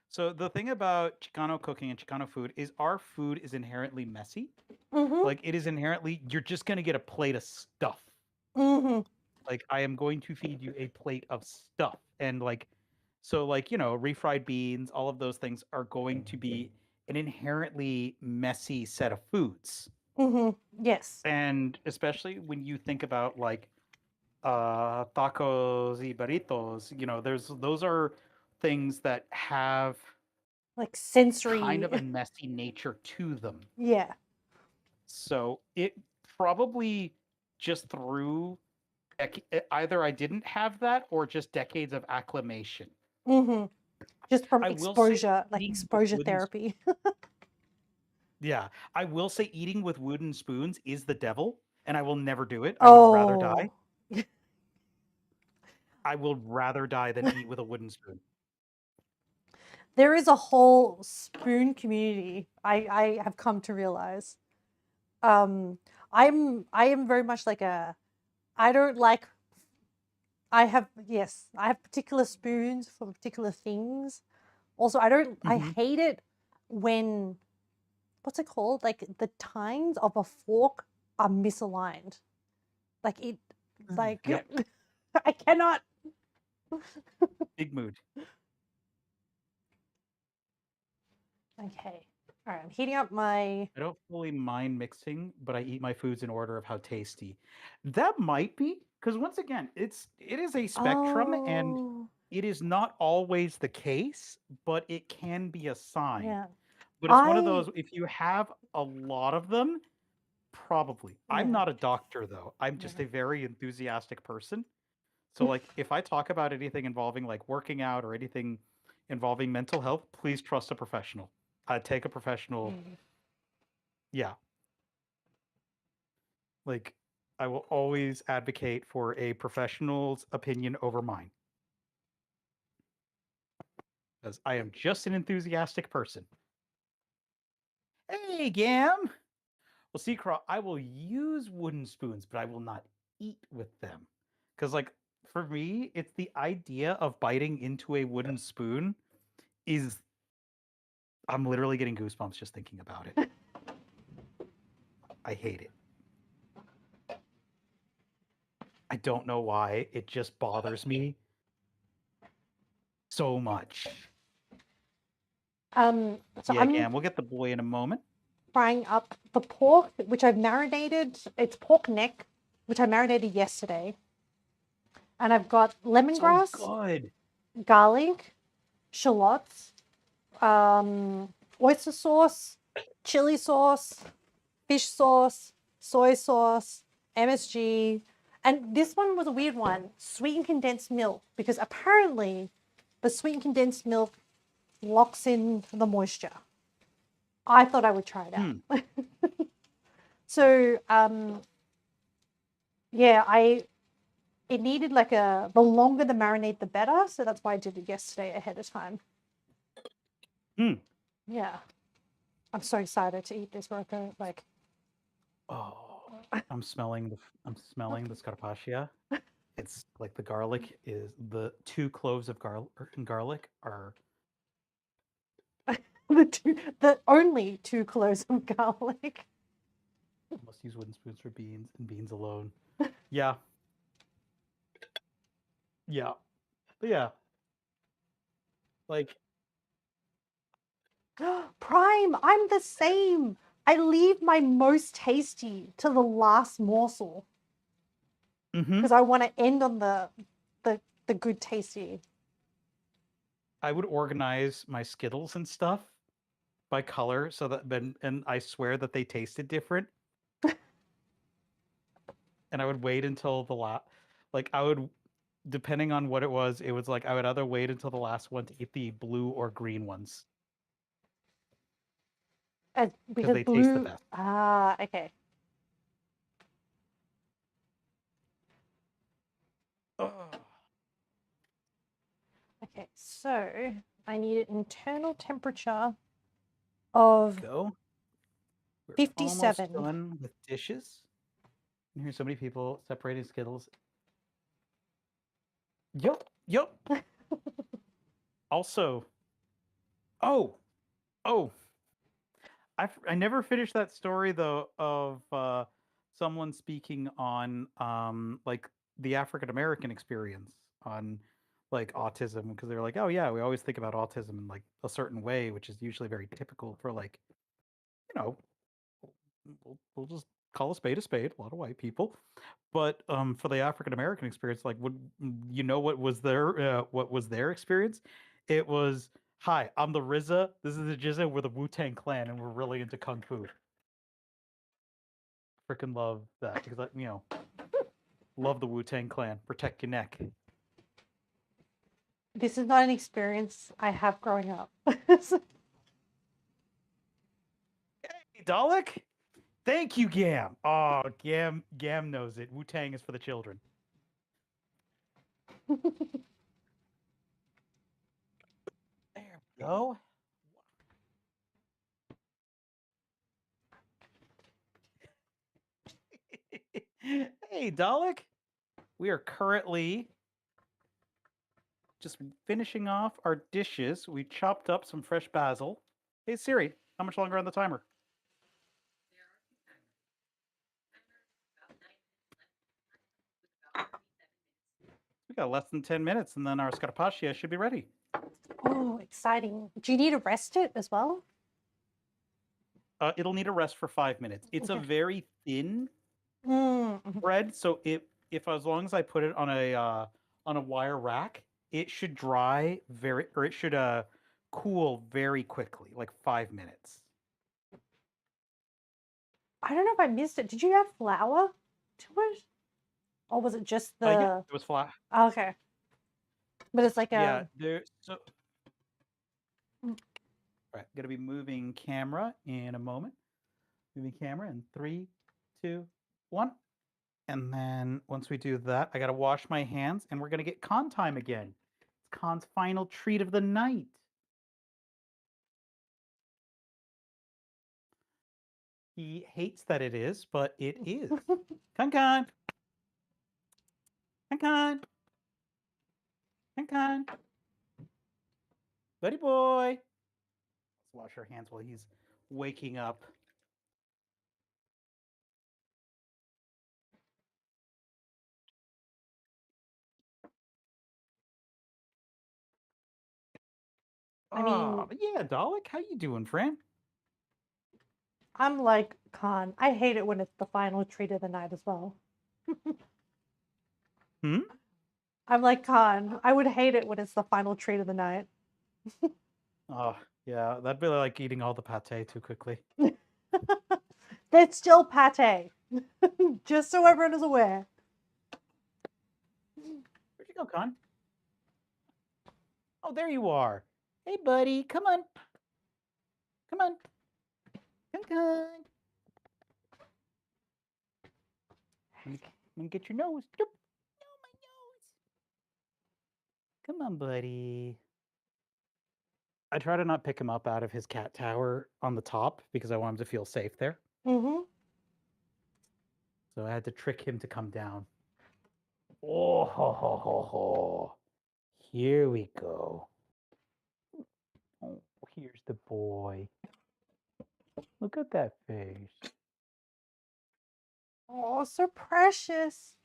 So the thing about Chicano cooking and Chicano food is our food is inherently messy. Mm-hmm. Like it is inherently, you're just gonna get a plate of stuff. Mm-hmm. Like I am going to feed you a plate of stuff, and like, so like refried beans, all of those things are going to be an inherently messy set of foods, Mm-hmm. Yes. and especially when you think about like tacos y burritos, there's those are things that have Like kind of a sensory. messy nature to them. Yeah. So it probably just through either I didn't have that or just decades of acclimation. Mm-hmm. Just from I will say exposure, like eating with exposure wooden therapy. yeah, I will say eating with wooden spoons is the devil, and I will never do it. I would rather die. Oh, I will rather die than eat with a wooden spoon. there is a whole spoon community. I have come to realize. Um, I am very much like a I don't like I have yes, I have particular spoons for particular things. Also, I Mhm. hate it when what's it called? Like the tines of a fork are misaligned. Like it like Yep, I cannot. big mood. Okay. All right, I'm heating up my I don't fully mind mixing, but I eat my foods in order of how tasty. That might be because once again, it is a spectrum and oh, it is not always the case, but it can be a sign. yeah. But it's one of I those if you have a lot of them, probably. I'm yeah. not a doctor though. I'm just Yeah. a very enthusiastic person. So like if I talk about anything involving like working out or anything involving mental health, please trust a professional. Take a professional. Mm. Yeah. Like I will always advocate for a professional's opinion over mine. Because I am just an enthusiastic person. Hey, Gam. Well, see, Craw, I will use wooden spoons, but I will not eat with them. Because, like, for me, it's the idea of biting into a wooden spoon is I'm literally getting goosebumps just thinking about it. I hate it. I don't know why. It just bothers me so much. So Yeah, I'm Gam, we'll get the boy in a moment. frying up the pork, which I've marinated. It's pork neck, which I marinated yesterday. And I've got So lemongrass, good. garlic, shallots, oyster sauce, chili sauce, fish sauce, soy sauce, MSG. And this one was a weird one, sweetened condensed milk, because apparently the sweetened condensed milk locks in the moisture. I thought I would try it Hmm. out. So yeah, it needed like the longer the marinade the better, so that's why I did it yesterday ahead of time. Hmm. Yeah. I'm so excited to eat this Roco. Like Oh, I'm smelling the scarpaccia. It's like the garlic is the 2 cloves of garlic are the only 2 cloves of garlic. must use wooden spoons for beans and beans alone. Yeah, yeah, but yeah. Like, Prime, I'm the same. I leave my most tasty to the last morsel mm-hmm. because I want to end on the good tasty. I would organize my Skittles and stuff by color so that then and I swear that they tasted different. And I would wait until the last, like I would, depending on what it was like I would either wait until the last one to eat the blue or green ones because Because they taste the blue. best. Ah, okay. Ugh. Okay, so I need an internal temperature of Go. We're almost 57. done with dishes. And here's so many people separating Skittles. Yup, yup. Also, oh, oh, I never finished that story though of someone speaking on like the African American experience on like autism because they're like, oh yeah, we always think about autism in like a certain way, which is usually very typical for like you know we'll just call a lot of white people. But for the African American experience, like, would you know what was their experience? It was, "Hi, I'm the RZA. This is the Jizza. We're the Wu Tang Clan, and we're really into kung fu." freaking love that because love the Wu-Tang Clan. Protect your neck. This is not an experience I have growing up. Hey, Dalek. Thank you, Gam. Oh, Gam knows it. Wu-Tang is for the children. There we go. Hey, Dalek. We are currently just finishing off our dishes. We chopped up some fresh basil. Hey, Siri, how much longer on the timer? We got less than 10 minutes, and then our scarpaccia should be ready. Oh, exciting. Do you need to rest it as well? It'll need a rest for 5 minutes. It's a Okay. very thin Mm-hmm. bread, so if as long as I put it on a wire rack, it should dry it should cool very quickly, like 5 minutes. I don't know if I missed it. Did you add flour to it? Or was it just the... Yeah, it was flat. Oh, okay. But it's like Yeah, a... so right, gonna be moving camera in a moment. Moving camera in 3, 2, 1. And then once we do that, I gotta wash my hands, and we're gonna get Khan time again. It's Khan's final treat of the night. He hates that it is, but it is. Khan Khan. Khan Khan. Khan Khan. Buddy boy. Let's wash our hands while he's waking up. I mean... Oh, yeah, Dalek, how you doing, friend? I'm like Khan. I hate it when it's the final treat of the night as well. Hmm? I'm like Khan. I would hate it when it's the final treat of the night. Oh, yeah, that'd be like eating all the pate too quickly. That's still pate. Just so everyone is aware. Where'd you go, Khan? Oh, there you are. Hey, buddy, come on. Come on. Come on. Let me get your nose. Doop. No, my nose. Come on, buddy. I try to not pick him up out of his cat tower on the top because I want him to feel safe there. Mm-hmm. So I had to trick him to come down. Oh, ho, ho, ho, ho. Here we go. Oh, here's the boy. Look at that face. Oh, so precious.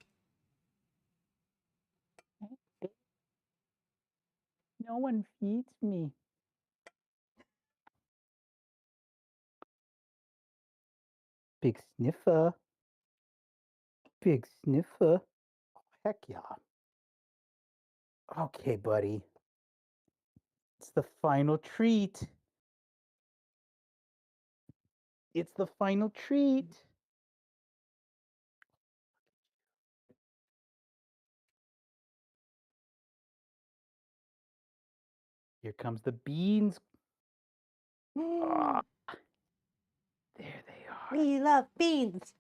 No one feeds me. Big sniffer. Big sniffer. Oh, heck yeah. Okay, buddy. It's the final treat. It's the final treat. Here comes the beans. Ah, there they are. We love beans.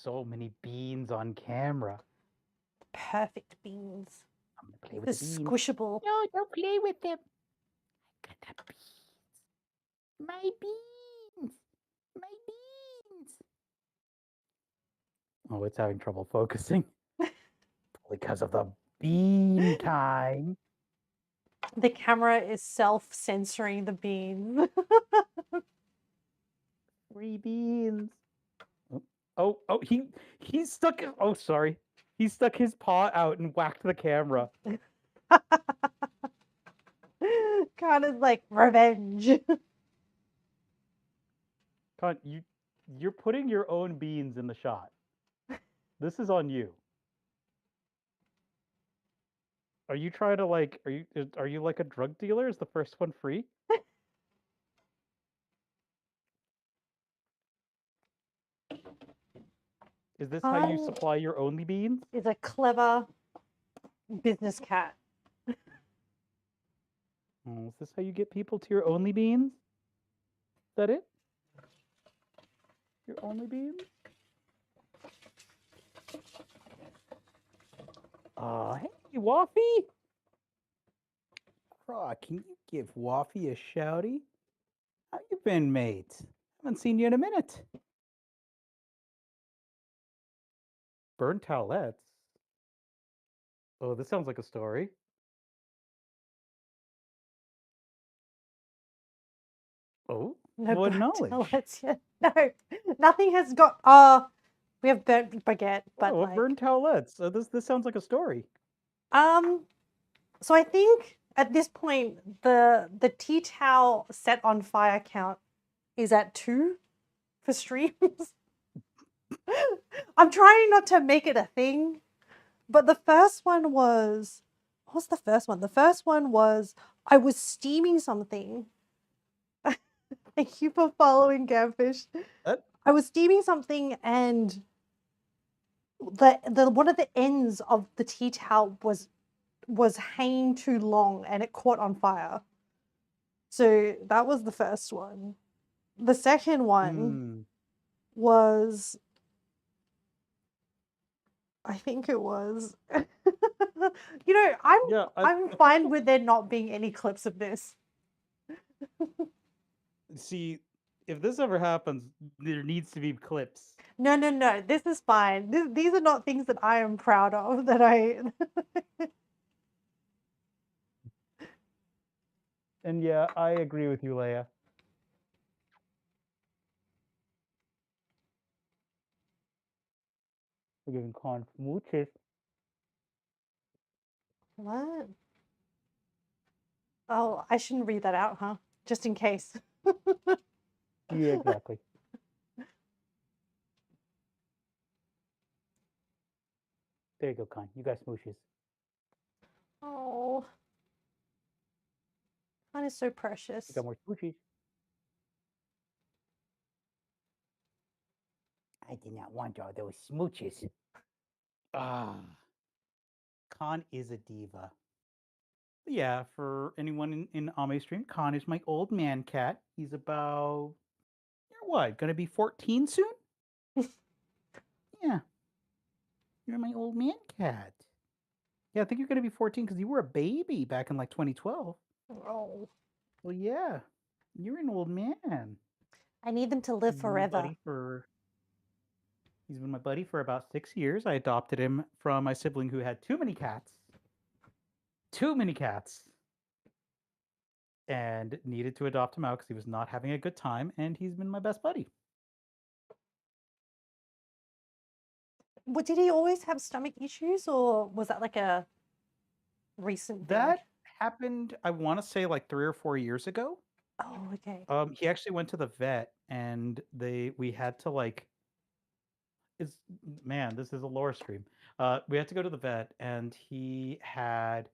So many beans on camera. Perfect beans. I'm gonna play with The the beans. squishable. No, don't play with them. I got the beans. My beans. My beans. Oh, it's having trouble focusing. Because of the bean time. The camera is self-censoring the beans. 3 beans. Oh, he stuck. Oh, sorry. He stuck his paw out and whacked the camera. Kind of like revenge. Con, you're putting your own beans in the shot. This is on you. Are you trying to like? Are you like a drug dealer? Is the first one free? Is this how you Khan supply your only beans? is a clever business cat. Oh, is this how you get people to your only beans? Is that it? Your only beans? Hey, Waffy. Croc, can you give Waffy a shouty? How you been, mate? Haven't seen you in a minute. Burnt towelettes? Oh, this sounds like a story. Oh, No what burnt knowledge? towelettes yet. No, nothing has got. We have burnt baguette, but Oh, what like, burnt towelettes? This sounds like a story. So I think at this point the tea towel set on fire count is at 2 for streams. I'm trying not to make it a thing, but the first one was, what was the first one? The first one was I was steaming something. Thank you for following, Gamfish. I was steaming something and the one of the ends of the tea towel was hanging too long and it caught on fire. So that was the first one. The second one was, I think it was, you know, I'm fine with there not being any clips of this. See, if this ever happens, there needs to be clips. No, no, no. This is fine. These are not things that I am proud of. That I. And yeah, I agree with you, Leia. We're giving Con smooches. What? Oh, I shouldn't read that out, huh? Just in case. Yeah, exactly. There you go, Con. You got smooches. Oh, that is so precious. You got more smooches. I did not want all those smooches. Khan is a diva. Yeah, for anyone in Ame stream, Khan is my old man cat. He's about, you're what, gonna be 14 soon? Yeah. You're my old man cat. Yeah, I think you're gonna be 14 because you were a baby back in like 2012. Oh. Well, yeah. You're an old man. I need them to live forever. He's been my buddy for about 6 years. I adopted him from my sibling who had too many cats. Too many cats. And needed to adopt him out because he was not having a good time, and he's been my best buddy. What, did he always have stomach issues, or was that like a recent thing? That happened, I want to say, like 3 or 4 years ago. Oh, okay. He actually went to the vet, and we had to like, it's man, this is a lore stream. We had to go to the vet, and he had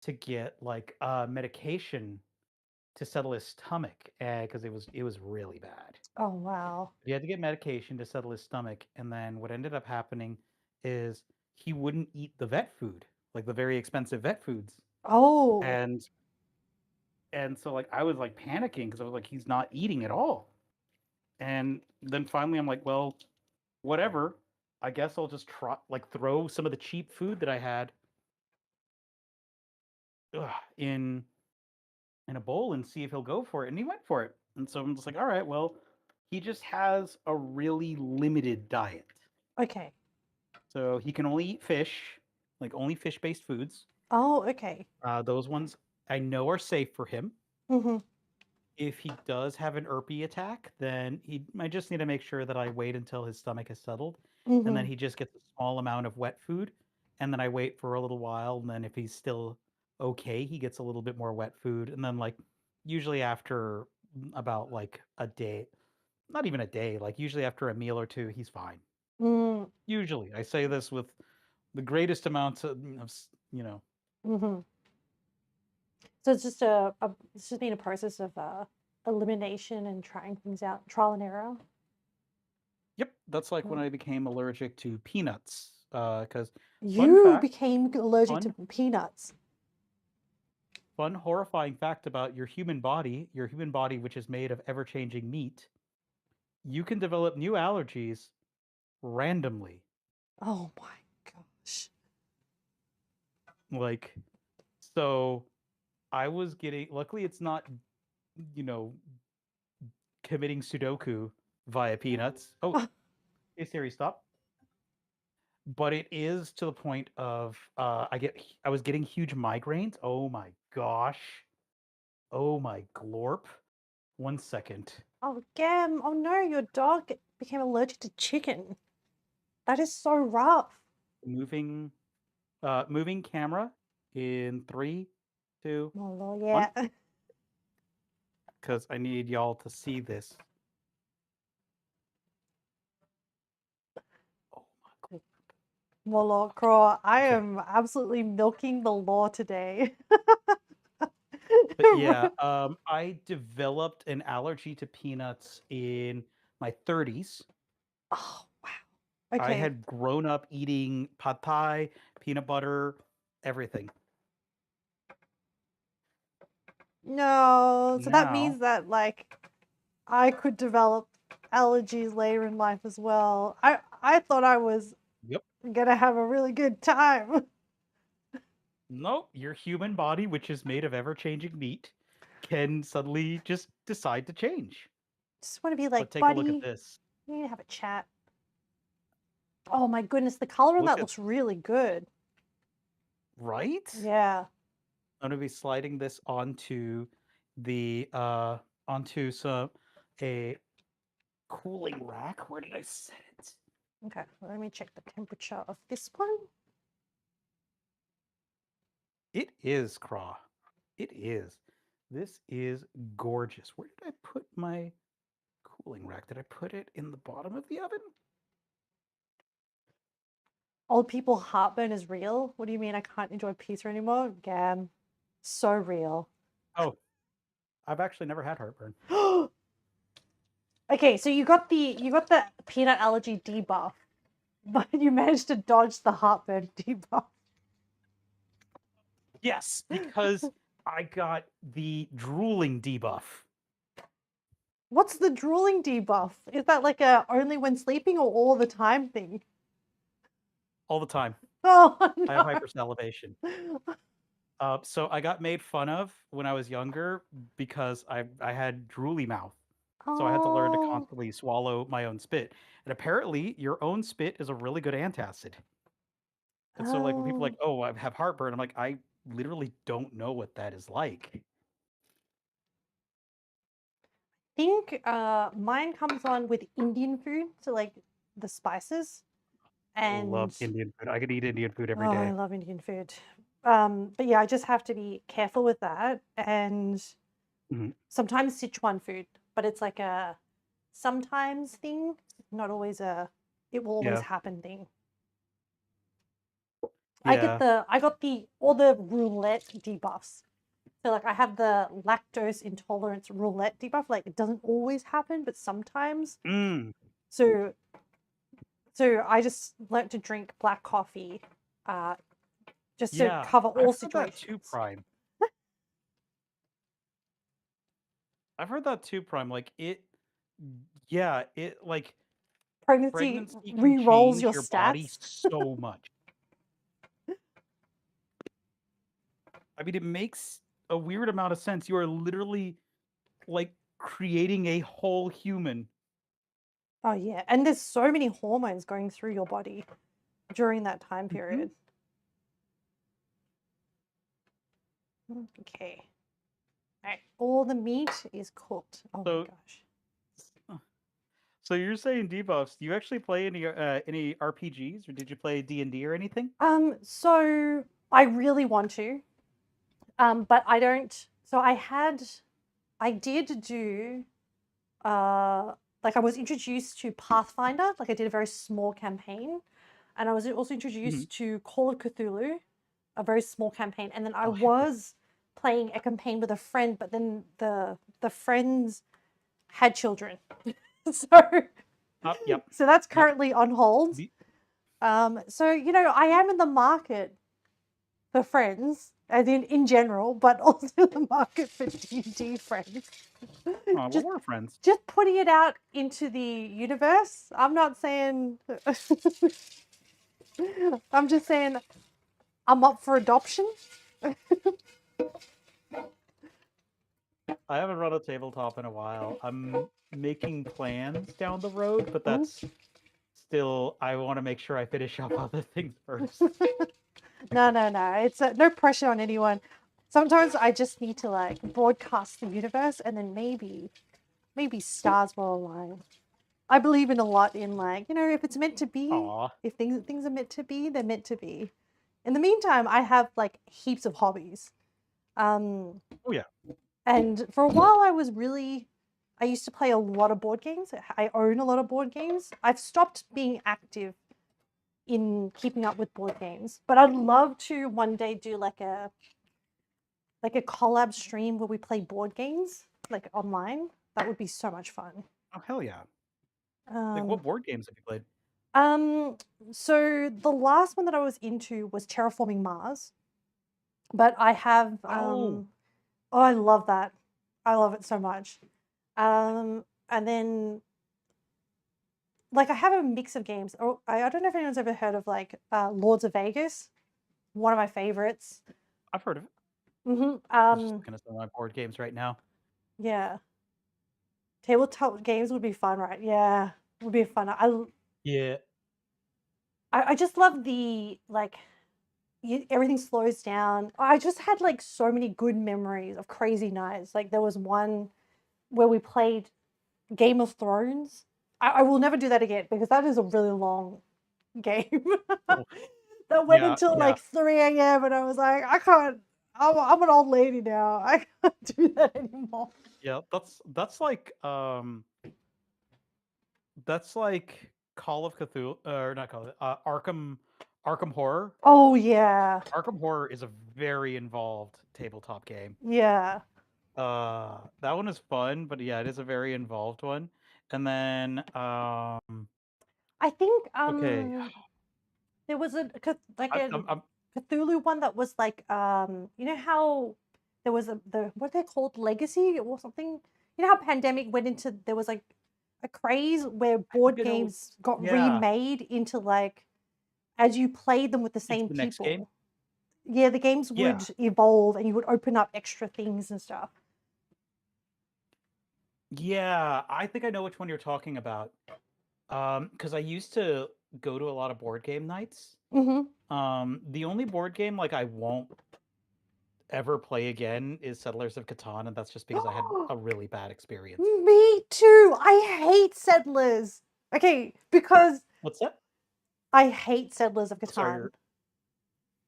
to get like medication to settle his stomach because it was really bad. Oh, wow. He had to get medication to settle his stomach, and then what ended up happening is he wouldn't eat the vet food, like the very expensive vet foods. Oh. And so like I was like panicking because I was like, he's not eating at all. And then finally I'm like, well, whatever. I guess I'll just try like throw some of the cheap food that I had in a bowl and see if he'll go for it. And he went for it. And so I'm just like, all right, well, he just has a really limited diet. Okay. So he can only eat fish, like only fish-based foods. Oh, okay. Those ones I know are safe for him. Mm-hmm. If he does have an herpy attack, then I just need to make sure that I wait until his stomach has settled, and then he just gets a small amount of wet food, and then I wait for a little while, and then if he's still okay, he gets a little bit more wet food, and then like usually after about like a day, not even a day, like usually after a meal or two, he's fine. Mm. Usually, I say this with the greatest amounts of Mm-hmm. So it's just it's just been a process of elimination and trying things out, trial and error. Yep, That's like when Mm. I became allergic to peanuts. Because fun You fact, became allergic to fun, peanuts. fun, horrifying fact about your human body, which is made of ever-changing meat, you can develop new allergies randomly. Oh my gosh. Like, so I was getting, luckily it's not, you know, committing Sudoku via peanuts. Oh, hey Siri, stop. But it is to the point of I was getting huge migraines. Oh my gosh. Oh my glorp. 1 second. Oh, Gam. Oh no, your dog became allergic to chicken. That is so rough. Moving moving camera in 3, 2, Oh, Lord, 1. yeah. Because I need y'all to see this. Oh my Molo Craw, I okay. am absolutely milking the law today. But yeah, I developed an allergy to peanuts in my 30s. Oh, wow. I Okay. had grown up eating pad thai, peanut butter, everything. No, so that Now, means that like I could develop allergies later in life as well. I thought I was yep. gonna have a really good time. Nope, your human body, which is made of ever-changing meat, can suddenly just decide to change. Just want to be But like, take a look at buddy, this. we need to have a chat. Oh my goodness, the color of Look that at looks really good. right? Yeah. I'm gonna be sliding this onto the onto some a cooling rack. Where did I set it? Okay, let me check the temperature of this one. It is craw. It is. This is gorgeous. Where did I put my cooling rack? Did I put it in the bottom of the oven? Old people heartburn is real. What do you mean I can't enjoy pizza anymore? Gam. So real. Oh, I've actually never had heartburn. Okay, so you got the peanut allergy debuff, but you managed to dodge the heartburn debuff. Yes, because I got the drooling debuff What's the drooling debuff? Is that like a only when sleeping or all the time thing? all the time. Oh I have no. hypersalivation. So I got made fun of when I was younger because I had drooly mouth. So I had to learn to Oh. constantly swallow my own spit. And apparently, your own spit is a really good antacid. And so, like, when people are like, Oh. "Oh, I have heartburn," I'm like, I literally don't know what that is like. Think mine comes on with Indian food, so like the spices. Love And Indian food. I could eat Indian food every oh, I day. love Indian food. But yeah, I just have to be careful with that. And Mhm. sometimes Sichuan food, but it's like a sometimes thing, not always a it will always Yeah, happen thing. yeah. I got the all the roulette debuffs. So like I have the lactose intolerance roulette debuff. Like it doesn't always happen, but sometimes. Mm. So so I just learnt to drink black coffee, uh, just to Yeah, cover I've all heard that too, situations. Prime. I've heard that too, Prime. Like yeah, it like Pregnancy pregnancy can re-rolls change your your body stats. so much. I mean, it makes a weird amount of sense. You are literally like creating a whole human. Oh yeah, and there's so many hormones going through your body during that time Mhm. period. Okay. All right, all the meat is cooked. Oh my So, gosh. so you're saying debuffs? Do you actually play any RPGs, or did you play D&D or anything? So I really want to, but I don't. So I did do, like I was introduced to Pathfinder. Like I did a very small campaign, and I was also Mhm. introduced to Call of Cthulhu, a very small campaign, and then I Oh heck yeah! was playing a campaign with a friend, but then the friends had children, so Yep. So that's Yep. currently on hold. The- So I am in the market for friends, as in general, but also the market for D&D friends. well, just we're friends. just putting it out into the universe. I'm not saying I'm just saying I'm up for adoption. I haven't run a tabletop in a while. I'm making plans down the road, but Ooh. that's still, I want to make sure I finish up other things first. No, no, no. It's no pressure on anyone. Sometimes I just need to like broadcast the universe, and then maybe stars will align. I believe in a lot in like if it's meant to be, Aw. if things are meant to be, they're meant to be. In the meantime, I have like heaps of hobbies. Um, Oh, yeah. and for a while, I used to play a lot of board games. I own a lot of board games. I've stopped being active in keeping up with board games, but I'd love to one day do like a collab stream where we play board games like online. That would be so much fun. Oh, hell yeah. Like, Um, what board games have you played? um, so the last one that I was into was Terraforming Mars, but I have Oh, oh, I love that. I love it so much. And then like I have a mix of games. Oh, I don't know if anyone's ever heard of like Lords of Vegas. One of my favorites. I've heard of it. Hmm I was just looking at some of my board games right now. Yeah, tabletop games would be fun, right? Yeah, would be fun. Yeah. I just love the like everything slows down. I just had like so many good memories of crazy nights. Like there was one where we played Game of Thrones. I will never do that again because that is a really long game. Oh, That went yeah, until yeah, like 3 a.m. and I was like, I can't. I'm an old lady now. I can't do that anymore. yeah. That's like Call of Cthulhu, or not Call of, Arkham Horror. Oh yeah, Arkham Horror is a very involved tabletop game. yeah. That one is fun, but yeah, it is a very involved one. And then, I think okay, there was like I, a I'm Cthulhu one that was like how there was the what are they called, Legacy or something. You know how Pandemic went into, there was like a craze where I think board I know. games got Yeah, remade into like as you played them with the into same the next game. people. Yeah, the games Yeah, would evolve and you would open up extra things and stuff. yeah. I think I know which one you're talking about. Because I used to go to a lot of board game nights. Hmm The only board game like I won't ever play again is Settlers of Catan, and that's just because I had a really bad experience. Me too. I hate Settlers. Okay, because What's that? I hate Settlers of Sorry, Catan.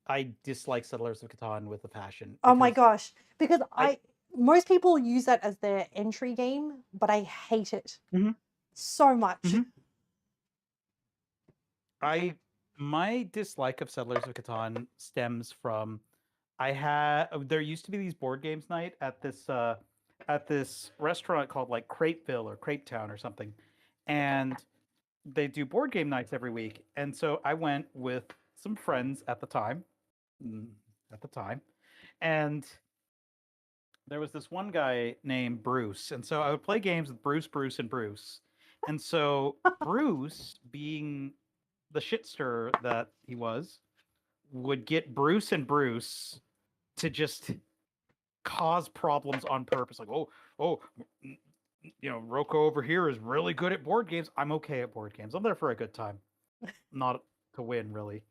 I dislike Settlers of Catan with a passion Oh my because gosh. Because I I most people use that as their entry game, but I hate it Mhm, so much. mhm. I my dislike of Settlers of Catan stems from there used to be these board games night at this restaurant called like Crepeville or Crepe Town or something. And they do board game nights every week. And so I went with some friends at the time. mm, At the time. And there was this one guy named Bruce. And so I would play games with Bruce, and Bruce. And so Bruce, being the shitster that he was, would get Bruce and Bruce to just cause problems on purpose. Like, oh, Roco over here is really good at board games. I'm okay at board games. I'm there for a good time, not to win, really.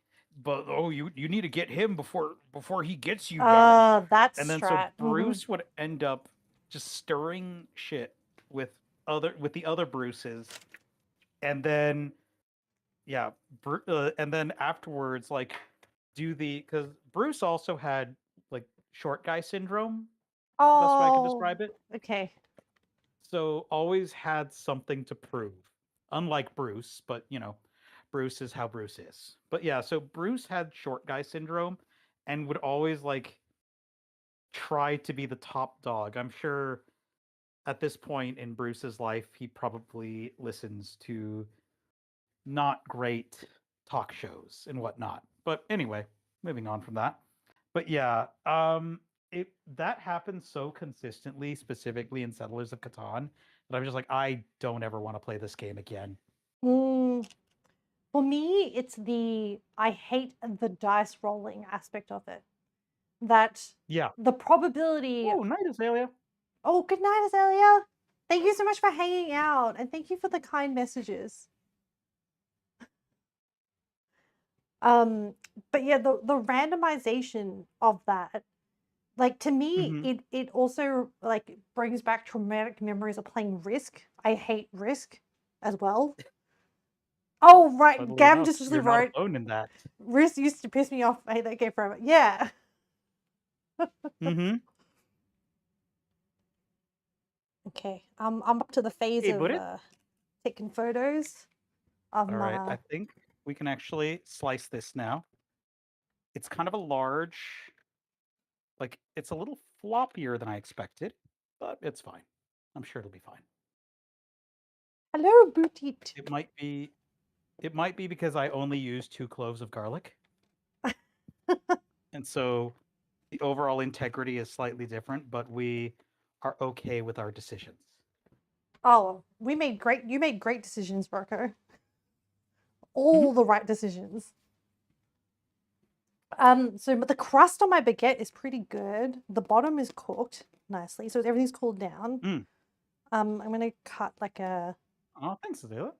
But oh, you need to get him before he gets you guys. That's And then so strat. Bruce would end up just stirring shit with with the other Bruces, and then yeah, and then afterwards, like do the because Bruce also had like short guy syndrome. Is the best way I can Oh, describe it. okay. So always had something to prove. Unlike Bruce, but Bruce is how Bruce is. But yeah, so Bruce had short guy syndrome and would always like try to be the top dog. I'm sure at this point in Bruce's life, he probably listens to not great talk shows and whatnot. But anyway, moving on from that. But yeah, it that happens so consistently, specifically in Settlers of Catan, that I'm just like, I don't ever want to play this game again. Mm, for me, it's I hate the dice rolling aspect of it. That Yeah. the probability. Oh, night Azalea. Oh, good night, Azalea. Thank you so much for hanging out, and thank you for the kind messages. But yeah, the randomization of that, like to me, Mm-hmm. it also like brings back traumatic memories of playing Risk. I hate Risk as well. Oh right, Funnily Gam enough, just you're not wrote alone in that. Risk used to piss me off. I hate that game forever. Yeah. Mm-hmm. Okay. I'm up to the phase Hey, of but it. taking photos of All right, my. I think we can actually slice this now. It's kind of a large, like it's a little floppier than I expected, but it's fine. I'm sure it'll be fine. Hello, Boutique. It might be because I only used 2 cloves of garlic, and so the overall integrity is slightly different, but we are okay with our decisions. Oh, you made great decisions, Roco. Mhm. All the right decisions. So but the crust on my baguette is pretty good. The bottom is cooked nicely, so everything's cooled down. Mm. I'm gonna cut like a Oh, thanks, Azalea.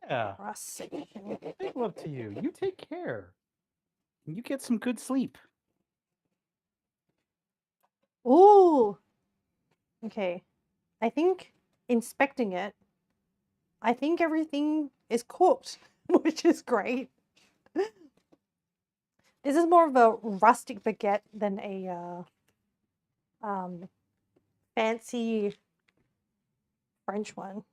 Yeah, crust section. big love to you. You take care. You get some good sleep. Ooh. Okay. I think inspecting it, I think everything is cooked, which is great. This is more of a rustic baguette than a fancy French one.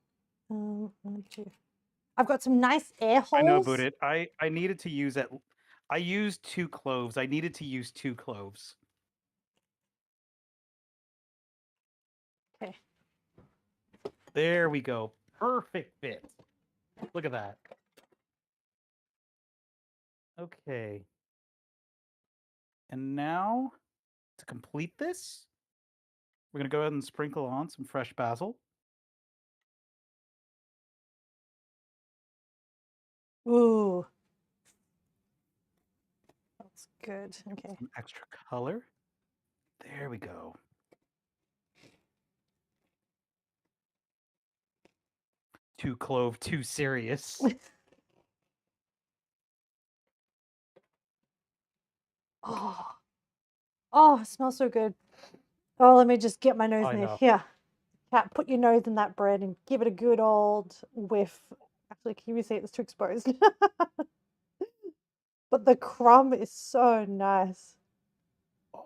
I've got some nice air I know about holes. it. I needed to use it. I used 2 cloves. I needed to use 2 cloves. Okay. There we go. Perfect fit. Look at that. Okay. And now to complete this, we're going to go ahead and sprinkle on some fresh basil. Ooh. That's good. Okay. Some extra color. There we go. Two clove, too serious. Oh. Oh, it smells so good. Oh, let me just get my nose I in there. know. Here. Cat, put your nose in that bread and give it a good old whiff. Actually, can you see it's too exposed? But the crumb is so nice. Oh,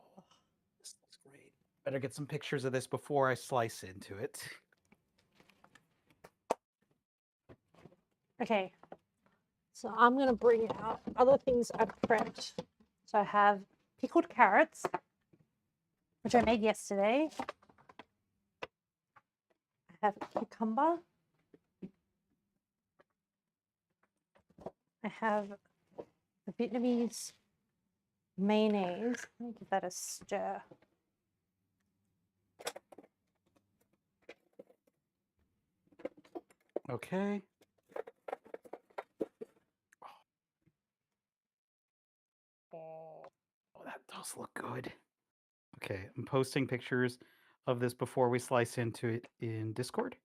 this looks great. Better get some pictures of this before I slice into it. Okay. So I'm going to bring out other things I've prepped. So I have pickled carrots, which I made yesterday. I have cucumber. I have the Vietnamese mayonnaise. Let me give that a stir. Okay. Oh, that does look good. Okay, I'm posting pictures of this before we slice into it in Discord.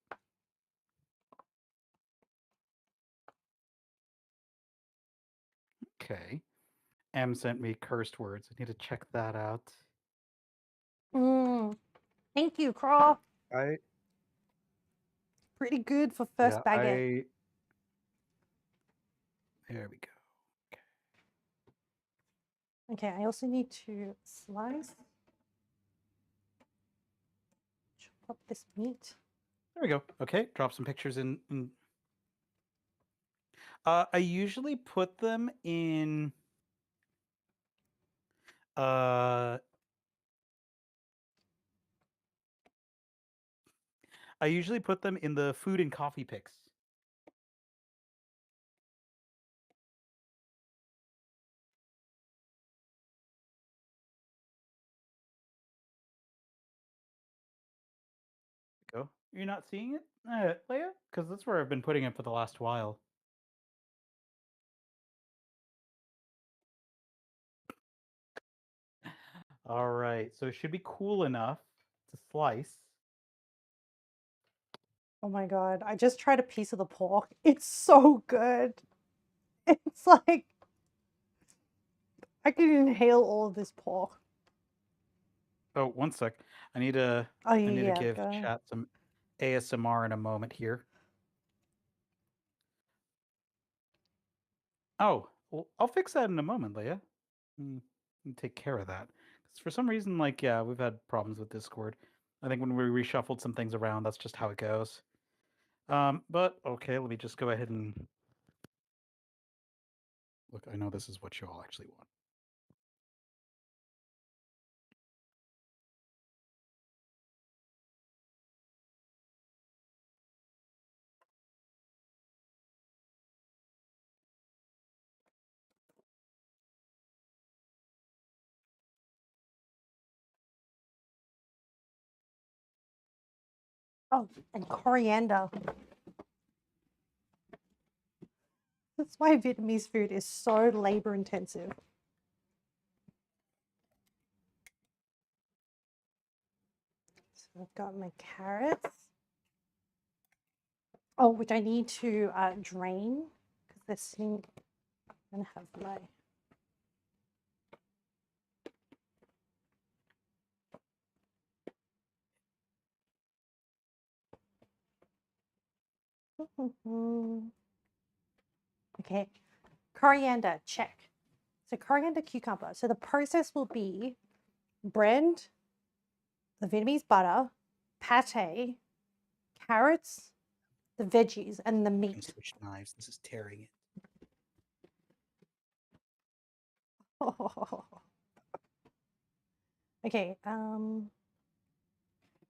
Okay. M sent me cursed words. I need to check that out. Thank you, Craw. I Pretty good for yeah, first baguette. there we go. Okay, I also need to slice. Chop up this meat. There we go. Okay, drop some pictures in. I usually put them in uh I usually put them in the food and coffee picks. Go. You're not seeing it, Leia? Because that's where I've been putting it for the last while. All right, so it should be cool enough to slice. Oh my god, I just tried a piece of the pork. It's so good. It's like I can inhale all of this pork. Oh, one sec. I need to Oh I need to yeah, give go. chat some ASMR in a moment here. Oh, well, I'll fix that in a moment, Leia. Take care of that. 'Cause for some reason, like, yeah, we've had problems with Discord. I think when we reshuffled some things around, that's just how it goes. But okay, let me just go ahead and look. I know this is what you all actually want. Oh, and coriander. That's why Vietnamese food is so labor intensive. So I've got my carrots. Oh, which I need to drain because they're sitting. I'm gonna have my. Okay, coriander, check. So coriander, cucumber. So the process will be bread, the Vietnamese butter, pate, carrots, the veggies, and the And meat. switch knives. This is tearing it. Okay,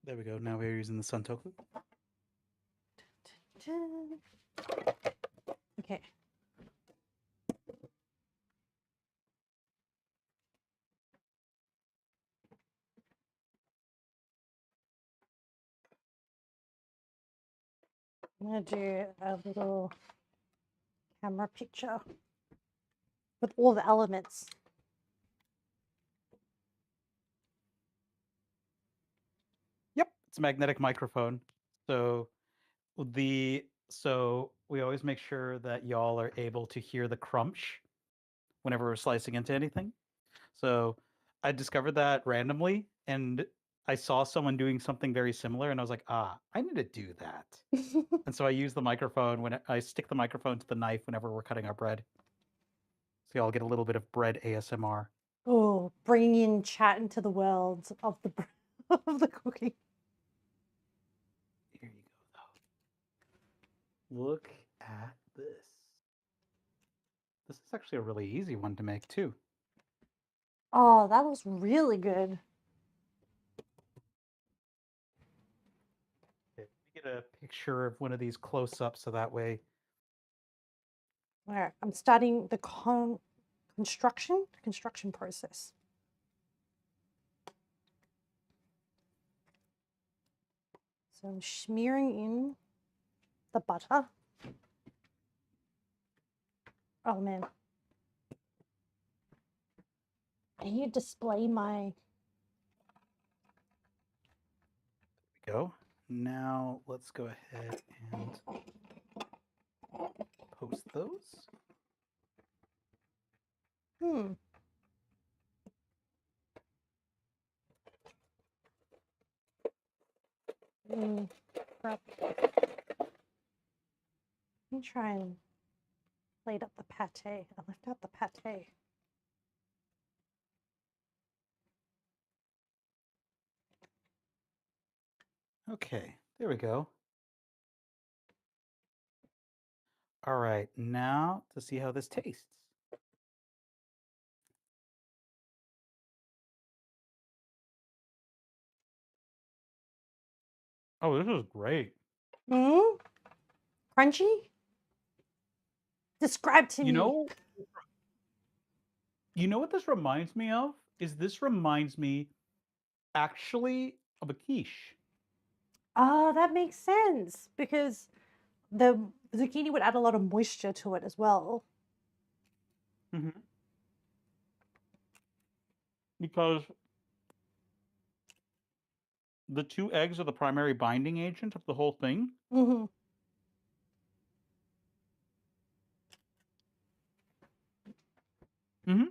There we go. Now we're using the suntoku. okay. I'm gonna do a little camera picture with all the elements. Yep, it's a magnetic microphone. So we always make sure that y'all are able to hear the crunch whenever we're slicing into anything. So I discovered that randomly, and I saw someone doing something very similar, and I was like, I need to do that. And so I use the microphone when I stick the microphone to the knife whenever we're cutting our bread. So y'all get a little bit of bread ASMR. Oh, bringing in chat into the world of the of the cooking. Here you go, though. Look at this. This is actually a really easy one to make, too. Oh, that was really good. Okay, let me get a picture of one of these close up so that way. All right, I'm starting the construction process. So I'm smearing in the butter. Oh man. Can you display my... Go. Now let's go ahead and post those. Hmm. Crap. Let me try and plate up the pate. I left out the pate. Okay, there we go. All right, now to see how this tastes. Oh, this is great. Mm? Crunchy? Describe to You me. know, you know what this reminds me of? Is this reminds me actually of a quiche. Oh, that makes sense because the zucchini would add a lot of moisture to it as well. Hmm. Because the two eggs are the primary binding agent of the whole thing. Hmm. Hmm.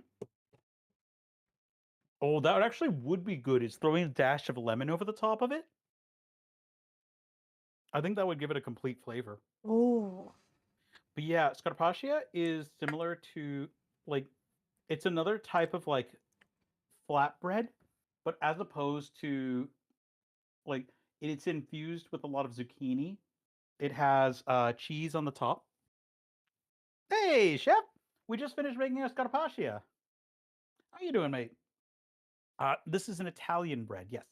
Oh, that actually would be good. Is throwing a dash of lemon over the top of it. I think that would give it a complete flavor. Ooh. But yeah, scarpaccia is similar to like it's another type of like flatbread, but as opposed to like it's infused with a lot of zucchini. It has cheese on the top. Hey, chef! We just finished making a scarpaccia. How you doing, mate? This is an Italian bread, yes.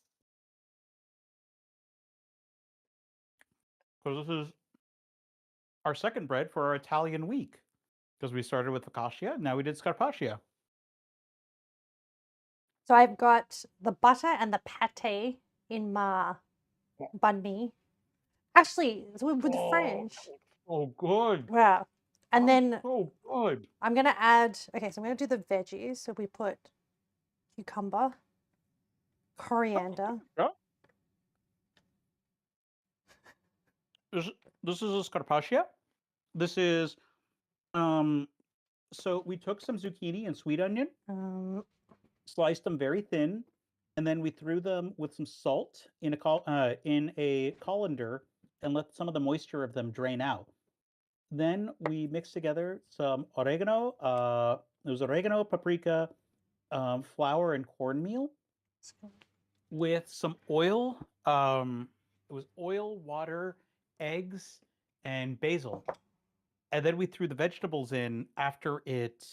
Because this is our second bread for our Italian week. Because we started with focaccia, now we did scarpaccia. So I've got the butter and the pate in my banh mi. Actually, so with the Oh, French, that looks so good. yeah. And That looks then so good. I'm gonna add. Okay, so I'm gonna do the veggies. So we put cucumber, coriander. Yeah. This, this is a scarpaccia. This is um so we took some zucchini and sweet onion, Um, sliced them very thin, and then we threw them with some salt in a colander and let some of the moisture of them drain out. Then we mixed together some oregano. It was oregano, paprika, flour, and cornmeal with some oil. It was oil, water, eggs, and basil. And then we threw the vegetables in after it.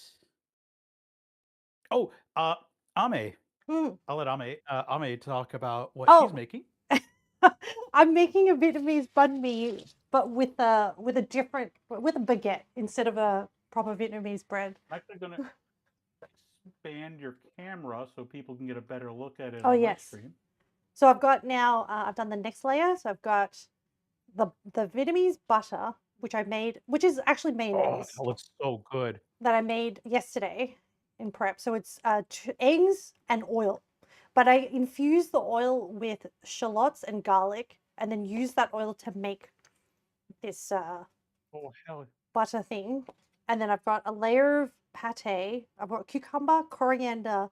Oh, Ame. mm, I'll let Ame talk about what she's oh, making. I'm making a Vietnamese banh mi, but with a different with a baguette instead of a proper Vietnamese bread. I'm actually going to expand your camera so people can get a better look at it Oh on my yes. stream. So I've got now. I've done the next layer. So I've got the Vietnamese butter, which I made, which is actually Oh, mayonnaise that looks so good. that I made yesterday in prep. So it's eggs and oil, but I infuse the oil with shallots and garlic, and then use that oil to make this Oh, hell. butter thing. And then I've got a layer of pate. I've got cucumber, coriander.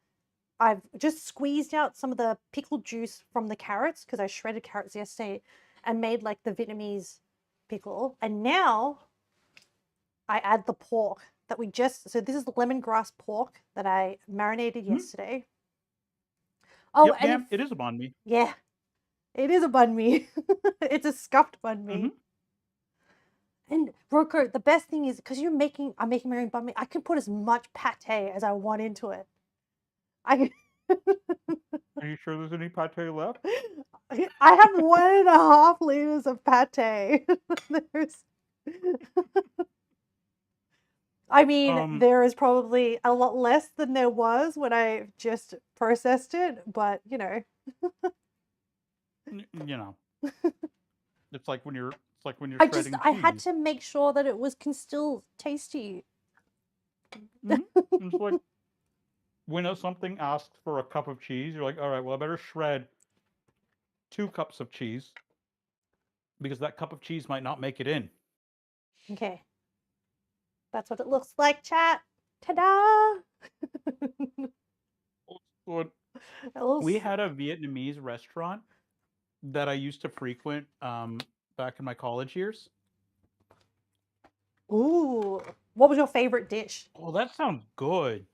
I've just squeezed out some of the pickled juice from the carrots because I shredded carrots yesterday and made like the Vietnamese pickle. And now I add the pork that we just, so this is the lemongrass pork that I marinated Hmm? yesterday. Oh, Yep, and if, ma'am. It is a banh mi. yeah, it is a banh mi. It's a scuffed banh Hmm. mi. And Roco, the best thing is because I'm making my own banh mi. I can put as much pate as I want into it. I can, Are you sure there's any pate left? I have 1.5 liters of pate. There's, I mean, Um, there is probably a lot less than there was when I just processed it, but you know, you know, it's like when you're I just shredding I had cheese. to make sure that it was can still tasty. Hmm. It's like when something asks for a cup of cheese, you're like, all right, well, I better shred 2 cups of cheese because that cup of cheese might not make it in. Okay, that's what it looks like, chat. Ta-da! But A little we had a Vietnamese restaurant that I used to frequent back in my college years. Ooh, what was your favorite dish? Oh, that sounds good.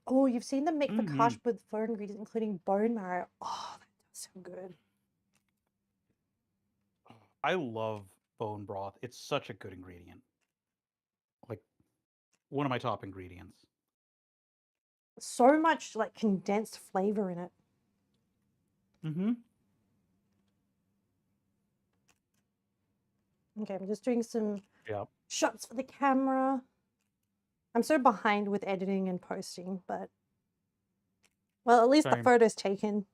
Oh, you've seen them make Hmm. focaccia with 4 ingredients, including bone marrow. Oh, that's so good. I love bone broth. It's such a good ingredient. Like one of my top ingredients. So much like condensed flavor in it. Hmm. Okay, I'm just doing some Yeah. shots for the camera. I'm so behind with editing and posting, but well, at least the Same. photo's taken.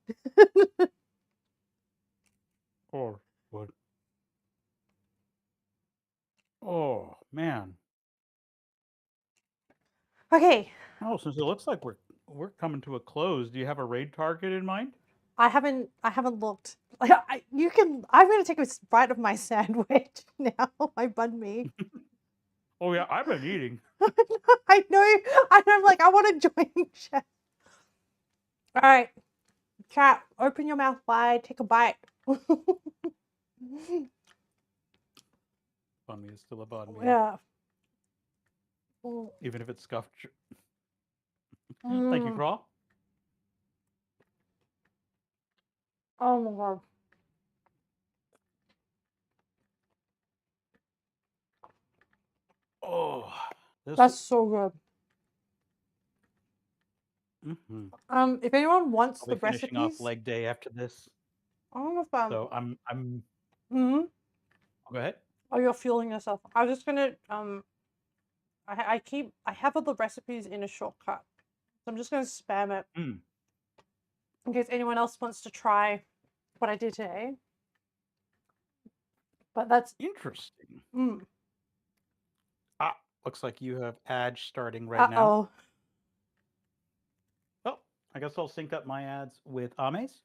Oh, good. Oh, man. Okay, Oh, since it looks like we're coming to a close, do you have a raid target in mind? I haven't looked. Like I'm gonna take a bite of my sandwich now, my banh mi. Oh yeah, I've been eating. I know, I'm like, I want to join chat. All right, chat, open your mouth wide, take a bite. Banh mi is still a banh mi, Yeah. Mm. even if it's scuffed. Thank you, Mm. Crawl. Oh my god. Oh, this. That's so good. Mm-hmm. If anyone wants I'll the be finishing off recipes, leg day after this, I don't know if so I'm. mhm. Go ahead. Oh, you're fueling yourself. I was just gonna I have all the recipes in a shortcut, so I'm just gonna spam it Mm, in case anyone else wants to try what I did today. But that's interesting. mm. Ah, looks like you have ads starting right now. Uh-oh. Oh, I guess I'll sync up my ads with Ame's.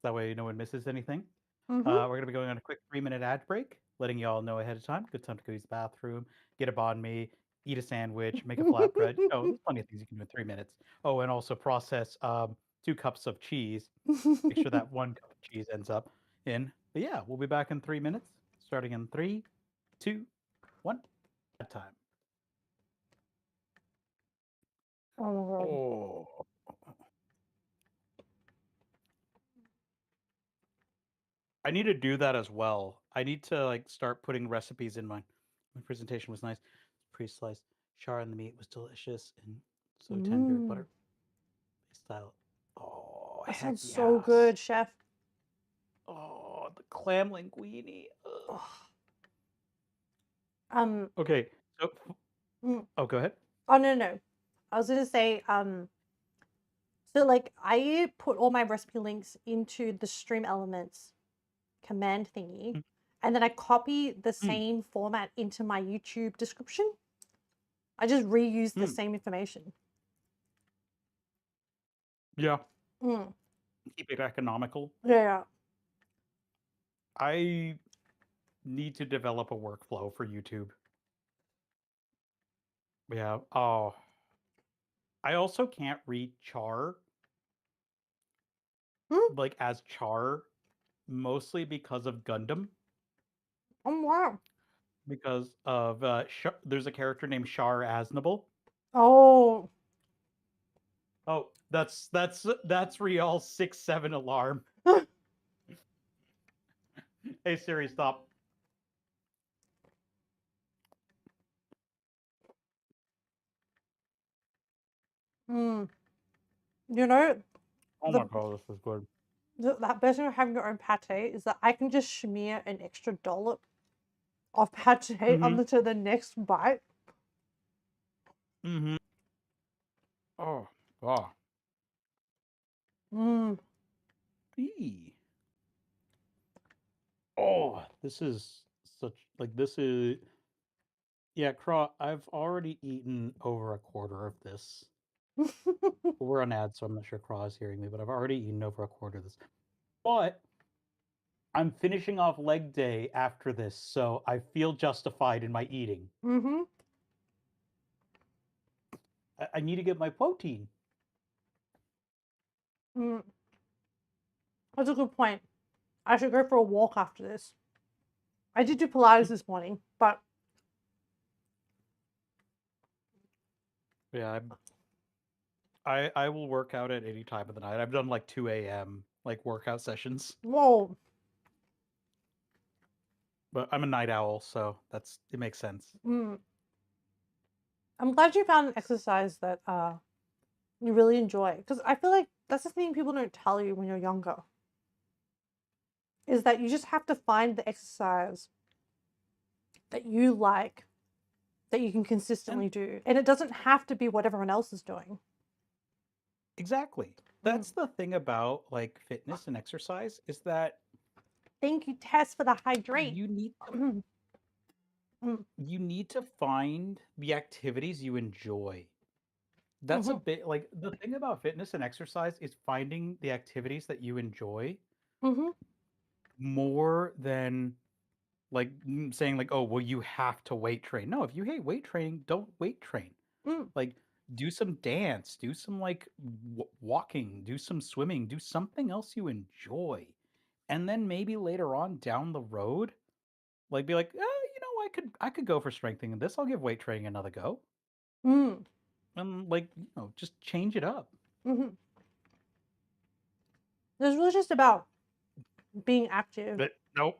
That way no one misses anything. Mm-hmm. We're going to be going on a quick 3-minute ad break, letting you all know ahead of time. Good time to go use the bathroom, get a banh mi, eat a sandwich, make a flatbread. Oh, there's plenty of things you can do in 3 minutes. Oh, and also process 2 cups of cheese. Make sure that 1 cup of cheese ends up in. But yeah, we'll be back in 3 minutes, starting in 3, 2, 1. Ad time. Oh my god. Oh. I need to do that as well. I need to like start putting recipes in mine. My presentation was nice. Pre-sliced char and the meat was delicious and so tender. Mm. Butter style. Oh That heck sounds so yes. good, chef. Oh, the clam linguine. Ugh. Oh. Um, Okay. So mm. oh, go ahead. Oh no. I was gonna say, so like I put all my recipe links into the Stream Elements command thingy, Mm, and then I copy the mm, same format into my YouTube description. I just reuse the mm. same information. Yeah. Mm. Keep it economical. Yeah. I need to develop a workflow for YouTube. Yeah. Oh, I also can't read char Mm. like as char mostly because of Gundam. Oh wow. Because of there's a character named Shar Aznable. Oh. Oh, that's Rial's 6-7 alarm. Hey Siri, stop. Mm. You know, Oh the my god, this is good. that best thing of having your own pate is that I can just smear an extra dollop of pate Mm-hmm. onto the next bite. Mm-hmm. Oh, wow. Mm. Eee. Oh, this is such like this is yeah, Craw, I've already eaten over a quarter of this. We're on ad, so I'm not sure Craw is hearing me, but I've already eaten over a quarter of this. But I'm finishing off leg day after this, so I feel justified in my eating. Mm-hmm. I need to get my protein. Mm. That's a good point. I should go for a walk after this. I did do Pilates this morning, but Yeah, I will work out at any time of the night. I've done like 2 a.m. like workout sessions, whoa. but I'm a night owl, so it makes sense. Mm. I'm glad you found an exercise that you really enjoy, because I feel like that's the thing people don't tell you when you're younger, is that you just have to find the exercise that you like, that you can And consistently do. And it doesn't have to be what everyone else is doing. exactly. Mm. That's the thing about like fitness and exercise is that Thank you, Tess, for the hydrate. you need to Mm. you need to find the activities you enjoy. That's a Mhm. bit like the thing about fitness and exercise is finding the activities that you enjoy Mhm. more than like saying like, oh, well, you have to weight train. No, if you hate weight training, don't weight train. Mm. Like, do some dance, do some like walking, do some swimming, do something else you enjoy. And then maybe later on down the road, like be like, I could go for strengthening this. I'll give weight training another go. Mm. And like, just change it up. Mhm. It's really just about being active. But nope.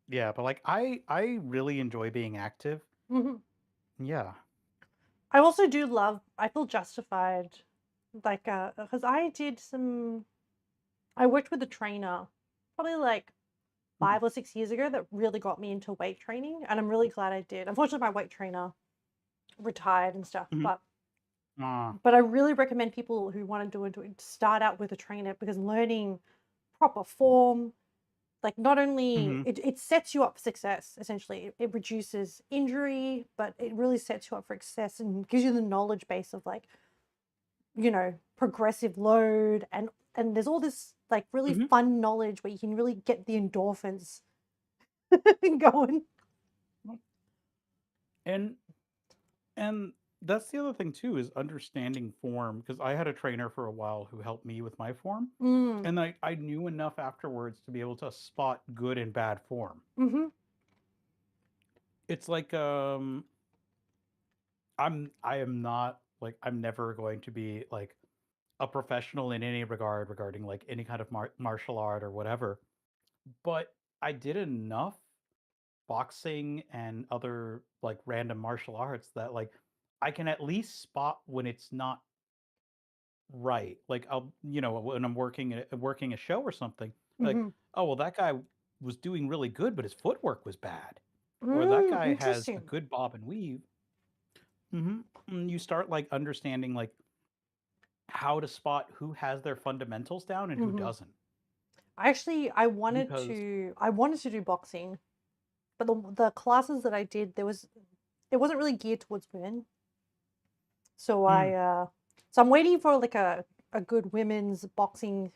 Yeah, but like I really enjoy being active. Mhm. Yeah. I also do love, I feel justified, like, because I worked with a trainer probably like Mhm. 5 or 6 years ago that really got me into weight training. And I'm really glad I did. Unfortunately, my weight trainer retired and stuff, Mhm. Ah. but I really recommend people who want to do it to start out with a trainer because learning proper form, like not only Mhm. it sets you up for success, essentially. It reduces injury, but it really sets you up for success and gives you the knowledge base of like, progressive load and there's all this like really Mhm. fun knowledge where you can really get the endorphins going. And and that's the other thing too is understanding form because I had a trainer for a while who helped me with my form. Mm. And I knew enough afterwards to be able to spot good and bad form. Mm-hmm. It's like I am not like I'm never going to be like a professional in any regard regarding like any kind of martial art or whatever. But I did enough boxing and other like random martial arts that like I can at least spot when it's not right. Like when I'm working a show or something, like, Mm-hmm. oh well that guy was doing really good, but his footwork was bad. Or that Mm, guy has a interesting. good bob and weave. And you start like understanding like how to spot who has their fundamentals down and who Mm-hmm. doesn't. Actually, Because I wanted to do boxing, but the classes that I did, it wasn't really geared towards women. So mm, so I'm waiting for like a good women's boxing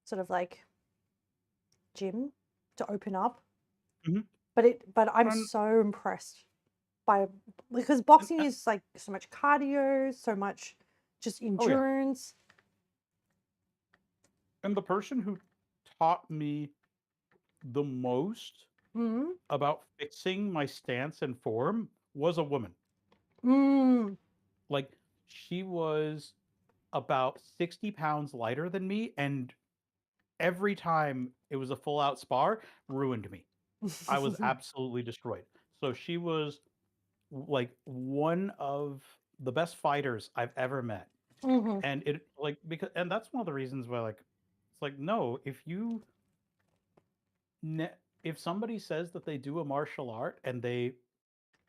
sort of like gym to open up. mhm. But I'm and, so impressed by because and, boxing is like so much cardio, so much just oh yeah, endurance. and the person who taught me the most Mm. about fixing my stance and form was a woman. Mm. Like she was about 60 pounds lighter than me, and every time it was a full out spar, ruined me. I was absolutely destroyed. So she was like one of the best fighters I've ever met. Hmm. And it like because and that's one of the reasons why like it's like no, if somebody says that they do a martial art and they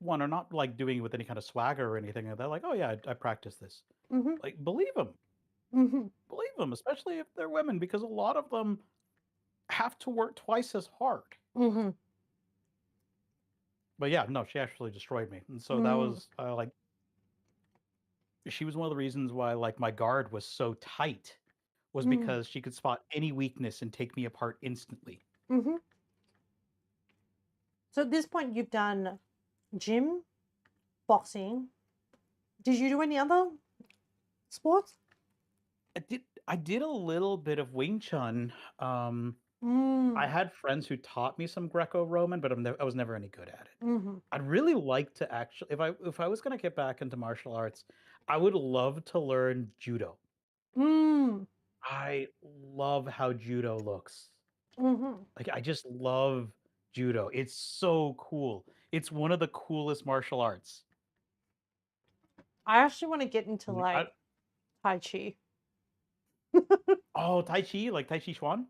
one are not like doing it with any kind of swagger or anything, and they're like, oh yeah, I practice this. Hmm. Like Hmm. believe them, especially if they're women, because a lot of them have to work twice as hard. Hmm. But yeah, no, she actually destroyed me, and so that Mm. was like she was one of the reasons why like my guard was so tight was Mm. because she could spot any weakness and take me apart instantly. Hmm. So at this point, you've done gym, boxing. Did you do any other sports? I did a little bit of Wing Chun. I Mm. had friends who taught me some Greco-Roman, but I was never any good at it. Hmm. I'd really like to actually, if I was gonna get back into martial arts, I would love to learn judo. Mm. I love how judo looks. Hmm. Like I just love judo. It's so cool. It's one of the coolest martial arts. I actually want to get into Like, like Tai Chi. oh, Tai Chi, like Tai Chi Chuan.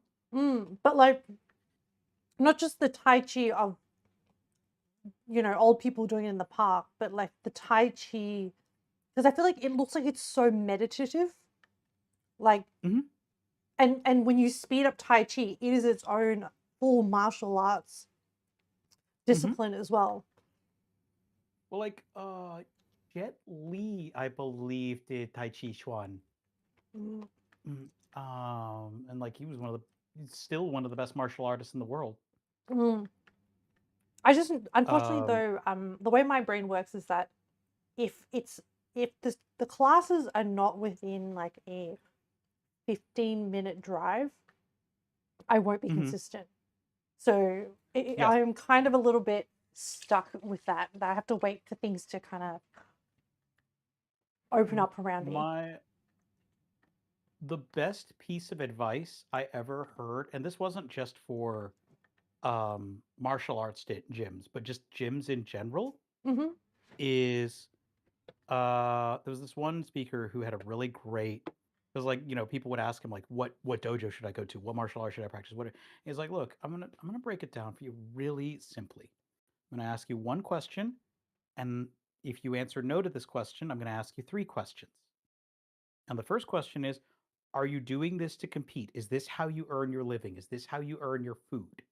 But like not just the Tai Chi of old people doing it in the park, but like the Tai Chi, because I feel like it looks like it's so meditative. Like, Hmm. and when you speed up Tai Chi, it is its own full martial arts Hmm. discipline as well. Well, like Jet Li, I believe, did Tai Chi Chuan. Mm. Mm, and like he's still one of the best martial artists in the world. Mm. I just, unfortunately Um, though, the way my brain works is that if it's if the classes are not within like a 15-minute drive, I won't be mhm, consistent. So yes. I'm kind of a little bit stuck with that. That I have to wait for things to kind of open M- up around me. the best piece of advice I ever heard, and this wasn't just for martial arts gyms, but just gyms in general, Mm-hmm. is there was this one speaker who had a really great, because like people would ask him like what dojo should I go to, what martial art should I practice, what he's like, look, I'm gonna break it down for you really simply. I'm gonna ask you one question, and if you answer no to this question, I'm gonna ask you three questions. And the first question is, are you doing this to compete? Is this how you earn your living? Is this how you earn your food?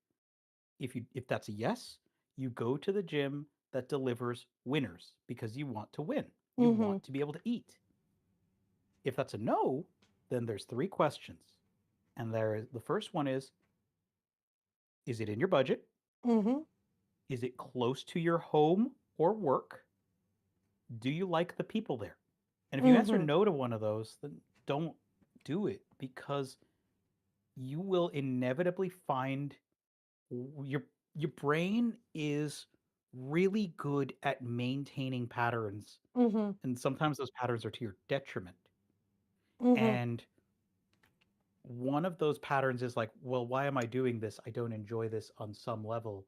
If that's a yes, you go to the gym that delivers winners because you want to win. You Mm-hmm. want to be able to eat. If that's a no, then there's three questions. And the first one is it in your budget? Mm-hmm. Is it close to your home or work? Do you like the people there? And if you answer Mm-hmm. no to one of those, then don't do it because you will inevitably find your your brain is really good at maintaining patterns, Mm-hmm. and sometimes those patterns are to your detriment. Mm-hmm. And one of those patterns is like, well, why am I doing this? I don't enjoy this on some level.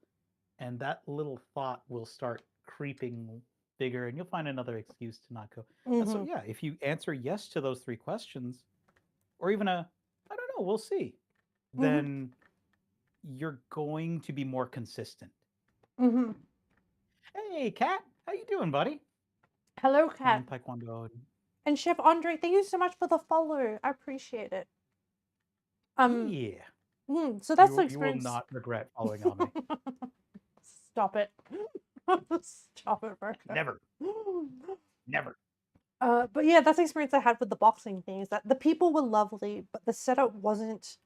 And that little thought will start creeping bigger, and you'll find another excuse to not go. And so, Mm-hmm. yeah, if you answer yes to those three questions, or even I don't know, we'll see, Mm-hmm. then you're going to be more consistent. Mm-hmm. Hey, Kat, how you doing, buddy? Hello, Playing Kat. Taekwondo. And Chef Andre, thank you so much for the follow. I appreciate it. Um, Yeah, so that's the you will experience. not regret following on me. Stop it. Stop it, Roco. Never, never. But yeah, that's the experience I had with the boxing thing. Is that the people were lovely, but the setup wasn't.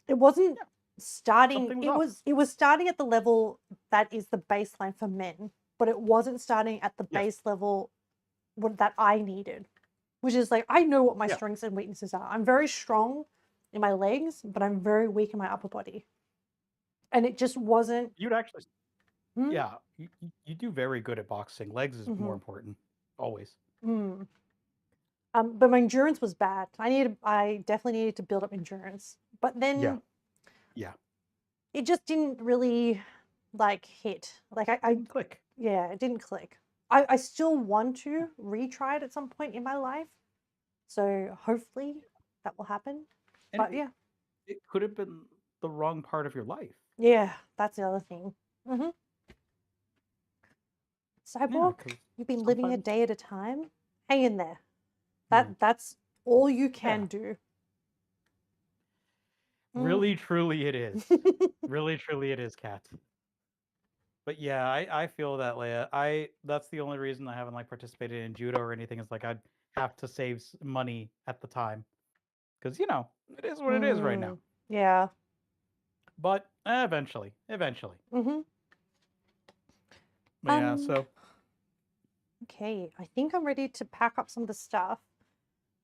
It wasn't Yeah, starting. something was It off. was. It was starting at the level that is the baseline for men, but it wasn't starting at the Yes. base level that I needed. Which is like I know what my Yeah. strengths and weaknesses are. I'm very strong in my legs, but I'm very weak in my upper body, and it just wasn't. You'd actually. Hmm? Yeah, you do very good at boxing. Legs is more Mm-hmm. important, always. Mm. But my endurance was bad. I definitely needed to build up endurance. But Yeah. then Yeah. it just didn't really like hit. Like Didn't click. yeah, it didn't click. I still want to retry it at some point in my life. So hopefully that will happen. And But yeah, it could have been the wrong part of your life. yeah, that's the other thing. Hmm. Yeah, Cyborg, because you've been living a sometimes, day at a time. Hang in there. yeah, That's all you yeah, can do. Mm. really, truly, it is. Really, truly, it is, Kat. But yeah, I feel that, Leia. That's the only reason I haven't like participated in judo or anything. Is like I'd have to save money at the time because it is what it is right now. Mm. Yeah. But eventually. Hmm. But yeah, Um. so Okay, I think I'm ready to pack up some of the stuff.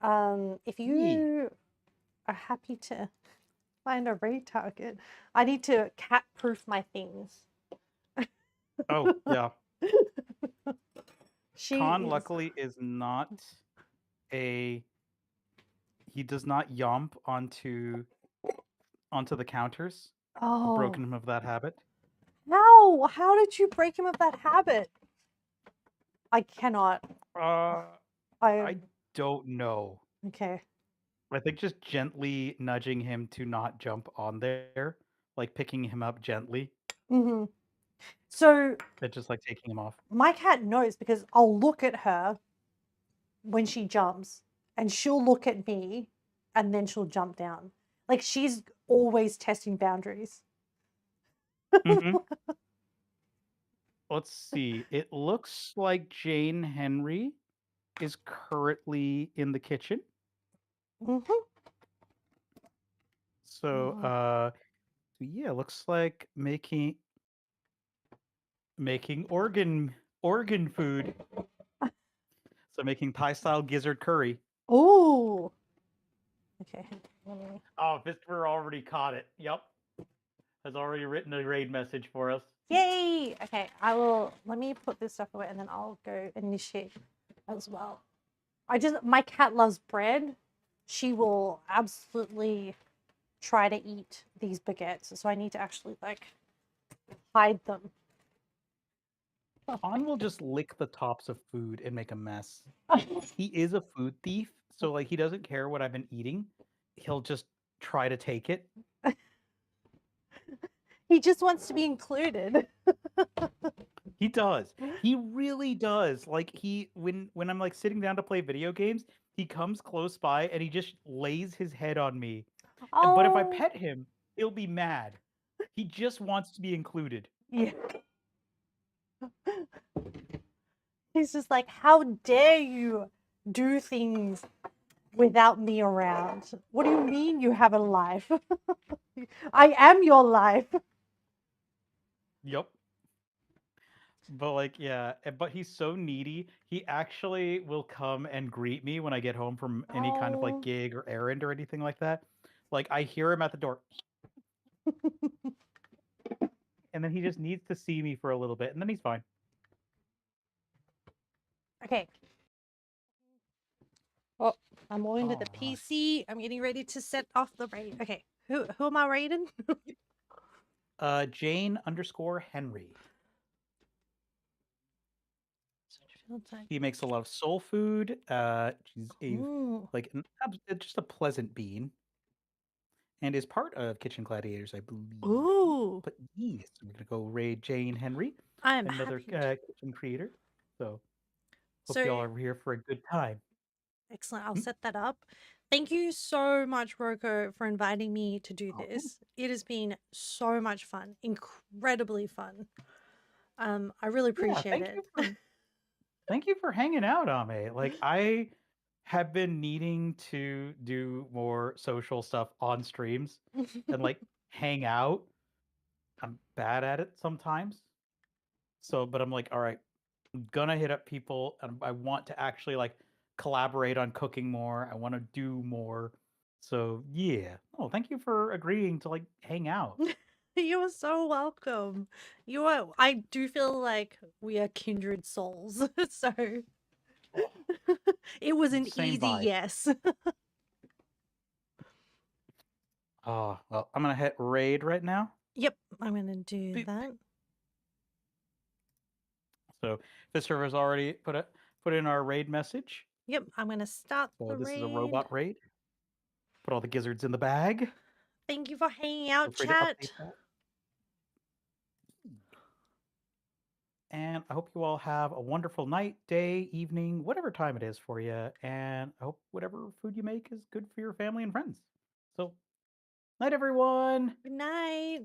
If yeah. you are happy to find a raid target, I need to cat proof my things. Oh yeah. She Khan is. luckily is not a he does not yomp onto the counters. I've Oh, broken him of that habit. no! How did you break him of that habit? I cannot. Uh, I. I don't know. Okay. I think just gently nudging him to not jump on there, like picking him up gently. Mm-hmm. So That just like taking him off. my cat knows because I'll look at her when she jumps and she'll look at me and then she'll jump down. Like she's always testing boundaries. Hmm. Let's see. It looks like Jane Henry is currently in the kitchen. Hmm. So, yeah, looks like making organ food. So making Thai style gizzard curry. Oh, okay. Let me... Oh, Christopher already caught it. Yep, has already written a raid message for us. Yay! Okay, I will. Let me put this stuff away and then I'll go initiate as well. My cat loves bread. She will absolutely try to eat these baguettes. So I need to actually like hide them. Han will just lick the tops of food and make a mess. He is a food thief, so like he doesn't care what I've been eating. He'll just try to take it. He just wants to be included. He does. He really does. Like when I'm like sitting down to play video games, he comes close by and he just lays his head on me. But if I Oh, pet him, he'll be mad. He just wants to be included. yeah. He's just like, how dare you do things without me around? What do you mean you have a life? I am your life. Yep. But like, yeah, but he's so needy. He actually will come and greet me when I get home from any kind of like Oh. gig or errand or anything like that. Like I hear him at the door, and then he just needs to see me for a little bit, and then he's fine. Okay. Oh, I'm going to the All right. PC. I'm getting ready to set off the raid. Okay. Who am I raiding? Jane underscore Henry. He makes a lot of soul food. She's a Ooh. like just a pleasant being, and is part of Kitchen Gladiators, I believe. Ooh. But yes, we're gonna go raid Jane Henry, I am another happy to. kitchen creator. So hope y'all So are here for a good time. excellent. I'll Mm, set that up. Thank you so much, Roco, for inviting me to do oh, this. It has been so much fun, incredibly fun. I really yeah, appreciate it. thank you for hanging out, Ame. Like I have been needing to do more social stuff on streams and like hang out. I'm bad at it sometimes. So, but I'm like, all right, I'm gonna hit up people and I want to actually like collaborate on cooking more. I want to do more. So, yeah. Oh, thank you for agreeing to like hang out. You are so welcome. You are. I do feel like we are kindred souls. So it was an Same easy vibe. yes. Oh, well, I'm gonna hit raid right now. Yep, I'm gonna do Beep. that. So if the server's already put in our raid message. Yep, I'm gonna start So the this is a raid. robot raid. Put all the gizzards in the bag. Thank you for hanging Feel out, free to update chat. that. And I hope you all have a wonderful night, day, evening, whatever time it is for you. And I hope whatever food you make is good for your family and friends. So, night, everyone. Good night.